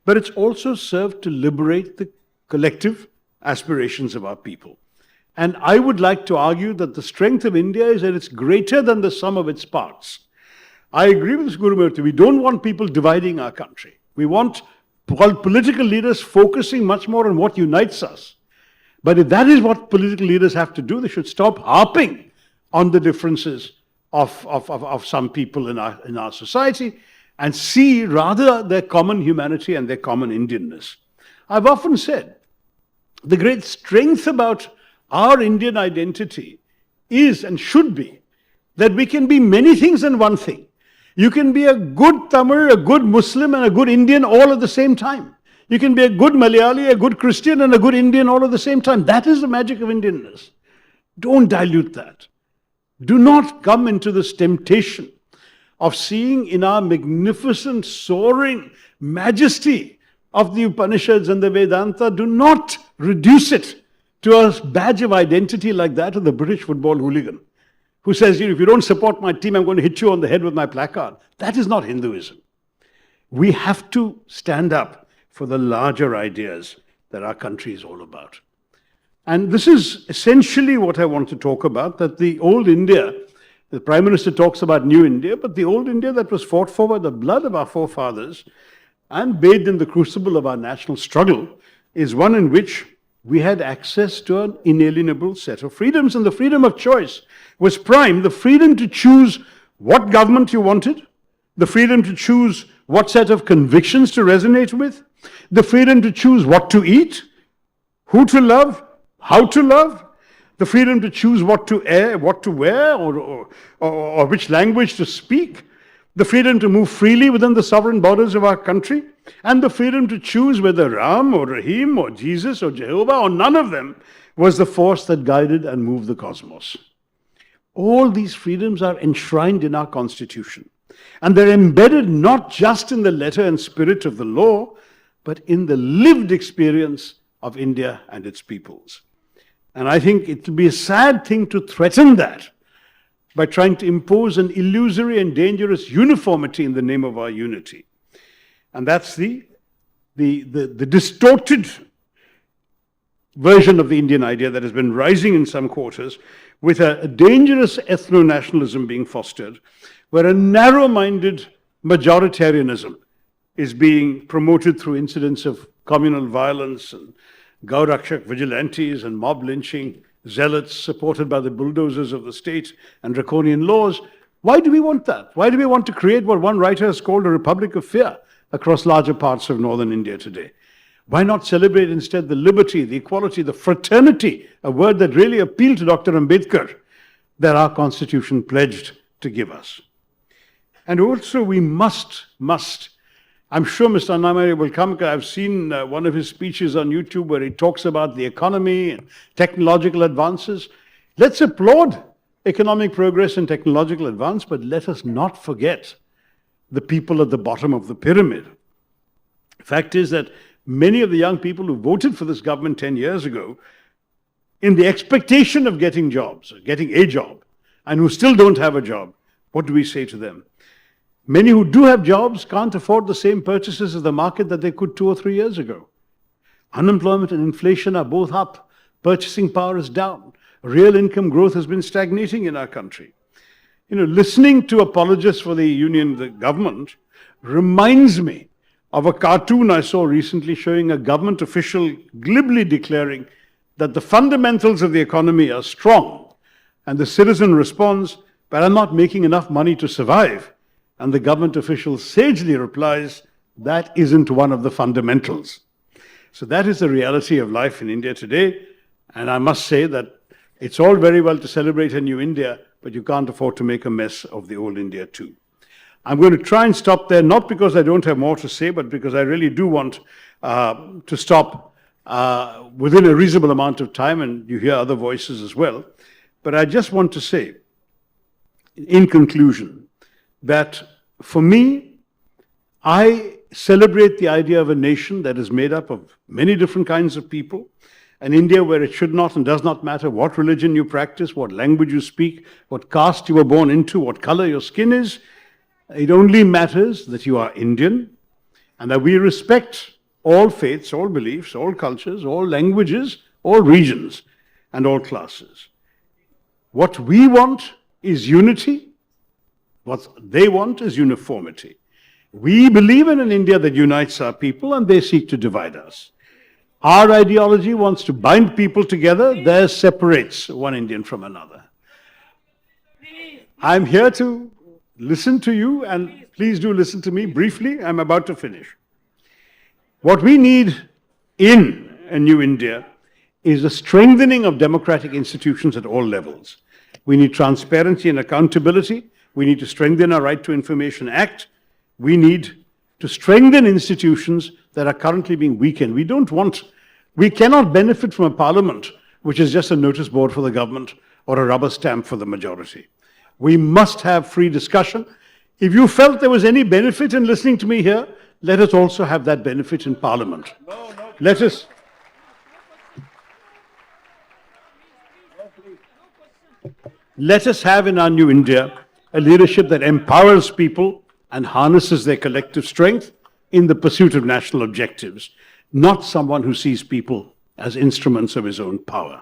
but it's also served to liberate the collective aspirations of our people. And I would like to argue that the strength of India is that it's greater than the sum of its parts. I agree with Guru Murthy. We don't want people dividing our country. We want political leaders focusing much more on what unites us. But if that is what political leaders have to do, they should stop harping on the differences of some people in our society and see rather their common humanity and their common Indianness. I've often said the great strength about our Indian identity is and should be that we can be many things in one thing. You can be a good Tamil, a good Muslim, and a good Indian all at the same time. You can be a good Malayali, a good Christian, and a good Indian all at the same time. That is the magic of Indianness. Don't dilute that. Do not come into this temptation of seeing in our magnificent, soaring majesty of the Upanishads and the Vedanta, do not reduce it to a badge of identity like that of the British football hooligan, who says, if you don't support my team, I'm going to hit you on the head with my placard. That is not Hinduism. We have to stand up for the larger ideas that our country is all about. And this is essentially what I want to talk about, that the old India, the Prime Minister talks about new India, but the old India that was fought for by the blood of our forefathers and bathed in the crucible of our national struggle is one in which we had access to an inalienable set of freedoms, and the freedom of choice was prime. The freedom to choose what government you wanted, the freedom to choose what set of convictions to resonate with, the freedom to choose what to eat, who to love, how to love, the freedom to choose what to wear or which language to speak, the freedom to move freely within the sovereign borders of our country, and the freedom to choose whether Ram or Rahim or Jesus or Jehovah or none of them was the force that guided and moved the cosmos. All these freedoms are enshrined in our Constitution, and they're embedded not just in the letter and spirit of the law, but in the lived experience of India and its peoples. And I think it will be a sad thing to threaten that by trying to impose an illusory and dangerous uniformity in the name of our unity. And that's the distorted version of the Indian idea that has been rising in some quarters, with a dangerous ethno-nationalism being fostered, where a narrow-minded majoritarianism is being promoted through incidents of communal violence and Gaurakshak vigilantes and mob lynching, zealots supported by the bulldozers of the state and draconian laws. Why do we want that? Why do we want to create what one writer has called a republic of fear across larger parts of northern India today? Why not celebrate instead the liberty, the equality, the fraternity, a word that really appealed to Dr. Ambedkar, that our Constitution pledged to give us? And also we must, I'm sure Mr. Annamari will come, because I've seen one of his speeches on YouTube where he talks about the economy and technological advances. Let's applaud economic progress and technological advance, but let us not forget the people at the bottom of the pyramid. The fact is that many of the young people who voted for this government 10 years ago, in the expectation of getting jobs, or getting a job, and who still don't have a job, what do we say to them? Many who do have jobs can't afford the same purchases as the market that they could 2 or 3 years ago. Unemployment and inflation are both up. Purchasing power is down. Real income growth has been stagnating in our country. Listening to apologists for the union, the government, reminds me of a cartoon I saw recently showing a government official glibly declaring that the fundamentals of the economy are strong, and the citizen responds, "But I'm not making enough money to survive." And the government official sagely replies, "That isn't one of the fundamentals." So that is the reality of life in India today. And I must say that it's all very well to celebrate a new India, but you can't afford to make a mess of the old India too. I'm going to try and stop there, not because I don't have more to say, but because I really do want to stop within a reasonable amount of time, and you hear other voices as well. But I just want to say, in conclusion, that for me, I celebrate the idea of a nation that is made up of many different kinds of people, an India where it should not and does not matter what religion you practice, what language you speak, what caste you were born into, what color your skin is. It only matters that you are Indian, and that we respect all faiths, all beliefs, all cultures, all languages, all regions, and all classes. What we want is unity. What they want is uniformity. We believe in an India that unites our people, and they seek to divide us. Our ideology wants to bind people together. Theirs separates one Indian from another. I'm here to listen to you, and please do listen to me briefly. I'm about to finish. What we need in a new India is a strengthening of democratic institutions at all levels. We need transparency and accountability. We need to strengthen our Right to Information Act. We need to strengthen institutions that are currently being weakened. We cannot benefit from a parliament which is just a notice board for the government or a rubber stamp for the majority. We must have free discussion. If you felt there was any benefit in listening to me here, let us also have that benefit in parliament. Let us have in our new India a leadership that empowers people and harnesses their collective strength in the pursuit of national objectives, not someone who sees people as instruments of his own power.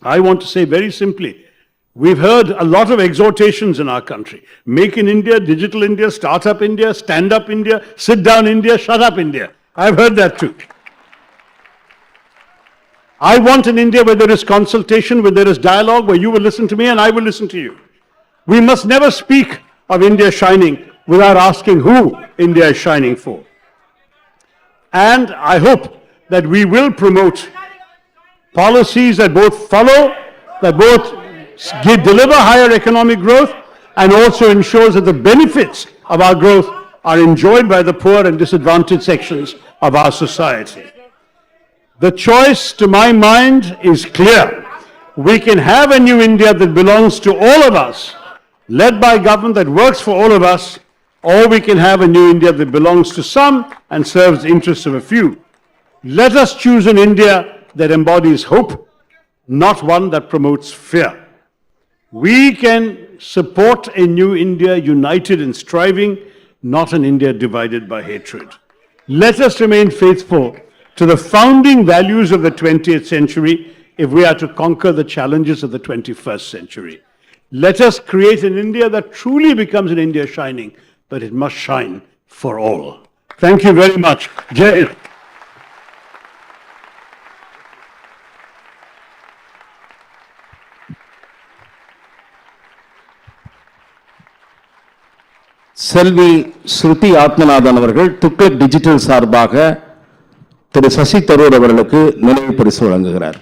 I want to say very simply, we've heard a lot of exhortations in our country. Make in India, digital India, start up India, stand up India, sit down India, shut up India. I've heard that too. I want an India where there is consultation, where there is dialogue, where you will listen to me and I will listen to you. We must never speak of India shining without asking who India is shining for. And I hope that we will promote policies that both follow that both deliver higher economic growth and also ensures that the benefits of our growth are enjoyed by the poor and disadvantaged sections of our society. The choice, to my mind, is clear. We can have a new India that belongs to all of us, led by government that works for all of us, or we can have a new India that belongs to some and serves the interests of a few. Let us choose an India that embodies hope, not one that promotes fear. We can support a new India united and striving, not an India divided by hatred. Let us remain faithful to the founding values of the 20th century if we are to conquer the challenges of the 21st century. Let us create an India that truly becomes an India shining, but it must shine for all. Thank you very much. Jai Hind. செல்வி ஸ்ருதி ஆத்மநாதன் அவர்கள் துக்ளக் டிஜிட்டல் சார்பாக திரு சசி தரூர் அவர்களுக்கு நினைவு பரிசு வழங்குகிறார்.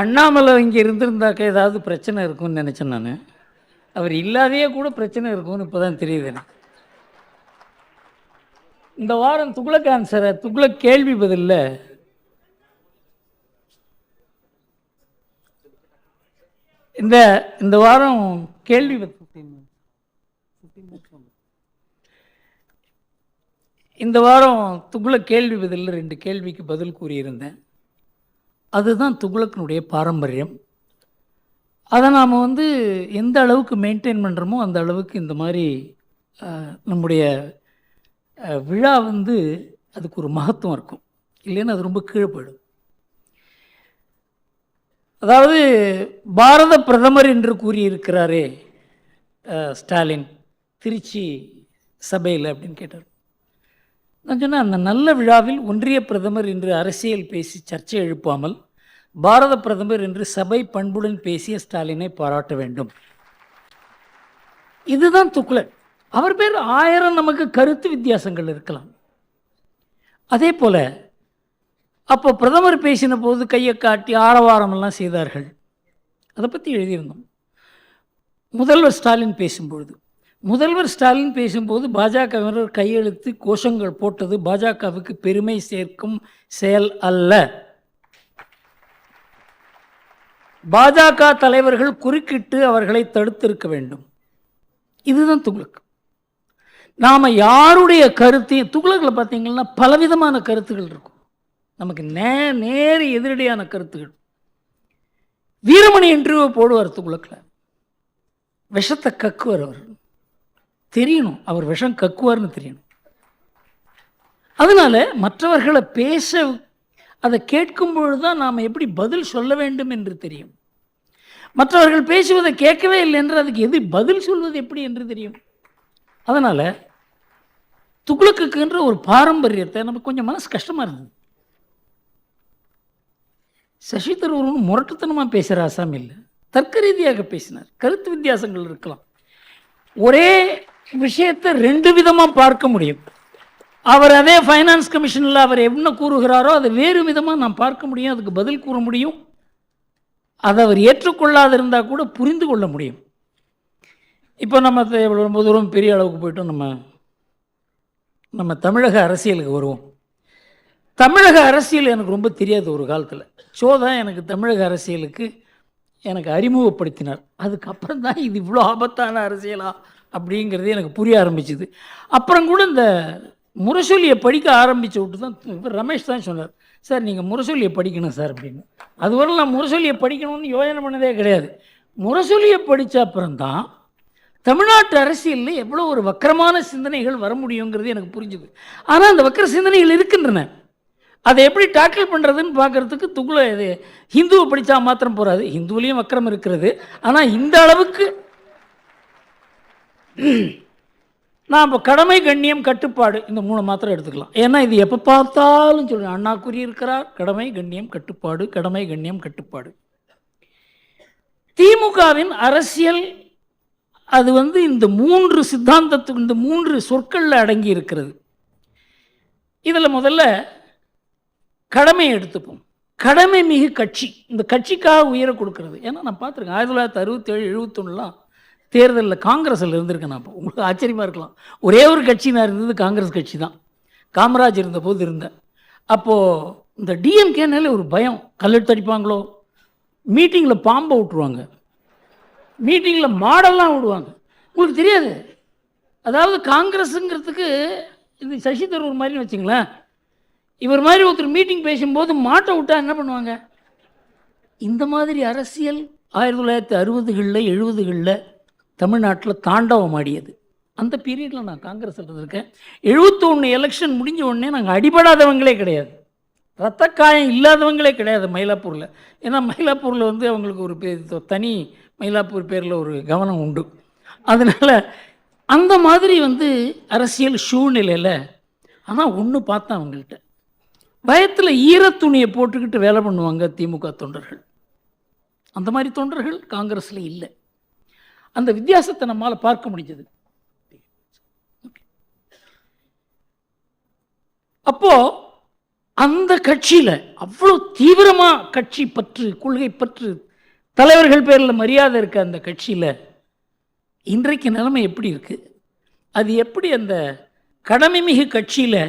அண்ணாமலை இங்கே இருந்திருந்தாக்க ஏதாவது பிரச்சனை இருக்கும்னு நினச்சேன் நான். அவர் இல்லாதையே கூட பிரச்சனை இருக்கும்னு இப்போ தான் தெரியுது எனக்கு. இந்த வாரம் துக்ளக் ஆன்சரை துக்ளக் கேள்வி பதில்ல இந்த வாரம் கேள்வி இந்த வாரம் துக்ளக் கேள்வி பதில்ல 2 கேள்விக்கு பதில் கூறியிருந்தேன். அதுதான் துக்ளக்கினுடைய பாரம்பரியம். அதை நாம் எந்த அளவுக்கு மெயின்டைன் பண்ணுறோமோ அந்த அளவுக்கு இந்த மாதிரி நம்முடைய விழா அதுக்கு ஒரு மகத்துவம் இருக்கும். இல்லைன்னா அது ரொம்ப கீழே போயிடும். அதாவது பாரத பிரதமர் என்று கூறியிருக்கிறாரே ஸ்டாலின் திருச்சி சபையில் அப்படின்னு கேட்டார். நான் சொன்னேன், அந்த நல்ல விழாவில் ஒன்றிய பிரதமர் என்று அரசியல் பேசி சர்ச்சை எழுப்பாமல் பாரத பிரதமர் என்று சபை பண்புடன் பேசிய ஸ்டாலினை பாராட்ட வேண்டும். இதுதான் துக்ளக். அவர் பேர் 1000 நமக்கு கருத்து வித்தியாசங்கள் இருக்கலாம். அதே போல அப்போ பிரதமர் பேசின போது கையை காட்டி ஆரவாரமெல்லாம் செய்தார்கள். அதை பற்றி எழுதியிருந்தோம். முதல்வர் ஸ்டாலின் பேசும்போது பாஜகவினர் கையெழுத்து கோஷங்கள் போட்டது பாஜகவுக்கு பெருமை சேர்க்கும் செயல் அல்ல. பாஜக தலைவர்கள் குறுக்கிட்டு அவர்களை தடுத்திருக்க வேண்டும். இதுதான் துக்ளக். நாம் யாருடைய கருத்தையும் துக்ளக்கில் பார்த்தீங்கன்னா பலவிதமான கருத்துகள் இருக்கும். நமக்கு நேர் எதிரடியான கருத்துகள். வீரமணி இன்டர்வியூ போடுவார் துக்ளக்கில். விஷத்தை கக்குவார். அவர் தெரியணும், அவர் விஷம் கக்குவார்னு தெரியணும். அதனால் மற்றவர்களை பேச அதை கேட்கும்பொழுது தான் நாம் எப்படி பதில் சொல்ல வேண்டும் என்று தெரியும். மற்றவர்கள் பேசுவதை கேட்கவே இல்லை என்று அதுக்கு பதில் சொல்வது எப்படி என்று தெரியும். அதனால் துக்ளக்குன்ற ஒரு பாரம்பரியத்தை நமக்கு கொஞ்சம் மனசு கஷ்டமாக இருந்தது. சசி தரூர் முரட்டுத்தனமாக பேசுகிற ஆசாமி இல்லை, தர்க்க ரீதியாக பேசினார். கருத்து வித்தியாசங்கள் இருக்கலாம். ஒரே விஷயத்தை 2 விதமாக பார்க்க முடியும். அவர் அதே ஃபைனான்ஸ் கமிஷனில் அவர் என்ன கூறுகிறாரோ அதை வேறு விதமாக நாம் பார்க்க முடியும், அதுக்கு பதில் கூற முடியும். அதை அவர் ஏற்றுக்கொள்ளாது இருந்தால் கூட புரிந்து கொள்ள முடியும். இப்போ நம்ம ரொம்ப தூரம் பெரிய அளவுக்கு போய்ட்டோம். நம்ம தமிழக அரசியலுக்கு வருவோம். தமிழக அரசியல் எனக்கு ரொம்ப தெரியாது ஒரு காலத்தில். தான் எனக்கு தமிழக அரசியலுக்கு எனக்கு அறிமுகப்படுத்தினார். அதுக்கப்புறம் தான் இது இவ்வளோ ஆபத்தான அரசியலா அப்படிங்கிறது எனக்கு புரிய ஆரம்பிச்சுது. அப்புறம் கூட இந்த முரசொலியை படிக்க ஆரம்பித்த விட்டு தான் இவர் ரமேஷ் தான் சொன்னார், சார் நீங்கள் முரசொலியை படிக்கணும் சார் அப்படின்னு. அதுவரை நான் முரசொலியை படிக்கணும்னு யோசனை பண்ணதே கிடையாது. முரசொலியை படித்த அப்புறம்தான் தமிழ்நாட்டு அரசியலில் எவ்வளோ ஒரு வக்கரமான சிந்தனைகள் வர முடியுங்கிறது எனக்கு புரிஞ்சுது. ஆனால் அந்த வக்கர சிந்தனைகள் இருக்கின்றன. அதை எப்படி டேக்கிள் பண்ணுறதுன்னு பார்க்குறதுக்கு இது ஹிந்துவை படித்தா மாத்திரம் போகாது, ஹிந்துவிலையும் வக்கரம் இருக்கிறது. ஆனால் இந்த அளவுக்கு நான் இப்போ கடமை, கண்ணியம், கட்டுப்பாடு இந்த 3 மாத்திரம் எடுத்துக்கலாம். ஏன்னா இது எப்போ பார்த்தாலும் சொல்லுவேன், அண்ணா கூறியிருக்கிறார் கடமை, கண்ணியம், கட்டுப்பாடு, கடமை, கண்ணியம், கட்டுப்பாடு. திமுகவின் அரசியல் அது இந்த 3 சித்தாந்தத்துக்கு, இந்த 3 சொற்களில் அடங்கி இருக்கிறது. இதில் முதல்ல கடமையை எடுத்துப்போம். கடமை மிகு கட்சி, இந்த கட்சிக்காக உயிரை கொடுக்கறது. ஏன்னா நான் பார்த்துருக்கேன் 1967, 71 தேர்தலில் காங்கிரஸில் இருந்திருக்கேன். நான் இப்போ உங்களுக்கு ஆச்சரியமாக இருக்கலாம், ஒரே ஒரு கட்சி நான் இருந்தது காங்கிரஸ் கட்சி தான். காமராஜ் இருந்தபோது இருந்தேன். அப்போது இந்த டிஎம்கேனாலே ஒரு பயம், கல்லெடுத்து அடிப்பாங்களோ, மீட்டிங்கில் பாம்பை விட்டுருவாங்க, மீட்டிங்கில் மாடெல்லாம் விடுவாங்க. உங்களுக்கு தெரியாது. அதாவது காங்கிரஸுங்கிறதுக்கு இது சசி தரூர் மாதிரின்னு வச்சுங்களேன். இவர் மாதிரி ஒருத்தர் மீட்டிங் பேசும்போது மாட்டை விட்டா என்ன பண்ணுவாங்க? இந்த மாதிரி அரசியல் 1960களில் 70களில் தமிழ்நாட்டில் தாண்டவம் ஆடியது. அந்த பீரியடில் நான் காங்கிரஸில் இருந்திருக்கேன். 71 எலெக்ஷன் முடிஞ்ச உடனே நாங்கள் அடிபடாதவங்களே கிடையாது, ரத்த காயம் இல்லாதவங்களே கிடையாது மயிலாப்பூரில். ஏன்னா மயிலாப்பூரில் அவங்களுக்கு ஒரு தனி மயிலாப்பூர் பேரில் ஒரு கவனம் உண்டு. அதனால் அந்த மாதிரி அரசியல் சூழ்நிலையில். ஆனால் ஒன்று பார்த்தேன், அவங்கள்ட்ட பயத்தில் ஈரத்துணியை போட்டுக்கிட்டு வேலை பண்ணுவாங்க திமுக தொண்டர்கள். அந்த மாதிரி தொண்டர்கள் காங்கிரஸில் இல்லை. அந்த வித்தியாசத்தை நம்மால் பார்க்க முடிஞ்சது. அப்போது அந்த கட்சியில் அவ்வளோ தீவிரமாக கட்சி பற்று, கொள்கை பற்று, தலைவர்கள் பேரில் மரியாதை இருக்க அந்த கட்சியில் இன்றைக்கு நிலைமை எப்படி இருக்குது? அது எப்படி அந்த கடமை மிகு கட்சியில்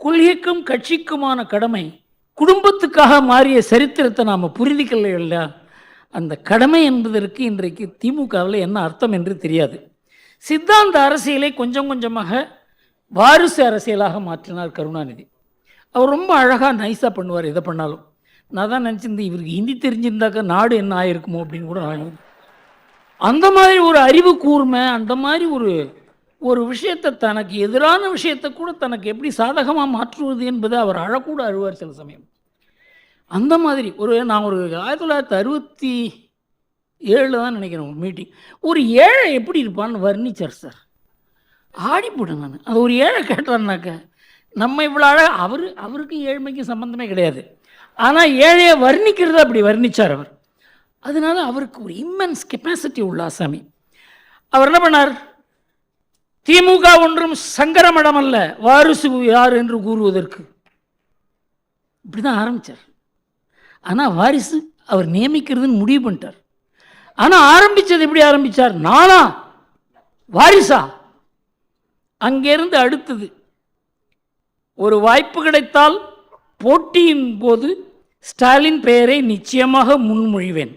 கொள்கைக்கும் கட்சிக்குமான கடமை குடும்பத்துக்காக மாறிய சரித்திரத்தை நாம் புரிந்துக்கல இல்லையா? அந்த கடமை என்பதற்கு இன்றைக்கு திமுகவில் என்ன அர்த்தம் என்று தெரியாது. சித்தாந்த அரசியலை கொஞ்சம் கொஞ்சமாக வாரிசு அரசியலாக மாற்றினார் கருணாநிதி. அவர் ரொம்ப அழகாக நைஸாக பண்ணுவார் எதை பண்ணாலும். நான் தான் நினச்சிருந்தேன் இவருக்கு ஹிந்தி தெரிஞ்சிருந்தாக்கா நாடு என்ன ஆயிருக்குமோ அப்படின்னு கூட நான். அந்த மாதிரி ஒரு அறிவு கூர்மை, அந்த மாதிரி ஒரு விஷயத்தை, தனக்கு எதிரான விஷயத்தை கூட தனக்கு எப்படி சாதகமாக மாற்றுவது என்பதை அவர் அழக்கூட அழுவார் சில சமயம். அந்த மாதிரி நான் ஒரு 1967 தான் நினைக்கிறேன் ஒரு மீட்டிங், ஒரு ஏழை எப்படி இருப்பான்னு வர்ணிச்சார் சார். ஆடிப்போட்டேன் நான். அது ஒரு ஏழை கேட்டார்னாக்க நம்ம இவ்வளோ அவருக்கு ஏழ்மைக்கும் சம்பந்தமே கிடையாது. ஆனால் ஏழையை வர்ணிக்கிறத அப்படி வர்ணித்தார் அவர். அதனால அவருக்கு ஒரு இம்மென்ஸ் கெப்பாசிட்டி உள்ள ஆசாமி. அவர் என்ன பண்ணார்? திமுக ஒன்றும் சங்கரமடம் அல்ல, வாரிசு யார் என்று கூறுவதற்கு, இப்படி தான் ஆரம்பித்தார். ஆனால் வாரிசு அவர் நியமிக்கிறதுன்னு முடிவு பண்ணிட்டார். ஆனால் ஆரம்பித்தது எப்படி ஆரம்பித்தார்? நானா வாரிசா? அங்கேருந்து அடுத்தது ஒரு வாய்ப்பு கிடைத்தால் போட்டியின் போது ஸ்டாலின் பெயரை நிச்சயமாக முன்மொழிவேன்.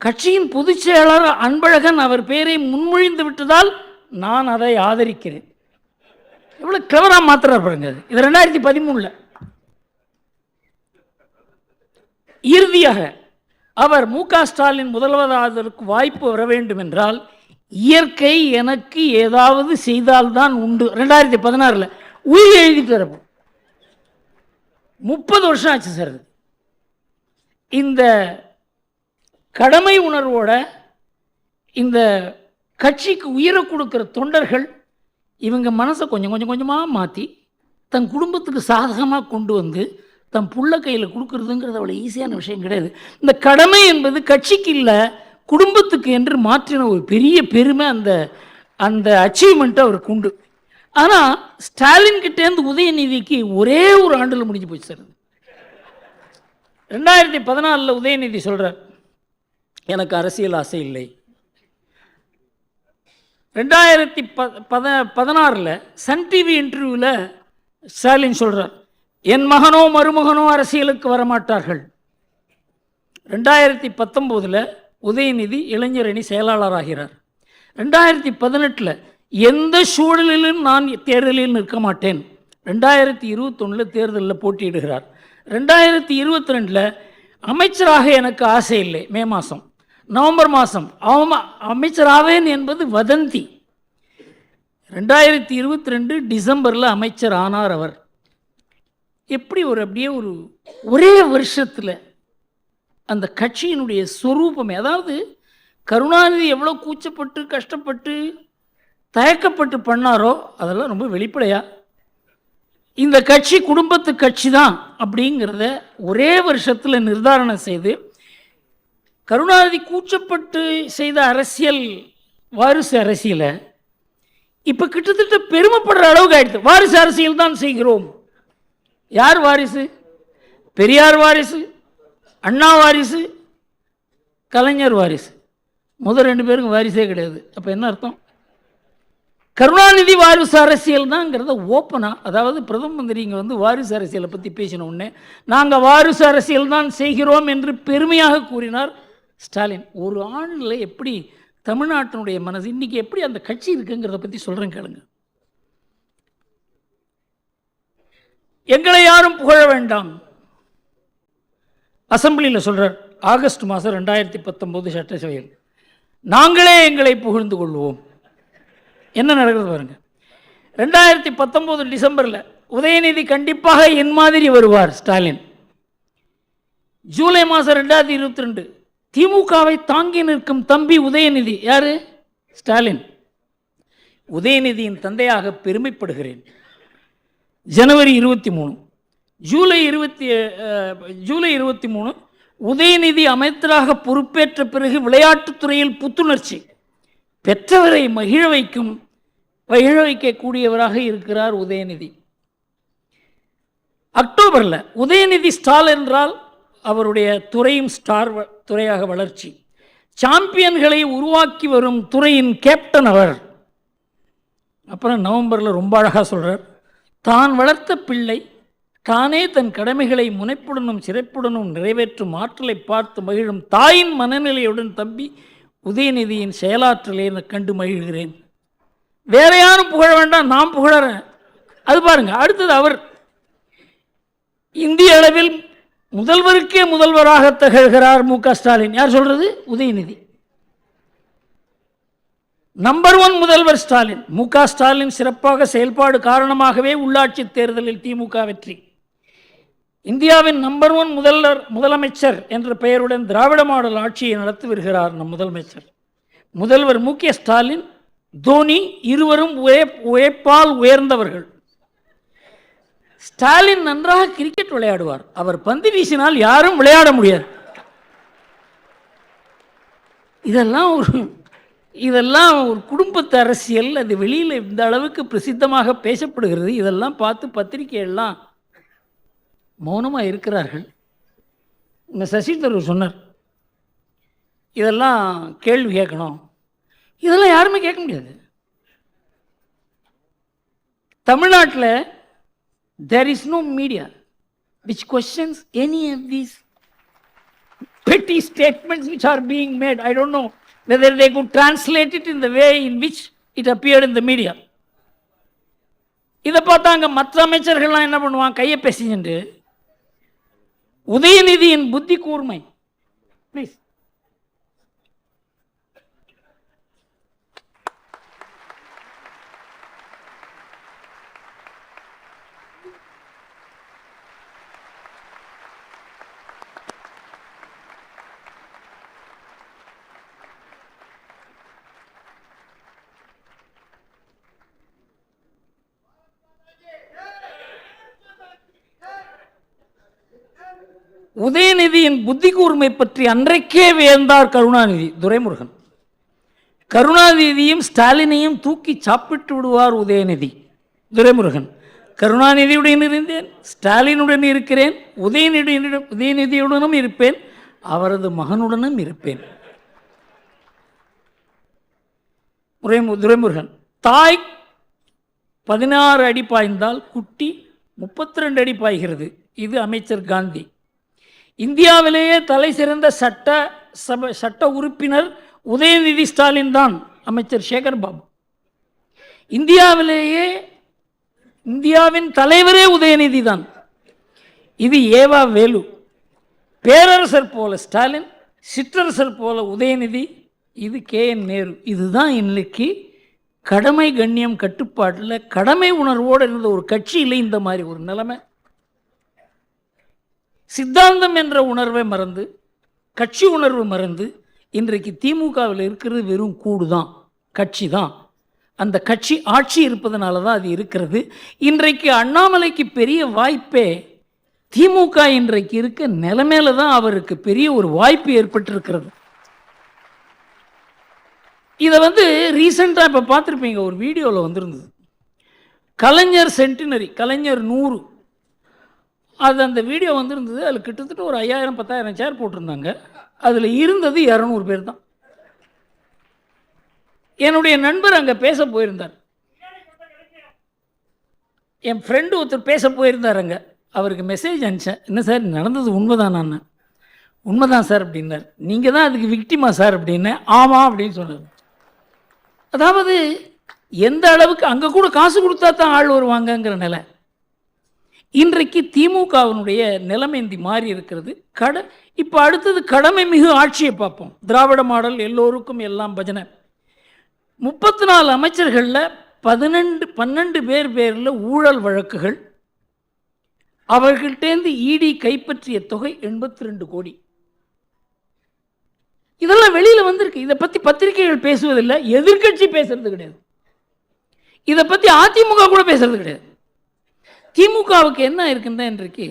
கட்சியின் பொதுச் செயலாளர் அன்பழகன் அவர் பெயரை முன்மொழிந்து விட்டதால் நான் அதை ஆதரிக்கிறேன். எவ்வளோ கிளவராக மாத்திரார் பாருங்க. இது 2013. இறுதியாக அவர் மு.க. ஸ்டாலின் முதல்வராவதற்கு வாய்ப்பு வர வேண்டும் என்றால் இயற்கை எனக்கு ஏதாவது செய்தால்தான் உண்டு. 2016 உயிர் எழுதிட்டு வரப்போ 30 வருஷம் ஆச்சு சார். இந்த கடமை உணர்வோட இந்த கட்சிக்கு உயிரை கொடுக்குற தொண்டர்கள் இவங்க மனசை கொஞ்சம் கொஞ்சமாக மாற்றி தன் குடும்பத்துக்கு சாதகமாக கொண்டு வந்து தன் புள்ள கையில் கொடுக்குறதுங்கிறது அவ்வளோ ஈஸியான விஷயம் கிடையாது. இந்த கடமை என்பது கட்சிக்கு இல்லை, குடும்பத்துக்கு என்று மாற்றின ஒரு பெரிய பெருமை அந்த அச்சீவ்மெண்ட்டை அவருக்கு உண்டு. ஆனால் ஸ்டாலின் கிட்டேருந்து உதயநிதிக்கு ஒரே ஒரு ஆண்டில் முடிஞ்சு போச்சு சார். 2014 உதயநிதி சொல்கிறார், எனக்கு அரசியல் ஆசை இல்லை. 2016 சன் டிவி இன்டர்வியூவில் ஸ்டாலின் சொல்கிறார், என் மகனோ மருமகனோ அரசியலுக்கு வரமாட்டார்கள். 2019 உதயநிதி இளைஞரணி செயலாளராகிறார். 2018 எந்த சூழலிலும் நான் தேர்தலில் நிற்க மாட்டேன், 2021 தேர்தலில் போட்டியிடுகிறார். 2022 அமைச்சராக எனக்கு ஆசை இல்லை. மே மாதம், நவம்பர் மாதம் அமைச்சராவேன் என்பது வதந்தி. 2022 டிசம்பரில் அமைச்சர் ஆனார் அவர். எப்படி அப்படியே ஒரே வருஷத்தில் அந்த கட்சியினுடைய சொரூபமே, அதாவது கருணாநிதி எவ்வளோ கூச்சப்பட்டு கஷ்டப்பட்டு தயக்கப்பட்டு பண்ணாரோ அதெல்லாம் ரொம்ப வெளிப்படையாக இந்த கட்சி குடும்பத்து கட்சி தான் அப்படிங்கிறத ஒரே வருஷத்தில் நிர்தாரணம் செய்து, கருணாநிதி கூச்சப்பட்டு செய்த அரசியல் வாரிசு அரசியலை இப்போ கிட்டத்தட்ட பெருமைப்படுற அளவுக்கு ஆயிடுது. வாரிசு அரசியல் தான் செய்கிறோம். யார் வாரிசு? பெரியார் வாரிசு, அண்ணா வாரிசு, கலைஞர் வாரிசு. முதல் 2 பேருக்கும் வாரிசே கிடையாது. அப்போ என்ன அர்த்தம்? கருணாநிதி வாரிசு அரசியல் தான்ங்கிறத ஓப்பனாக, அதாவது பிரதம மந்திரி இங்கே வாரிசு அரசியலை பற்றி பேசின உடனே நாங்கள் வாரிசு அரசியல் தான் செய்கிறோம் என்று பெருமையாக கூறினார் ஸ்டாலின். ஒரு ஆண்டில் எப்படி தமிழ்நாட்டினுடைய மனசு இன்றைக்கி எப்படி அந்த கட்சி இருக்குங்கிறத பற்றி சொல்கிறேன் கேளுங்க. எங்களை யாரும் புகழ வேண்டாம், அசம்பிளியில் சொல்கிறார். ஆகஸ்ட் மாதம் 2019 சட்டசபையில் நாங்களே எங்களை புகழ்ந்து கொள்வோம். என்ன நடக்கிறது பாருங்க. 2019 டிசம்பரில் உதயநிதி கண்டிப்பாக என் மாதிரி வருவார் ஸ்டாலின். ஜூலை மாதம் 2022 திமுகவை தாங்கி நிற்கும் தம்பி உதயநிதி. யாரு? ஸ்டாலின். உதயநிதியின் தந்தையாக பெருமைப்படுகிறேன். ஜனவரி 23, ஜூலை 23 உதயநிதி அமைச்சராக பொறுப்பேற்ற பிறகு விளையாட்டுத்துறையில் புத்துணர்ச்சி, பெற்றவரை மகிழ வைக்கக்கூடியவராக இருக்கிறார் உதயநிதி. அக்டோபரில் உதயநிதி ஸ்டார் என்றால் அவருடைய துறையும் ஸ்டார் துறையாக வளர்ச்சி, சாம்பியன்களை உருவாக்கி வரும் துறையின் கேப்டன் அவர். அப்புறம் நவம்பரில் ரொம்ப அழகாக சொல்கிறார், தான் வளர்த்த பிள்ளை தானே தன் கடமைகளை முனைப்புடனும் சிறப்புடனும் நிறைவேற்றும் ஆற்றலை பார்த்து மகிழும் தாயின் மனநிலையுடன் தம்பி உதயநிதியின் செயலாற்றலை கண்டு மகிழ்கிறேன். வேற யாரும் புகழ வேண்டாம், நான் புகழறேன். அது பாருங்க. அடுத்தது அவர் இந்திய அளவில் முதல்வருக்கே முதல்வராக திகழ்கிறார் மு க ஸ்டாலின். யார் சொல்றது? உதயநிதி. நம்பர் 1 முதல்வர் ஸ்டாலின். மு க ஸ்டாலின் சிறப்பாக செயல்பாடு காரணமாகவே உள்ளாட்சி தேர்தலில் திமுக வெற்றி. இந்தியாவின் நம்பர் 1 முதலமைச்சர் என்ற பெயருடன் திராவிட மாடல் ஆட்சியை நடத்தி வருகிறார் நம் முதலமைச்சர். முதல்வர் மு க ஸ்டாலின், தோனி இருவரும் உழைப்பால் உயர்ந்தவர்கள். ஸ்டாலின் நன்றாக கிரிக்கெட் விளையாடுவார். அவர் பந்து வீசினால் யாரும் விளையாட முடியாது. இதெல்லாம் ஒரு குடும்பத்து அரசியல். அது வெளியில் இந்த அளவுக்கு பிரசித்தமாக பேசப்படுகிறது. இதெல்லாம் பார்த்து பத்திரிகையெல்லாம் மௌனமாக இருக்கிறார்கள். இந்த சசி தரூர் சொன்னார், இதெல்லாம் கேள்வி கேட்கணும். இதெல்லாம் யாருமே கேட்க முடியாது. தமிழ்நாட்டில் there is no media which questions any of these petty statements which are being made. I don't know whether they could translate it in the way in which it appeared in the media. இதை பார்த்தாங்க மற்ற அமைச்சர்கள்லாம் என்ன பண்ணுவாங்க, கையை பேசிட்டு உதயநிதியின் புத்தி கூர்மை. ப்ளீஸ். உதயநிதியின் புத்தி கூர்மை பற்றி அன்றைக்கே வியந்தார் கருணாநிதி. துரைமுருகன். கருணாநிதியும் ஸ்டாலினையும் தூக்கி சாப்பிட்டு விடுவார் உதயநிதி. துரைமுருகன். கருணாநிதியுடன் இருந்தேன், ஸ்டாலினுடன் இருக்கிறேன், உதயநிதியுடனும் இருப்பேன், அவரது மகனுடனும் இருப்பேன். துரைமுருகன். தாய் 16 அடி பாய்ந்தால் குட்டி 32 அடி பாய்கிறது. இது அமைச்சர் காந்தி. இந்தியாவிலேயே தலை சிறந்த சட்ட உறுப்பினர் உதயநிதி ஸ்டாலின் தான், அமைச்சர் சேகர் பாபு. இந்தியாவின் தலைவரே உதயநிதி தான். இது ஏவா வேலு. பேரரசர் போல ஸ்டாலின், சிற்றரசர் போல உதயநிதி, இது KN நேரு. இதுதான் இன்னைக்கு கடமை கண்ணியம் கட்டுப்பாட்டில் கடமை உணர்வோடு இருந்த ஒரு கட்சியில் இந்த மாதிரி ஒரு நிலைமை. சித்தாந்தம் என்ற உணர்வை மறந்து, கட்சி உணர்வு மறந்து, இன்றைக்கு திமுகவில் இருக்கிறது வெறும் கூடு தான், கட்சி தான். அந்த கட்சி ஆட்சி இருப்பதனால தான் அது இருக்கிறது. இன்றைக்கு அண்ணாமலைக்கு பெரிய வாய்ப்பே திமுக இன்றைக்கு இருக்க நிலைமையில தான் அவருக்கு பெரிய ஒரு வாய்ப்பு ஏற்பட்டிருக்கிறது. இதை ரீசெண்டாக இப்போ பார்த்துருப்பீங்க, ஒரு வீடியோவில் வந்திருந்தது. கலைஞர் சென்டினரி, கலைஞர் 100, அது அந்த வீடியோ வந்திருந்தது. அதில் கிட்டத்தட்ட ஒரு 5000-10,000 சேர் போட்டிருந்தாங்க. அதில் இருந்தது 200 பேர் தான். என்னுடைய நண்பர் அங்கே பேச போயிருந்தார். என் ஃப்ரெண்டு ஒருத்தர் பேச போயிருந்தார் அங்கே. அவருக்கு மெசேஜ் அனுப்பிச்சேன், என்ன சார் நடந்தது உண்மைதான்? நான் உண்மைதான் சார் அப்படின்னார். நீங்கள் தான் அதுக்கு விக்டிமா சார் அப்படின்னேன். ஆமாம் அப்படின்னு சொன்னார். அதாவது எந்த அளவுக்கு அங்கே கூட காசு கொடுத்தா தான் ஆள் வருவாங்கங்கிற நிலை. இன்றைக்கு திமுகவினுடைய நிலைமை மாறி இருக்கிறது. இப்போ அடுத்தது கடமை மிகு ஆட்சியை பார்ப்போம். திராவிட மாடல், எல்லோருக்கும் எல்லாம் பஜனை. 34 அமைச்சர்களில் 12 பேரில் ஊழல் வழக்குகள். அவர்கள்டேந்து இடி கைப்பற்றிய தொகை 82 கோடி. இதெல்லாம் வெளியில் வந்திருக்கு. இதை பற்றி பத்திரிகைகள் பேசுவதில்லை, எதிர்க்கட்சி பேசுறது கிடையாது. இதை பற்றி அதிமுக கூட பேசுறது கிடையாது. திமுகவுக்கு என்ன இருக்குன்னா, இன்றைக்கு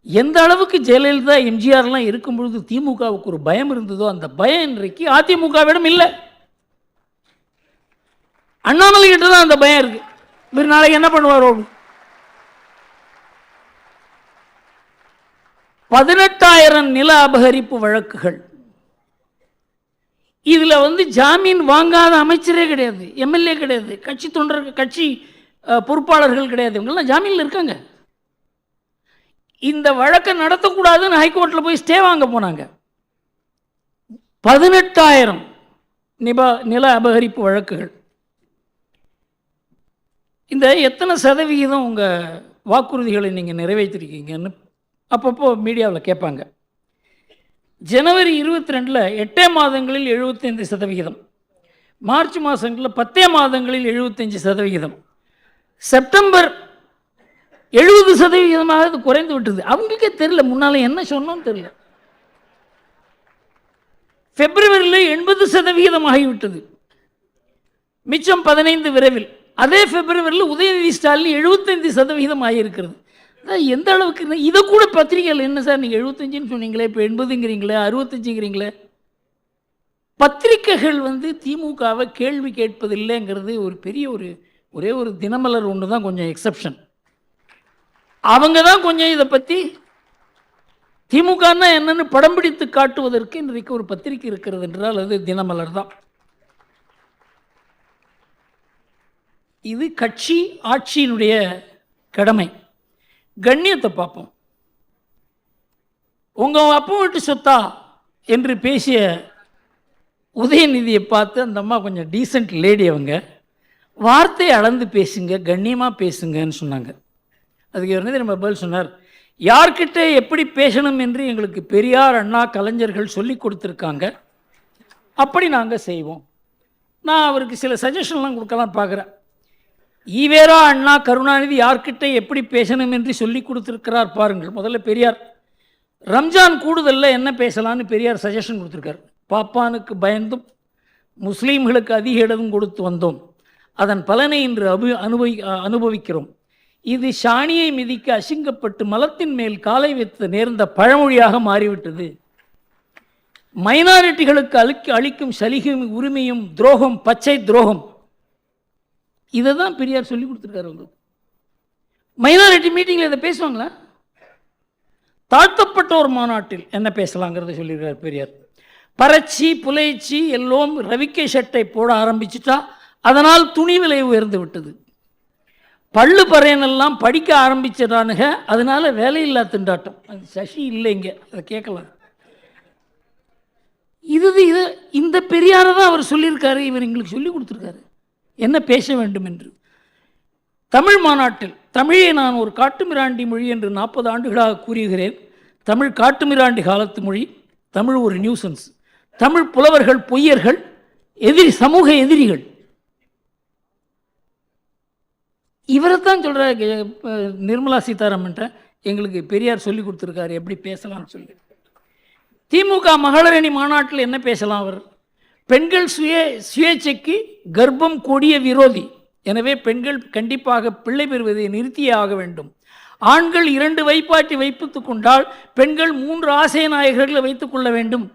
எந்த அளவுக்கு ஜெயலலிதா எம்ஜிஆர்லாம் இருக்கும் பொழுது திமுகவுக்கு ஒரு பயம் இருந்ததோ, அந்த பயம் இன்றைக்கு அதிமுகவிடம் இல்லை. அண்ணாமலை கிட்ட தான் அந்த பயம் இருக்கு. இவர் நாளைக்கு என்ன பண்ணுவாரோ. 18,000 நில அபகரிப்பு வழக்குகள். இதில் ஜாமீன் வாங்காத அமைச்சரே கிடையாது, எம்எல்ஏ கிடையாது, கட்சி தொண்டர்கள், கட்சி பொறுப்பாளர்கள் கிடையாது. இவங்கெல்லாம் ஜாமீனில் இருக்காங்க. இந்த வழக்கை நடத்தக்கூடாதுன்னு ஹைகோர்ட்டில் போய் ஸ்டே வாங்க போனாங்க. 18,000 நில அபகரிப்பு வழக்குகள். இந்த எத்தனை சதவிகிதம் உங்கள் வாக்குறுதிகளை நீங்கள் நிறைவேற்றிருக்கீங்கன்னு அப்பப்போ மீடியாவில் கேட்பாங்க. ஜனவரி 22 8 மாதங்களில் 75%, மார்ச் மாதங்களில் 10 மாதங்களில் 75%, செப்டம்பர் 70% அது குறைந்து விட்டது. அவங்களுக்கே தெரியல முன்னால் என்ன சொன்னோன்னு தெரியல. பிப்ரவரியில் 80% ஆகிவிட்டது, மிச்சம் 15 விரைவில். அதே பிப்ரவரியில் உதயநிதி ஸ்டாலின் 75% ஆகியிருக்கிறது. எந்த அளவுக்கு இதை கூட பத்திரிகைகள் என்ன சார் நீங்கள் 75ன்னு சொன்னீங்களே, இப்போ 80ங்கிறீங்களே, 65ங்கிறீங்களே. பத்திரிகைகள் திமுகவை கேள்வி கேட்பதில்லைங்கிறது ஒரு பெரிய ஒரே ஒரு தினமலர் ஒன்று தான் கொஞ்சம் எக்ஸப்ஷன். அவங்க தான் கொஞ்சம் இதை பற்றி திமுகன்னா என்னன்னு படம் பிடித்து காட்டுவதற்கு இன்றைக்கு ஒரு பத்திரிகை இருக்கிறது என்றால் அது தினமலர் தான். இது கட்சி ஆட்சியினுடைய கடமை. கண்ணியத்தை பார்ப்போம். உங்கள் அப்பா வீட்டு சொத்தா என்று பேசிய உதயநிதியை பார்த்து அந்த அம்மா கொஞ்சம் டீசென்ட் லேடி, அவங்க வார்த்தையை அளந்து பேசுங்க, கண்ணியமாக பேசுங்கன்னு சொன்னாங்க. அதுக்கு இவர் நம்ம பதில் சொன்னார், யார்கிட்ட எப்படி பேசணும் என்று எங்களுக்கு பெரியார், அண்ணா, கலைஞர்கள் சொல்லி கொடுத்துருக்காங்க, அப்படி நாங்கள் செய்வோம். நான் அவருக்கு சில சஜஷன்லாம் கொடுக்கலாம் பார்க்குறேன். ஈவேரா, அண்ணா, கருணாநிதி யார்கிட்ட எப்படி பேசணும் என்று சொல்லி கொடுத்துருக்கிறார் பாருங்கள். முதல்ல பெரியார் ரம்ஜான் கூடுதலில் என்ன பேசலான்னு பெரியார் சஜஷன் கொடுத்துருக்கார். பாப்பானுக்கு பயந்தும் முஸ்லீம்களுக்கு அதிக இடம் கொடுத்து வந்தோம், அதன் பலனை இன்று அனுபவிக்கிறோம். இது சாணியை மிதிக்க அசிங்கப்பட்டு மலத்தின் மேல் காலை வைத்து நேர்ந்த பழமொழியாக மாறிவிட்டது. மைனாரிட்டிகளுக்கு அளிக்கும் சலுகையும் உரிமையும் துரோகம், பச்சை துரோகம். இதை தான் பெரியார் சொல்லி கொடுத்துருக்காரு. உங்களுக்கு மைனாரிட்டி மீட்டிங்கில் இதை பேசுவாங்களா? தாழ்த்தப்பட்ட ஒரு மாநாட்டில் என்ன பேசலாங்கிறத சொல்லியிருக்கார் பெரியார். பறச்சி புலைச்சி எல்லோரும் ரவிக்கை சட்டை போட ஆரம்பிச்சுட்டா அதனால் துணி விலை உயர்ந்து விட்டது. பள்ளு பறையனெல்லாம் படிக்க ஆரம்பிச்சிடானுங்க, அதனால வேலையில்லா திண்டாட்டம். அது சசி இல்லை இங்கே, அதை கேட்கலாம். இது இந்த பெரியாரை தான் அவர் சொல்லியிருக்காரு, இவர் எங்களுக்கு சொல்லி கொடுத்துருக்காரு என்ன பேச வேண்டும் என்று. தமிழ் மாநாட்டில் தமிழை நான் ஒரு காட்டுமிராண்டி மொழி என்று 40 ஆண்டுகளாக கூறுகிறேன். தமிழ் காட்டுமிராண்டி காலத்து மொழி. தமிழ் ஒரு நியூசன்ஸ். தமிழ் புலவர்கள் பொய்யர்கள், எதிரி, சமூக எதிரிகள். இவரைத்தான் சொல்கிற நிர்மலா சீதாராமன்ட்ட எங்களுக்கு பெரியார் சொல்லி கொடுத்துருக்காரு எப்படி பேசலாம்னு சொல்லி. திமுக மகளிரணி மாநாட்டில் என்ன பேசலாம் அவர்? பெண்கள் சுயேட்சைக்கு கர்ப்பம் கொடிய விரோதி, எனவே பெண்கள் கண்டிப்பாக பிள்ளை பெறுவதை நிறுத்தியே ஆக வேண்டும். ஆண்கள் 2 வைப்பாட்டி வைத்துக் கொண்டால் பெண்கள் 3 ஆசைய நாயகர்களை வைத்துக் கொள்ள வேண்டும்.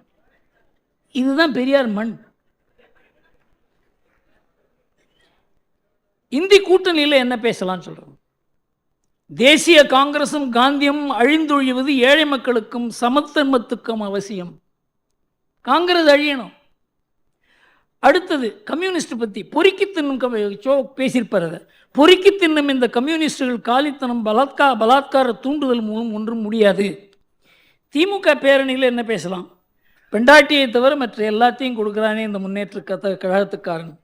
இதுதான் பெரியார் மண். இந்தி கூட்டணியில் என்ன பேசலாம்னு சொல்கிறோம்? தேசிய காங்கிரசும் காந்தியமும் அழிந்தொழிவது ஏழை மக்களுக்கும் சமத்தன்மத்துக்கும் அவசியம். காங்கிரஸ் அழியணும். அடுத்தது கம்யூனிஸ்ட் பற்றி பொறுக்கி தின்னும் பேசியிருப்பார். அதை பொறுக்கி தின்னும் இந்த கம்யூனிஸ்டுகள் காலித்தனம் பலாத்கார தூண்டுதல் மூலம் ஒன்றும் முடியாது. திமுக பேரணியில் என்ன பேசலாம்? பெண்டாட்டியை தவிர மற்ற எல்லாத்தையும் கொடுக்குறானே இந்த முன்னேற்ற கழகத்துக்காரன்,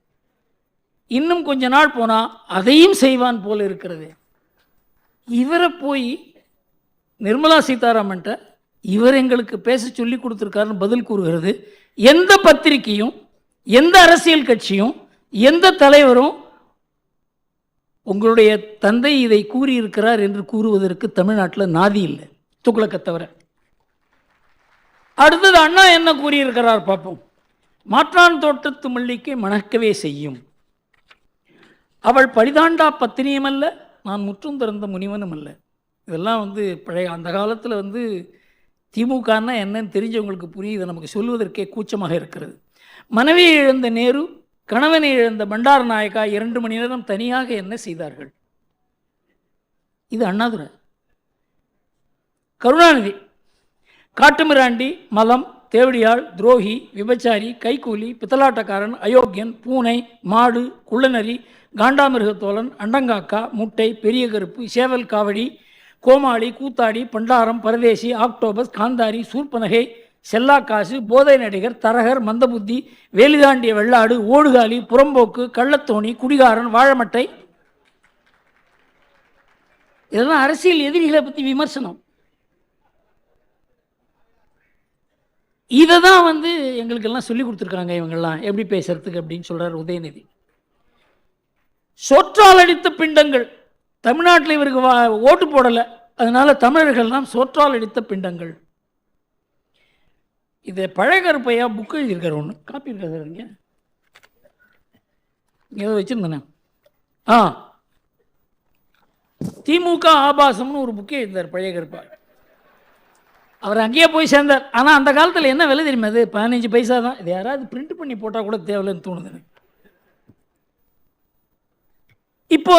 இன்னும் கொஞ்ச நாள் போனால் அதையும் செய்வான் போல இருக்கிறது. இவரை போய் நிர்மலா சீதாராமன்ட்ட இவர் எங்களுக்கு பேச சொல்லி கொடுத்துருக்காருன்னு பதில் கூறுகிறது. எந்த பத்திரிகையும், எந்த அரசியல் கட்சியும், எந்த தலைவரும் உங்களுடைய தந்தை இதை கூறியிருக்கிறார் என்று கூறுவதற்கு தமிழ்நாட்டில் நாதி இல்லை, துக்ளக்கை தவிர. அடுத்தது அண்ணா என்ன கூறியிருக்கிறார் பார்ப்போம். மாற்றான் தோட்டத்து மல்லிக்கை மணக்கவே செய்யும், அவள் பழிதாண்டா பத்தினியும் அல்ல, நான் முற்றும் திறந்த முனிவனும் அல்ல. இதெல்லாம் பழைய அந்த காலத்தில் திமுகன்னா என்னன்னு தெரிஞ்சவங்களுக்கு புரியுது, நமக்கு சொல்வதற்கே கூச்சமாக இருக்கிறது. மனைவியை இழந்த நேரு, கணவனை இழந்த பண்டார நாயக்கா 2 மணி நேரம் தனியாக என்ன செய்தார்கள்? இது அண்ணாதுரை. கருணாநிதி காட்டுமிராண்டி, மலம், தேவடியாள், துரோகி, விபச்சாரி, கைக்கூலி, பித்தலாட்டக்காரன், அயோக்கியன், பூனை, மாடு, குள்ளநரி, காண்டாமிருகத்தோழன், அண்டங்காக்கா, முட்டை, பெரிய கருப்பு, சேவல் காவடி, கோமாளி, கூத்தாடி, பண்டாரம், பரதேசி, ஆக்டோபஸ், காந்தாரி, சூர்பனகை, செல்லாக்காசு, போதை நடிகர், தரகர், மந்தபுத்தி, வேலிதாண்டிய வெள்ளாடு, ஓடுகாலி, புறம்போக்கு, கள்ளத்தோணி, குடிகாரன், வாழமட்டை. இதெல்லாம் அரசியல் எதிரிகளை பற்றி விமர்சனம். இதை தான் எங்களுக்கெல்லாம் சொல்லி கொடுத்துருக்காங்க இவங்கெல்லாம் எப்படி பேசுறதுக்கு அப்படின்னு சொல்கிறார் உதயநிதி. சோற்றால் அடித்த பிண்டங்கள். தமிழ்நாட்டில் இவருக்கு ஓட்டு போடலை, அதனால தமிழர்கள் தான் சோற்றால் அடித்த பிண்டங்கள். இதை பழகருப்பையா புக் எழுதியிருக்காரு, ஒன்று காப்பி இருக்காது இங்கே ஏதோ வச்சுருந்தேண்ணே. திமுக ஆபாசம்னு ஒரு புக்கே எழுந்தார் பழையகருப்பா. அவர் அங்கேயே போய் சேர்ந்தார். ஆனால் அந்த காலத்தில் என்ன விலை தெரியுமா? அது 15 பைசா தான். இது யாராவது பிரிண்ட் பண்ணி போட்டால் கூட தேவையில்லைன்னு தோணுது. இப்போ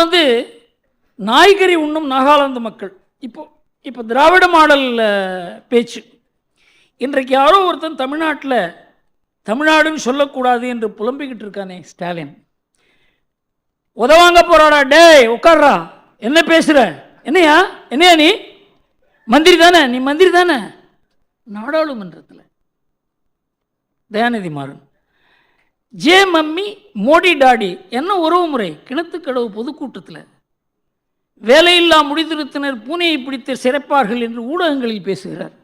நாய்கறி உண்ணும் நாகாலாந்து மக்கள் இப்போ திராவிட மாடல் பேச்சு. இன்றைக்கு யாரோ ஒருத்தன் தமிழ்நாட்டில் தமிழ்நாடுன்னு சொல்லக்கூடாது என்று புலம்பிக்கிட்டு இருக்கானே ஸ்டாலின். உதவாங்க போறாடா, டேய் உட்கார்றா, என்ன பேசுகிற, என்னையா நீ மந்திரி தானே, நீ மந்திரி தானே. நாடாளுமன்றத்தில் Dayanidhi Maran, J mummy Modi daddy என்ன உறவு முறை? கிணத்துக்கடவு பொதுக்கூட்டத்தில் வேலையில்லா முடித்திருத்தினர் பூனையை பிடித்து சிறைப்பார்கள் என்று ஊடகங்களில் பேசுகிறார்.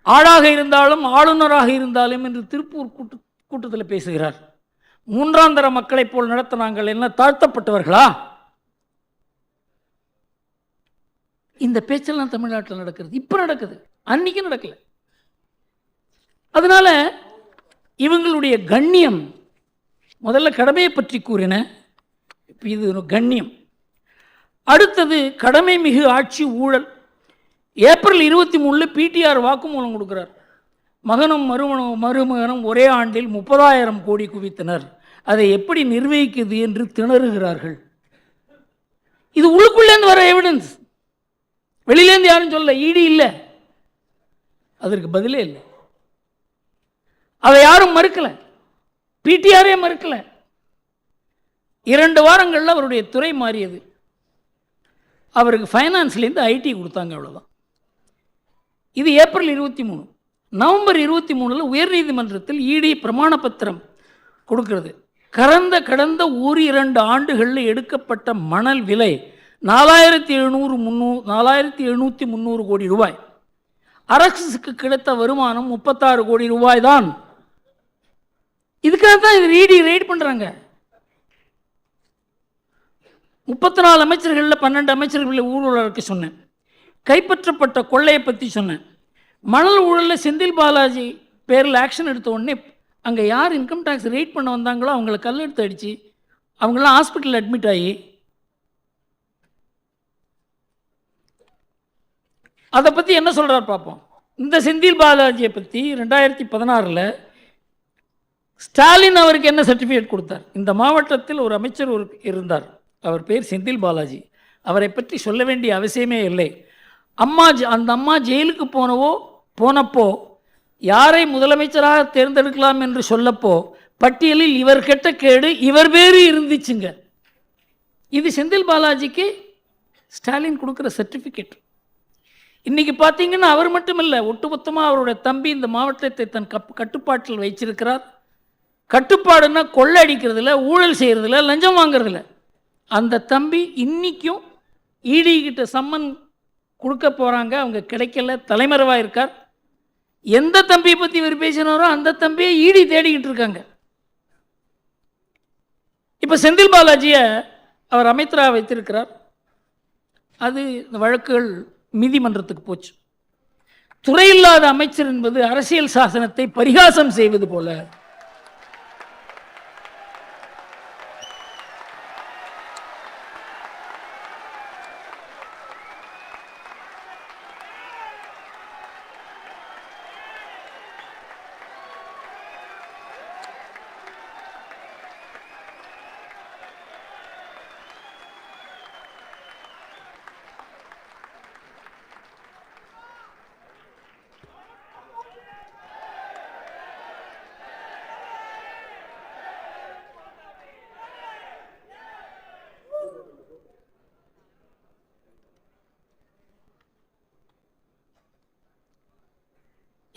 ஆளாக இருந்தாலும் ஆளுநராக இருந்தாலும் என்று திருப்பூர் கூட்டத்தில் பேசுகிறார். 3ஆம் தர மக்களைப் போல் நடத்த நாங்கள் என்ன தாழ்த்தப்பட்டவர்களா? இந்த பேச்செல்லாம் தமிழ்நாட்டில் நடக்கிறது, இப்போ நடக்குது, அன்னைக்கு நடக்கல. அதனால இவங்களுடைய கண்ணியம், முதல்ல கடமையை பற்றி கூறின, இப்போ இது ஒரு கண்ணியம். அடுத்தது கடமை மிகு ஆட்சி ஊழல். ஏப்ரல் 23 பிடிஆர் வாக்குமூலம் கொடுக்கிறார். மகனும் மருமகனும் ஒரே ஆண்டில் 30,000 கோடி குவித்தனர், அதை எப்படி நிர்வகிக்குது என்று திணறுகிறார்கள். இது உள்ளுக்குள்ளேருந்து வர எவிடன்ஸ், வெளியிலேருந்து யாரும் சொல்ல. ஈடி இல்லை, அதற்கு பதிலே இல்லை. அதை யாரும் மறுக்கலை, பிடிஆரே மறுக்கலை. 2 வாரங்களில் அவருடைய துறை மாறியது. அவருக்கு ஃபைனான்ஸ்லேருந்து ஐடி கொடுத்தாங்க, அவ்வளோதான். இது ஏப்ரல் 23. நவம்பர் 23 உயர்நீதிமன்றத்தில் இடி பிரமாண பத்திரம் கொடுக்கிறது. கடந்த 1-2 ஆண்டுகளில் எடுக்கப்பட்ட மணல் விலை 4730 கோடி ரூபாய். அரசுக்கு கிடைத்த வருமானம் 36 கோடி ரூபாய் தான். இதுக்காக தான் இது இடி ரைட் பண்ணுறாங்க. 34 அமைச்சர்களில் 12 அமைச்சர்களில் ஊழலுக்கு சொன்னேன். கைப்பற்றப்பட்ட கொள்ளையை பற்றி சொன்னேன். மணல் ஊழலில் செந்தில் பாலாஜி பேரில் ஆக்ஷன் எடுத்த உடனே அங்கே யார் இன்கம் டேக்ஸ் ரைட் பண்ண வந்தாங்களோ அவங்கள கல்லெடுத்து அடித்து அவங்களாம் ஹாஸ்பிட்டலில் அட்மிட் ஆகி, அதை பற்றி என்ன சொல்கிறார் பார்ப்போம். இந்த செந்தில் பாலாஜியை பற்றி 2016 ஸ்டாலின் அவருக்கு என்ன சர்டிஃபிகேட் கொடுத்தார். இந்த மாவட்டத்தில் ஒரு அமைச்சர் இருந்தார், அவர் பேர் செந்தில் பாலாஜி. அவரை பற்றி சொல்ல வேண்டிய அவசியமே இல்லை. அந்த அம்மா ஜெயிலுக்கு போனப்போ யாரை முதலமைச்சராக தேர்ந்தெடுக்கலாம் என்று சொல்லப்போ பட்டியலில் இவர் கெட்ட கேடு இவர் பேரு இருந்துச்சுங்க. இது செந்தில் பாலாஜிக்கு ஸ்டாலின் கொடுக்குற சர்டிஃபிகேட். இன்றைக்கி பார்த்தீங்கன்னா அவர் மட்டுமில்லை, ஒட்டுமொத்தமாக அவருடைய தம்பி இந்த மாவட்டத்தை தன் கட்டுப்பாட்டில் வைச்சிருக்கிறார். கட்டுப்பாடுன்னா கொள்ளை அடிக்கிறதில்ல, ஊழல் செய்கிறதில்ல, லஞ்சம் வாங்கிறதில்ல. அந்த தம்பி இன்றைக்கும் இடி கிட்ட சம்மன் கொடுக்க போகிறாங்க, அவங்க கிடைக்கல, தலைமறைவாக இருக்கார். எந்த தம்பியை பற்றி இவர் பேசினாரோ அந்த தம்பியை இடி தேடிக்கிட்டு இருக்காங்க. இப்போ செந்தில் பாலாஜியை அவர் அமைச்சராக வைத்திருக்கிறார். அது இந்த வழக்குகள் நீதிமன்றத்துக்கு போச்சு. துறையில்லாத அமைச்சர் என்பது அரசியல் சாசனத்தை பரிகாசம் செய்வது போல.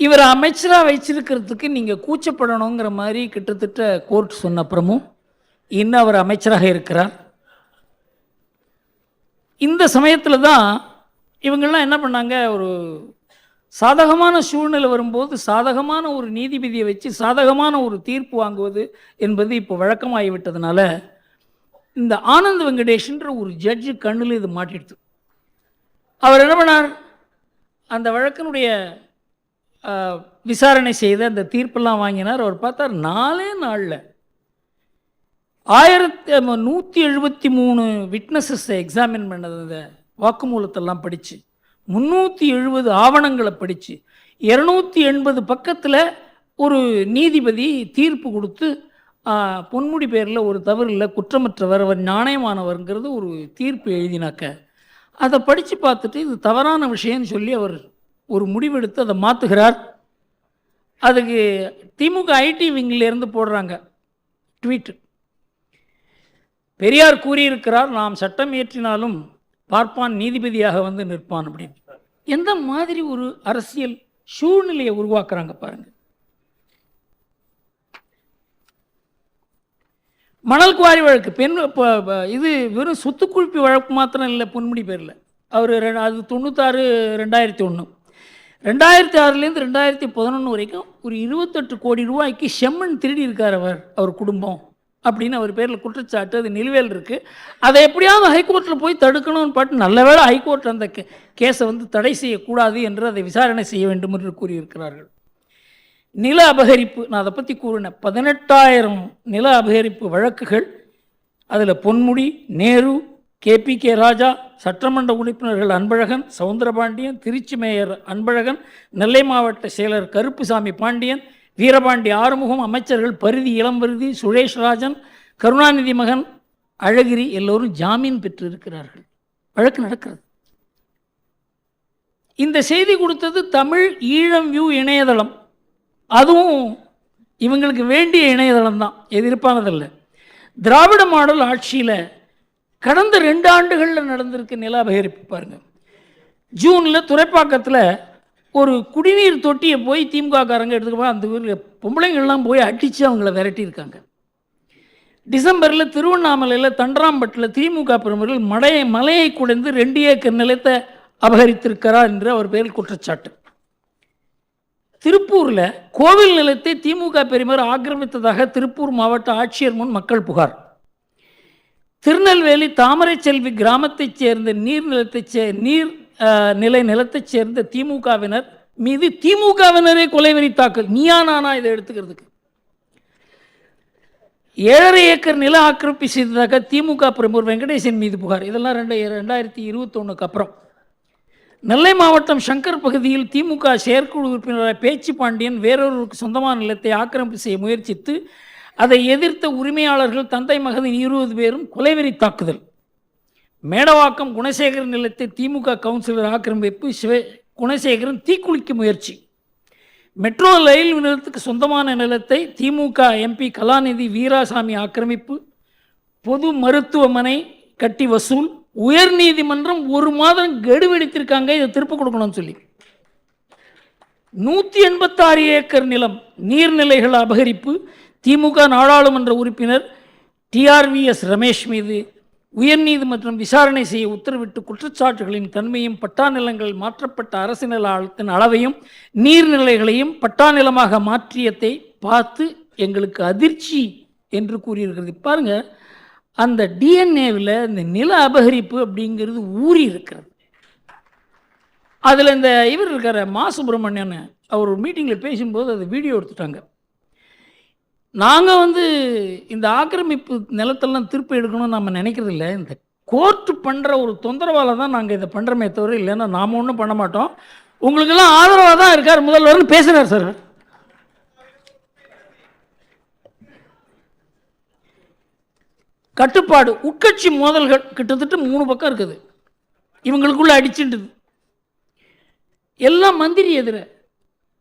இவர் அமைச்சராக வச்சிருக்கிறதுக்கு நீங்கள் கூச்சப்படணுங்கிற மாதிரி கிட்டத்தட்ட கோர்ட் சொன்ன அப்புறமும் இன்னும் அவர் அமைச்சராக இருக்கிறார். இந்த சமயத்தில் தான் இவங்கெல்லாம் என்ன பண்ணாங்க, ஒரு சாதகமான சூழ்நிலை வரும்போது சாதகமான ஒரு நீதிபதியை வச்சு சாதகமான ஒரு தீர்ப்பு வாங்குவது என்பது இப்போ வழக்கமாகிவிட்டதுனால இந்த ஆனந்த் வெங்கடேஷ்ன்ற ஒரு ஜட்ஜு கண்ணில் இது மாட்டிடுது. அவர் என்ன பண்ணார், அந்த வழக்கினுடைய விசாரணை செய்த அந்த தீர்ப்பெல்லாம் வாங்கினார். அவர் பார்த்தார் 4 நாளில் 1173 விட்னஸஸை எக்ஸாமின் பண்ணது, அந்த வாக்குமூலத்தெல்லாம் படித்து 370 ஆவணங்களை படித்து 280 பக்கத்தில் ஒரு நீதிபதி தீர்ப்பு கொடுத்து பொன்முடி பேரில் ஒரு தவறு இல்லை, குற்றமற்றவர், அவர் நியாயமானவர்ங்கிறது ஒரு தீர்ப்பு எழுதினாக்க அதை படித்து பார்த்துட்டு இது தவறான விஷயம்னு சொல்லி அவர் ஒரு முடிவெடுத்து அதை மாற்றுகிறார். அதுக்கு திமுக ஐடி விங்கிலேருந்து போடுறாங்க ட்வீட். பெரியார் கூறியிருக்கிறார், நாம் சட்டம் இயற்றினாலும் பார்ப்பான் நீதிபதியாக வந்து நிற்பான் அப்படின்னு. எந்த மாதிரி ஒரு அரசியல் சூழ்நிலையை உருவாக்குறாங்க பாருங்க. மணல் குவாரி வழக்கு இது வெறும் சொத்து குவிப்பு வழக்கு மாத்திரம் இல்லை பொன்முடி பேரில். அவர் அது 96/2001 2006லேருந்து 2011 வரைக்கும் ஒரு 28 கோடி ரூபாய்க்கு செம்மண் திருடி இருக்கார் அவர் குடும்பம் அப்படின்னு அவர் பேரில் குற்றச்சாட்டு. அது நிலுவையில் இருக்குது. அதை எப்படியாவது ஹைகோர்ட்டில் போய் தடுக்கணும்னு பாட்டு நல்ல வேளை ஹைகோர்ட் அந்த கேஸை வந்து தடை செய்யக்கூடாது என்று அதை விசாரணை செய்ய வேண்டும் என்று கூறியிருக்கிறார்கள். நில அபகரிப்பு, நான் அதை பற்றி கூறினேன், 18,000 நில அபகரிப்பு வழக்குகள். அதில் பொன்முடி, நேரு, KPK ராஜா, சட்டமன்ற உறுப்பினர்கள் அன்பழகன், சவுந்தரபாண்டியன், திருச்சி மேயர் அன்பழகன், நெல்லை மாவட்ட செயலர் கருப்புசாமி பாண்டியன், வீரபாண்டி ஆறுமுகம், அமைச்சர்கள் பரிதி இளம்பரிதி, சுரேஷ் ராஜன், கருணாநிதி மகன் அழகிரி எல்லோரும் ஜாமீன் பெற்றிருக்கிறார்கள். வழக்கு நடக்கிறது. இந்த செய்தி கொடுத்தது தமிழ் ஈழம் வியூ இணையதளம். அதுவும் இவங்களுக்கு வேண்டிய இணையதளம் தான், எதிர்ப்பானதில்லை. திராவிட மாடல் ஆட்சியில் கடந்த 2 ஆண்டுகளில் நடந்திருக்கு நில அபகரிப்பு பாருங்கள். ஜூனில் துறைப்பாக்கத்தில் ஒரு குடிநீர் தொட்டியை போய் திமுககாரங்க எடுத்துக்கப்போ அந்த ஊரில் பொம்பளைங்கள்லாம் போய் அடித்து அவங்கள விரட்டியிருக்காங்க. டிசம்பரில் திருவண்ணாமலையில் தண்டராம்பட்டில் திமுக பிரமுகர்கள் மலையை குடைந்து 2 ஏக்கர் நிலத்தை அபகரித்திருக்கிறார் என்று அவர் பேரில் குற்றச்சாட்டு. திருப்பூரில் கோவில் நிலத்தை திமுக பெருமர் ஆக்கிரமித்ததாக திருப்பூர் மாவட்ட ஆட்சியர் முன் மக்கள் புகார். திருநெல்வேலி தாமரை செல்வி கிராமத்தைச் சேர்ந்த நீர்நிலை நிலத்தைச் சேர்ந்த திமுகவினர் மீது திமுகவினரே கொலைவெறி தாக்கல். நீயா நானா இதை எடுத்துக்கிறதுக்கு? 7.5 ஏக்கர் நில ஆக்கிரமிப்பு செய்ததாக திமுக பிரமுகர் வெங்கடேசன் மீது புகார். இதெல்லாம் 2021க்கு அப்புறம். நெல்லை மாவட்டம் சங்கர் பகுதியில் திமுக செயற்குழு உறுப்பினராக பேச்சு பாண்டியன் வேறொருவருக்கு சொந்தமான நிலத்தை ஆக்கிரமிப்பு செய்ய முயற்சித்து அதை எதிர்த்த உரிமையாளர்கள் தந்தை மகன் 20 பேரும் கொலைவெறி தாக்குதல். மேடவாக்கம் குணசேகரன் நிலத்தை திமுக கவுன்சிலர் ஆக்கிரமிப்பு, குணசேகரன் தீக்குளிக்க முயற்சி. மெட்ரோ ரயில் நிலையத்துக்கு சொந்தமான நிலத்தை திமுக எம்பி கலாநிதி வீராசாமி ஆக்கிரமிப்பு. பொது மருத்துவமனை கட்டி வசூல். உயர்நீதிமன்றம் 1 மாதம் கெடு வெடித்திருக்காங்க, இதை திருப்ப கொடுக்கணும்னு சொல்லி. 186 ஏக்கர் நிலம் நீர்நிலைகள் அபகரிப்பு. திமுக நாடாளுமன்ற உறுப்பினர் TRVS ரமேஷ் மீது உயர்நீதிமன்றம் விசாரணை செய்ய உத்தரவிட்டு குற்றச்சாட்டுகளின் தன்மையும் பட்டா நிலங்கள் மாற்றப்பட்ட அரசு நிலத்தின் அளவையும் நீர்நிலைகளையும் பட்டா நிலமாக மாற்றியதை பார்த்து எங்களுக்கு அதிர்ச்சி என்று கூறியிருக்கிறது. பாருங்க, அந்த டிஎன்ஏவில் இந்த நில அபகரிப்பு அப்படிங்கிறது ஊறி இருக்கிறது. அதில் இந்த இவர் இருக்கிற மா சுப்பிரமணியன் அவர் ஒரு மீட்டிங்கில் பேசும்போது அதை வீடியோ எடுத்துட்டாங்க. நாங்கள் இந்த ஆக்கிரமிப்பு நிலத்தெல்லாம் திருப்பி எடுக்கணும்னு நம்ம நினைக்கிறதில்ல, இந்த கோர்ட்டு பண்ணுற ஒரு தொந்தரவால் தான் நாங்கள் இதை பண்ணுறோமே தவிர, இல்லைன்னா நாம் ஒன்றும் பண்ண மாட்டோம். உங்களுக்கெல்லாம் ஆதரவாக தான் இருக்கார் முதல்வர்னு பேசுகிறார் சார். கட்டுப்பாடு உட்கட்சி மோதல்கள் கிட்டத்தட்ட 3 பக்கம் இருக்குது. இவங்களுக்குள்ள அடிச்சுட்டுது. எல்லாம் மந்திரி எதிர,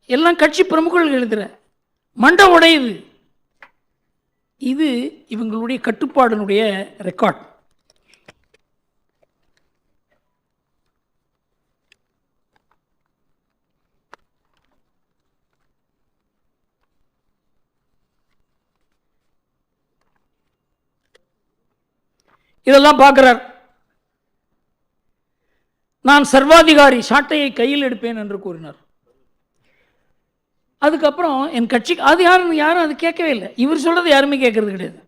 எல்லாம் கட்சி பிரமுகர்கள் எதிர மண்டை உடையுது. இது இவங்களுடைய கட்டுப்பாடுனுடைய ரெக்கார்ட். இதெல்லாம் பார்க்கிறார். நான் சர்வாதிகாரி, சாட்டையை கையில் எடுப்பேன் என்று கூறினார். அதுக்கப்புறம் என் கட்சி அது யாரும் அது கேட்கவே இல்லை. இவர் சொல்றது யாருமே கேட்கறது கிடையாது.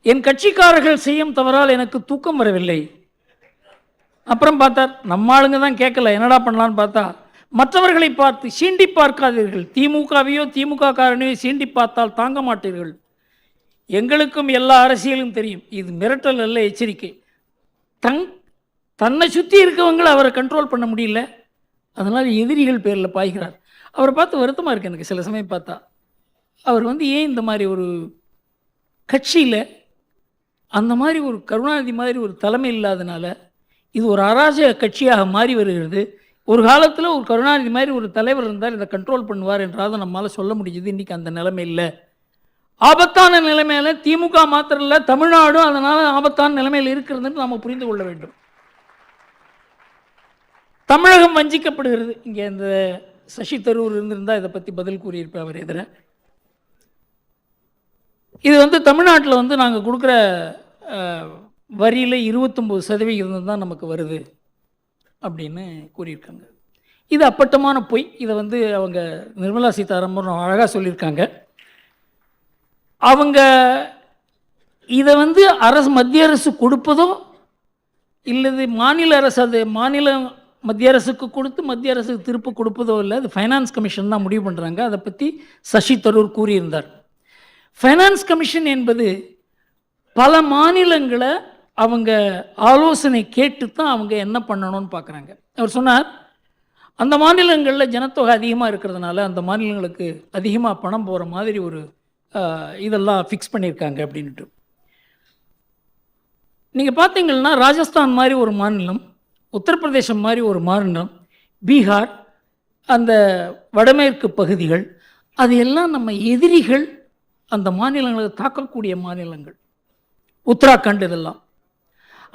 என் கட்சிக்காரர்கள் செய்யும் தவறால் எனக்கு தூக்கம் வரவில்லை. அப்புறம் பார்த்தார், நம்ம ஆளுங்க தான் கேட்கல, என்னடா பண்ணலான்னு பார்த்தா, மற்றவர்களை பார்த்து சீண்டி பார்க்காதீர்கள், திமுகவையோ திமுக காரனையோ சீண்டி பார்த்தால் தாங்க மாட்டீர்கள். எங்களுக்கும் எல்லா அரசியலும் தெரியும், இது மிரட்டல் அல்ல, எச்சரிக்கை. தன்னை சுற்றி இருக்கவங்களை அவரை கண்ட்ரோல் பண்ண முடியல, அதனால் எதிரிகள் பேரில் பாய்கிறார். அவரை பார்த்து வருத்தமாக இருக்குது எனக்கு சில சமயம் பார்த்தா. அவர் ஏன் இந்த மாதிரி ஒரு கட்சியில் அந்த மாதிரி ஒரு கருணாநிதி மாதிரி ஒரு தலைமை இல்லாதனால இது ஒரு அராஜக கட்சியாக மாறி வருகிறது. ஒரு காலத்தில் ஒரு கருணாநிதி மாதிரி ஒரு தலைவர் இருந்தால் இதை கண்ட்ரோல் பண்ணுவார் என்றாவது நம்மளால் சொல்ல முடியுது. இன்றைக்கி அந்த நிலைமை இல்லை. ஆபத்தான நிலைமையில் திமுக மாத்திரம் இல்லை, தமிழ்நாடும் அதனால் ஆபத்தான நிலைமையில் இருக்கிறதுன்னு நாம் புரிந்து கொள்ள வேண்டும். தமிழகம் வஞ்சிக்கப்படுகிறது. இங்கே இந்த சசி தரூர் இருந்திருந்தால் இதை பற்றி பதில் கூறியிருப்பேன் அவர் எதிர. இது தமிழ்நாட்டில் நாங்கள் கொடுக்குற வரியில் 29% தான் நமக்கு வருது அப்படின்னு கூறியிருக்காங்க. இது அப்பட்டமான பொய். இதை அவங்க நிர்மலா சீதாராமன் அழகாக சொல்லியிருக்காங்க. அவங்க இதை மத்திய அரசு கொடுப்பதோ இல்லது மாநில அரசு அது மத்திய அரசுக்கு கொடுத்து மத்திய அரசுக்கு திருப்ப கொடுப்பதோ இல்லை, அது ஃபைனான்ஸ் கமிஷன் தான் முடிவு பண்ணுறாங்க. அதை பற்றி சசி தரூர் கூறியிருந்தார். ஃபைனான்ஸ் கமிஷன் என்பது பல மாநிலங்களை அவங்க ஆலோசனை கேட்டு தான் அவங்க என்ன பண்ணணும்னு பார்க்குறாங்க. அவர் சொன்னார், அந்த மாநிலங்களில் ஜனத்தொகை அதிகமாக இருக்கிறதுனால அந்த மாநிலங்களுக்கு அதிகமாக பணம் போகிற மாதிரி ஒரு இதெல்லாம் ஃபிக்ஸ் பண்ணியிருக்காங்க அப்படின்ட்டு. நீங்கள் பார்த்தீங்கன்னா ராஜஸ்தான் மாதிரி ஒரு மாநிலம், உத்தரப்பிரதேசம் மாதிரி ஒரு மாநிலம், பீகார், அந்த வடமேற்கு பகுதிகள், அது எல்லாம் நம்ம எதிரிகள் அந்த மாநிலங்களை தாக்கக்கூடிய மாநிலங்கள், உத்தராகண்ட் இதெல்லாம்.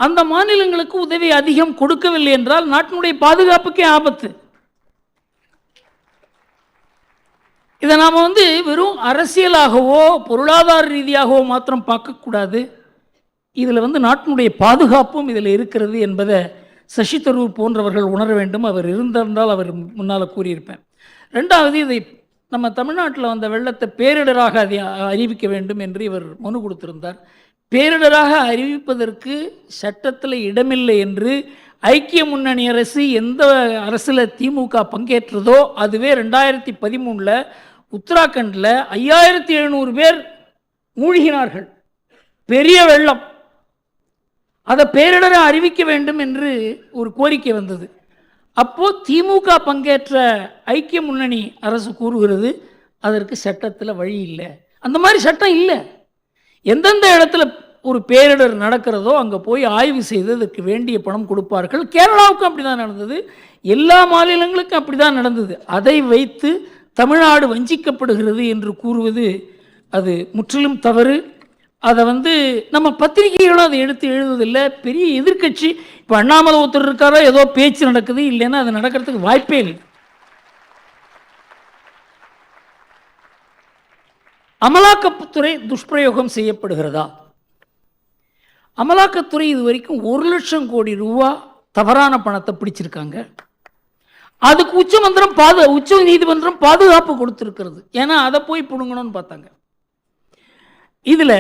அந்த மாநிலங்களுக்கு உதவி அதிகம் கொடுக்கவில்லை என்றால் நாட்டினுடைய பாதுகாப்புக்கே ஆபத்து. இதை நாம் வெறும் அரசியலாகவோ பொருளாதார ரீதியாகவோ மாத்திரம் பார்க்கக்கூடாது. இதில் நாட்டினுடைய பாதுகாப்பும் இதில் இருக்கிறது என்பதை சசி தரூர் போன்றவர்கள் உணர வேண்டும். அவர் இருந்திருந்தால் அவர் முன்னால் கூறியிருப்பேன். ரெண்டாவது, இதை நம்ம தமிழ்நாட்டில் வந்த வெள்ளத்தை பேரிடராக அதை அறிவிக்க வேண்டும் என்று இவர் மனு கொடுத்திருந்தார். பேரிடராக அறிவிப்பதற்கு சட்டத்தில் இடமில்லை என்று ஐக்கிய முன்னணி அரசு எந்த அரசில் திமுக பங்கேற்றதோ அதுவே 2013 உத்தராகண்டில் 5700 பேர் மூழ்கினார்கள். பெரிய வெள்ளம். அதை பேரிடரை அறிவிக்க வேண்டும் என்று ஒரு கோரிக்கை வந்தது. அப்போது திமுக பங்கேற்ற ஐக்கிய முன்னணி அரசு கூறுகிறது அதற்கு சட்டத்தில் வழி இல்லை. அந்த மாதிரி சட்டம் இல்லை. எந்தெந்த இடத்துல ஒரு பேரிடர் நடக்கிறதோ அங்கே போய் ஆய்வு செய்து அதற்கு வேண்டிய பணம் கொடுப்பார்கள். கேரளாவுக்கும் அப்படி தான் நடந்தது, எல்லா மாநிலங்களுக்கும் அப்படி தான் நடந்தது. அதை வைத்து தமிழ்நாடு வஞ்சிக்கப்படுகிறது என்று கூறுவது அது முற்றிலும் தவறு. அதை நம்ம பத்திரிகைகளும் அதை எடுத்து எழுதுவதில்லை. பெரிய எதிர்க்கட்சி இப்போ அண்ணாமலை ஒருத்தர் இருக்காரோ ஏதோ பேச்சு நடக்குது, இல்லைன்னா அது நடக்கிறதுக்கு வாய்ப்பே இல்லை. அமலாக்கத்துறை துஷ்பிரயோகம் செய்யப்படுகிறதா? அமலாக்கத்துறை இது வரைக்கும் 1 லட்சம் கோடி ரூபா தவறான பணத்தை பிடிச்சிருக்காங்க. அதுக்கு உச்ச நீதிமன்றம் பாதுகாப்பு கொடுத்துருக்கிறது. ஏன்னா அதை போய் பிடுங்கணும்னு பார்த்தாங்க. இதில்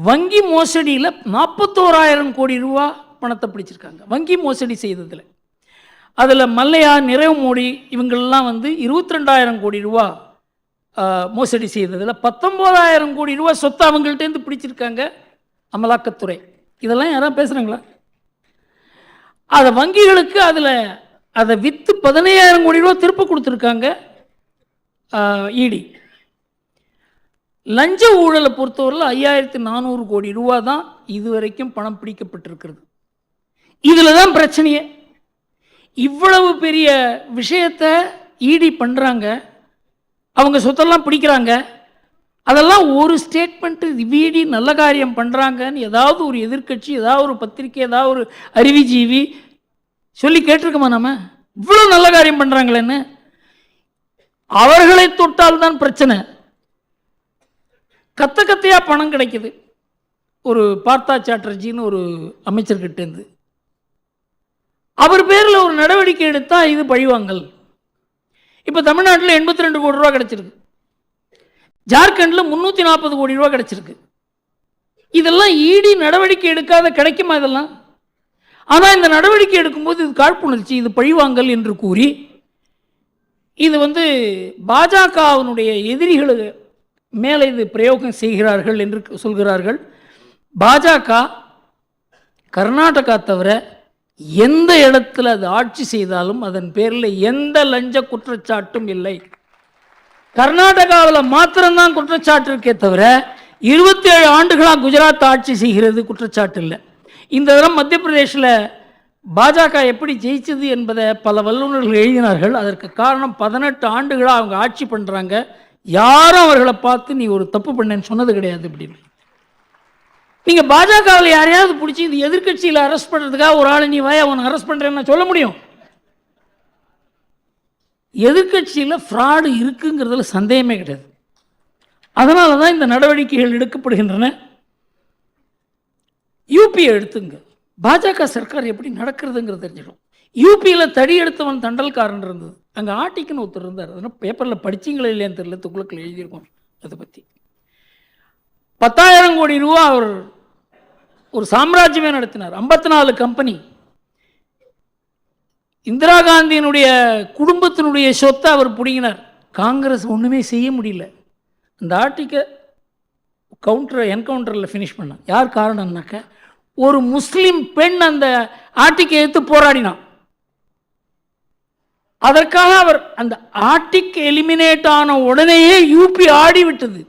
வங்கி மோசடியில் 41,000 கோடி ரூபா பணத்தை பிடிச்சிருக்காங்க. வங்கி மோசடி செய்ததில் அதில் மல்லையா, நிரவ் மோடி இவங்களெல்லாம் 22,000 கோடி ரூபா மோசடி செய்ததில் 19,000 கோடி ரூபா சொத்தை அவங்கள்ட்டேருந்து பிடிச்சிருக்காங்க அமலாக்கத்துறை. இதெல்லாம் யாராவது பேசுகிறாங்களா? அதை வங்கிகளுக்கு அதை விற்று 15,000 கோடி ரூபா திருப்ப கொடுத்துருக்காங்க இடி. லஞ்ச ஊழலை பொறுத்தவரையில் 5,400 கோடி ரூபா தான் இதுவரைக்கும் பணம் பிடிக்கப்பட்டிருக்கிறது. இதில் தான் பிரச்சனையே. இவ்வளவு பெரிய விஷயத்தை இடி பண்ணுறாங்க, அவங்க சொத்தெல்லாம் பிடிக்கிறாங்க. அதெல்லாம் ஒரு ஸ்டேட்மெண்ட்டு இடி நல்ல காரியம் பண்ணுறாங்கன்னு ஏதாவது ஒரு எதிர்க்கட்சி, ஏதாவது ஒரு பத்திரிக்கை, ஏதாவது ஒரு அறிவுஜீவி சொல்லி கேட்டிருக்கோமா? நம்ம இவ்வளோ நல்ல காரியம் பண்ணுறாங்களேன்னு. அவர்களை தொட்டால் தான் பிரச்சனை. கத்தையாக பணம் கிடைக்குது. ஒரு பார்த்தா சாட்டர்ஜின்னு ஒரு அமைச்சர்கிட்டேருந்து அவர் பேரில் ஒரு நடவடிக்கை எடுத்தால் இது பழிவாங்கல். இப்போ தமிழ்நாட்டில் 82 கோடி ரூபா கிடச்சிருக்கு, ஜார்க்கண்டில் 340 கோடி ரூபா கிடச்சிருக்கு. இதெல்லாம் இடி நடவடிக்கை எடுக்காத கிடைக்குமா? இதெல்லாம். ஆனால் இந்த நடவடிக்கை எடுக்கும்போது இது காழ்ப்புணர்ச்சி, இது பழிவாங்கல் என்று கூறி இது பாஜகவினுடைய எதிரிகளுக்கு மேலே இது பிரயோகம் செய்கிறார்கள் என்று சொல்கிறார்கள். பாஜக கர்நாடகா தவிர எந்த இடத்துல அது ஆட்சி செய்தாலும் அதன் பேரில் எந்த லஞ்ச குற்றச்சாட்டும் இல்லை. கர்நாடகாவில் மாத்திரம்தான் குற்றச்சாட்டு இருக்கே தவிர 27 ஆண்டுகளாக குஜராத் ஆட்சி செய்கிறது குற்றச்சாட்டு இல்லை. இந்த தரம் மத்திய பிரதேசில் பாஜக எப்படி ஜெயிச்சது என்பதை பல வல்லுநர்கள் எழுதினார்கள். அதற்கு காரணம் 18 ஆண்டுகளாக அவங்க ஆட்சி பண்ணுறாங்க, யாரும் அவர்களை பார்த்து நீ ஒரு தப்பு பண்ணேன்னு சொன்னது கிடையாது அப்படின்னு. நீங்கள் பாஜகவில் யாரையாவது பிடிச்சி இந்த எதிர்கட்சியில் அரெஸ்ட் பண்ணுறதுக்காக ஒரு ஆளை நீ வாய் அவனை அரெஸ்ட் பண்ணுறேன்னு சொல்ல முடியும்? எதிர்கட்சியில் ஃப்ராடு இருக்குங்கிறதுல சந்தேகமே கிடையாது. அதனால தான் இந்த நடவடிக்கைகள் எடுக்கப்படுகின்றன. யூபியை எடுத்துங்க, பாஜக சர்க்கார் எப்படி நடக்கிறதுங்கிறது தெரிஞ்சிடும். யூபியில் தடி எடுத்தவன் தண்டல்காரன் இருந்தது, அங்கே ஆட்டிக்குன்னு ஒருத்தர் இருந்தார். அதனால் பேப்பரில் படிச்சிங்களே இல்லையான்னு தெரியல, துக்குளக்கில் எழுதியிருக்கோம் அதை பற்றி. 10,000 கோடி ரூபா அவர் ஒரு சாம்ராஜ்யமே நடத்தினார். 54 கம்பெனி. இந்திரா காந்தியினுடைய குடும்பத்தினுடைய சொத்தை அவர் பிடிங்கினார். காங்கிரஸ் ஒன்றுமே செய்ய முடியல. அந்த ஆர்டிக்கை என்கவுண்டரில் ஃபினிஷ் பண்ணார். யார் காரணம்னாக்க ஒரு முஸ்லீம் பெண் அந்த ஆர்டிக்கை எடுத்து போராடினான். அதற்காக அவர் அந்த ஆர்டிக் எலிமினேட் ஆன உடனேயே யூபி ஆடி விட்டது.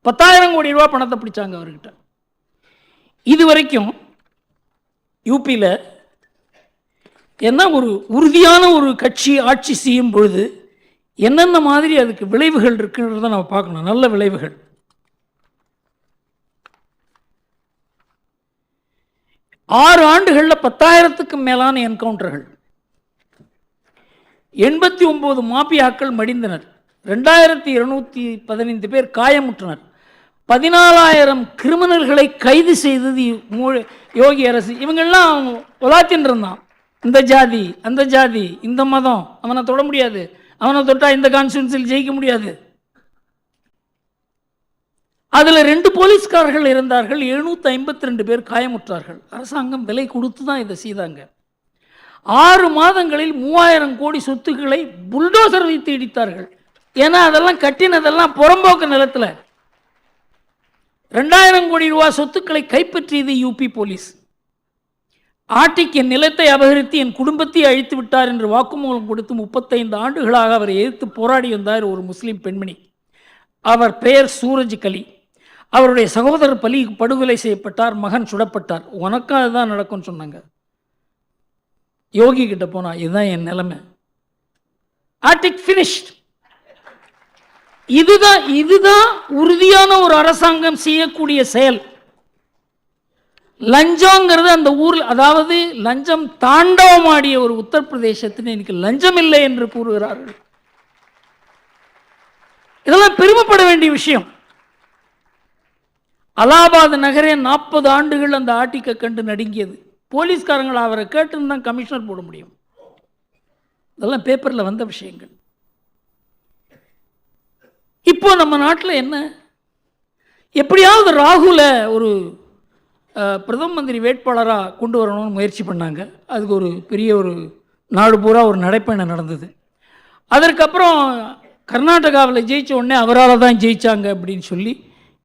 10,000 கோடி ரூபா பணத்தை பிடிச்சாங்க அவர்கிட்ட. இது வரைக்கும் யூபியில் என்ன ஒரு உறுதியான ஒரு கட்சி ஆட்சி செய்யும் பொழுது என்னென்ன மாதிரி அதுக்கு விளைவுகள் இருக்குன்றதை நம்ம பார்க்கணும். நல்ல விளைவுகள். 6 ஆண்டுகளில் 10,000க்கும் மேலான என்கவுண்டர்கள், 89 மாபியாக்கள் மடிந்தனர், 2215 பேர் காயமுற்றனர், 14,000 கிரிமினல்களை கைது செய்தது யோகி அரசு. இவங்கெல்லாம் உலாத்தின்னு இருந்தான், இந்த ஜாதி அந்த ஜாதி இந்த மதம், அவனை தொட முடியாது, அவனை தொட்டா இந்த கான்ஸ்டியூன்சியில் ஜெயிக்க முடியாது. அதில் 2 போலீஸ்காரர்கள் இருந்தார்கள், 752 பேர் காயமுற்றார்கள். அரசாங்கம் விலை கொடுத்து தான் இதை செய்தாங்க. 6 மாதங்களில் 3000 கோடி சொத்துக்களை புல்டோசர் வைத்து இடித்தார்கள். ஏன்னா அதெல்லாம் கட்டினதெல்லாம் புறம்போக்கு நிலத்தில். 2000 கோடி ரூபாய் சொத்துக்களை கைப்பற்றியது யூபி போலீஸ். ஆட்டிக்கு என் நிலத்தை அபகரித்து என் குடும்பத்தை அழித்து விட்டார் என்று வாக்குமூலம் கொடுத்து 35 ஆண்டுகளாக அவரை எதிர்த்து போராடி வந்தார் ஒரு முஸ்லீம் பெண்மணி. அவர் பெயர் சூரஜ் கலி. அவருடைய சகோதரர் படுகொலை செய்யப்பட்டார், மகன் சுடப்பட்டார். உனக்கும் அதுதான் நடக்கும்னு சொன்னாங்க. யோகி கிட்ட போனா இதுதான் என் நிலைமை. Arctic finished. இதுதான் உறுதியான ஒரு அரசாங்கம் செய்யக்கூடிய செயல். லஞ்சங்கிறது அந்த ஊரில், அதாவது லஞ்சம் தாண்டவமாடிய ஒரு உத்தரப்பிரதேசத்தில் இன்னைக்கு லஞ்சம் இல்லை என்று கூறுகிறார்கள். இதெல்லாம் பெருமைப்பட வேண்டிய விஷயம். அலகாபாத் நகரே 40 ஆண்டுகள் அந்த ஆட்டிக்கை கண்டு நடுங்கியது. போலீஸ்காரங்களை அவரை கேட்டுன்னு தான் கமிஷனர் போட முடியும். இதெல்லாம் பேப்பரில் வந்த விஷயங்கள். இப்போ நம்ம நாட்டில் என்ன, எப்படியாவது ராகுல ஒரு பிரதம மந்திரி வேட்பாளராக கொண்டு வரணும்னு முயற்சி பண்ணாங்க. அதுக்கு ஒரு பெரிய ஒரு நாடு பூரா ஒரு நடைப்பயணம் நடந்தது. அதற்கப்புறம் கர்நாடகாவில் ஜெயித்த உடனே அவரால் தான் ஜெயித்தாங்க அப்படின்னு சொல்லி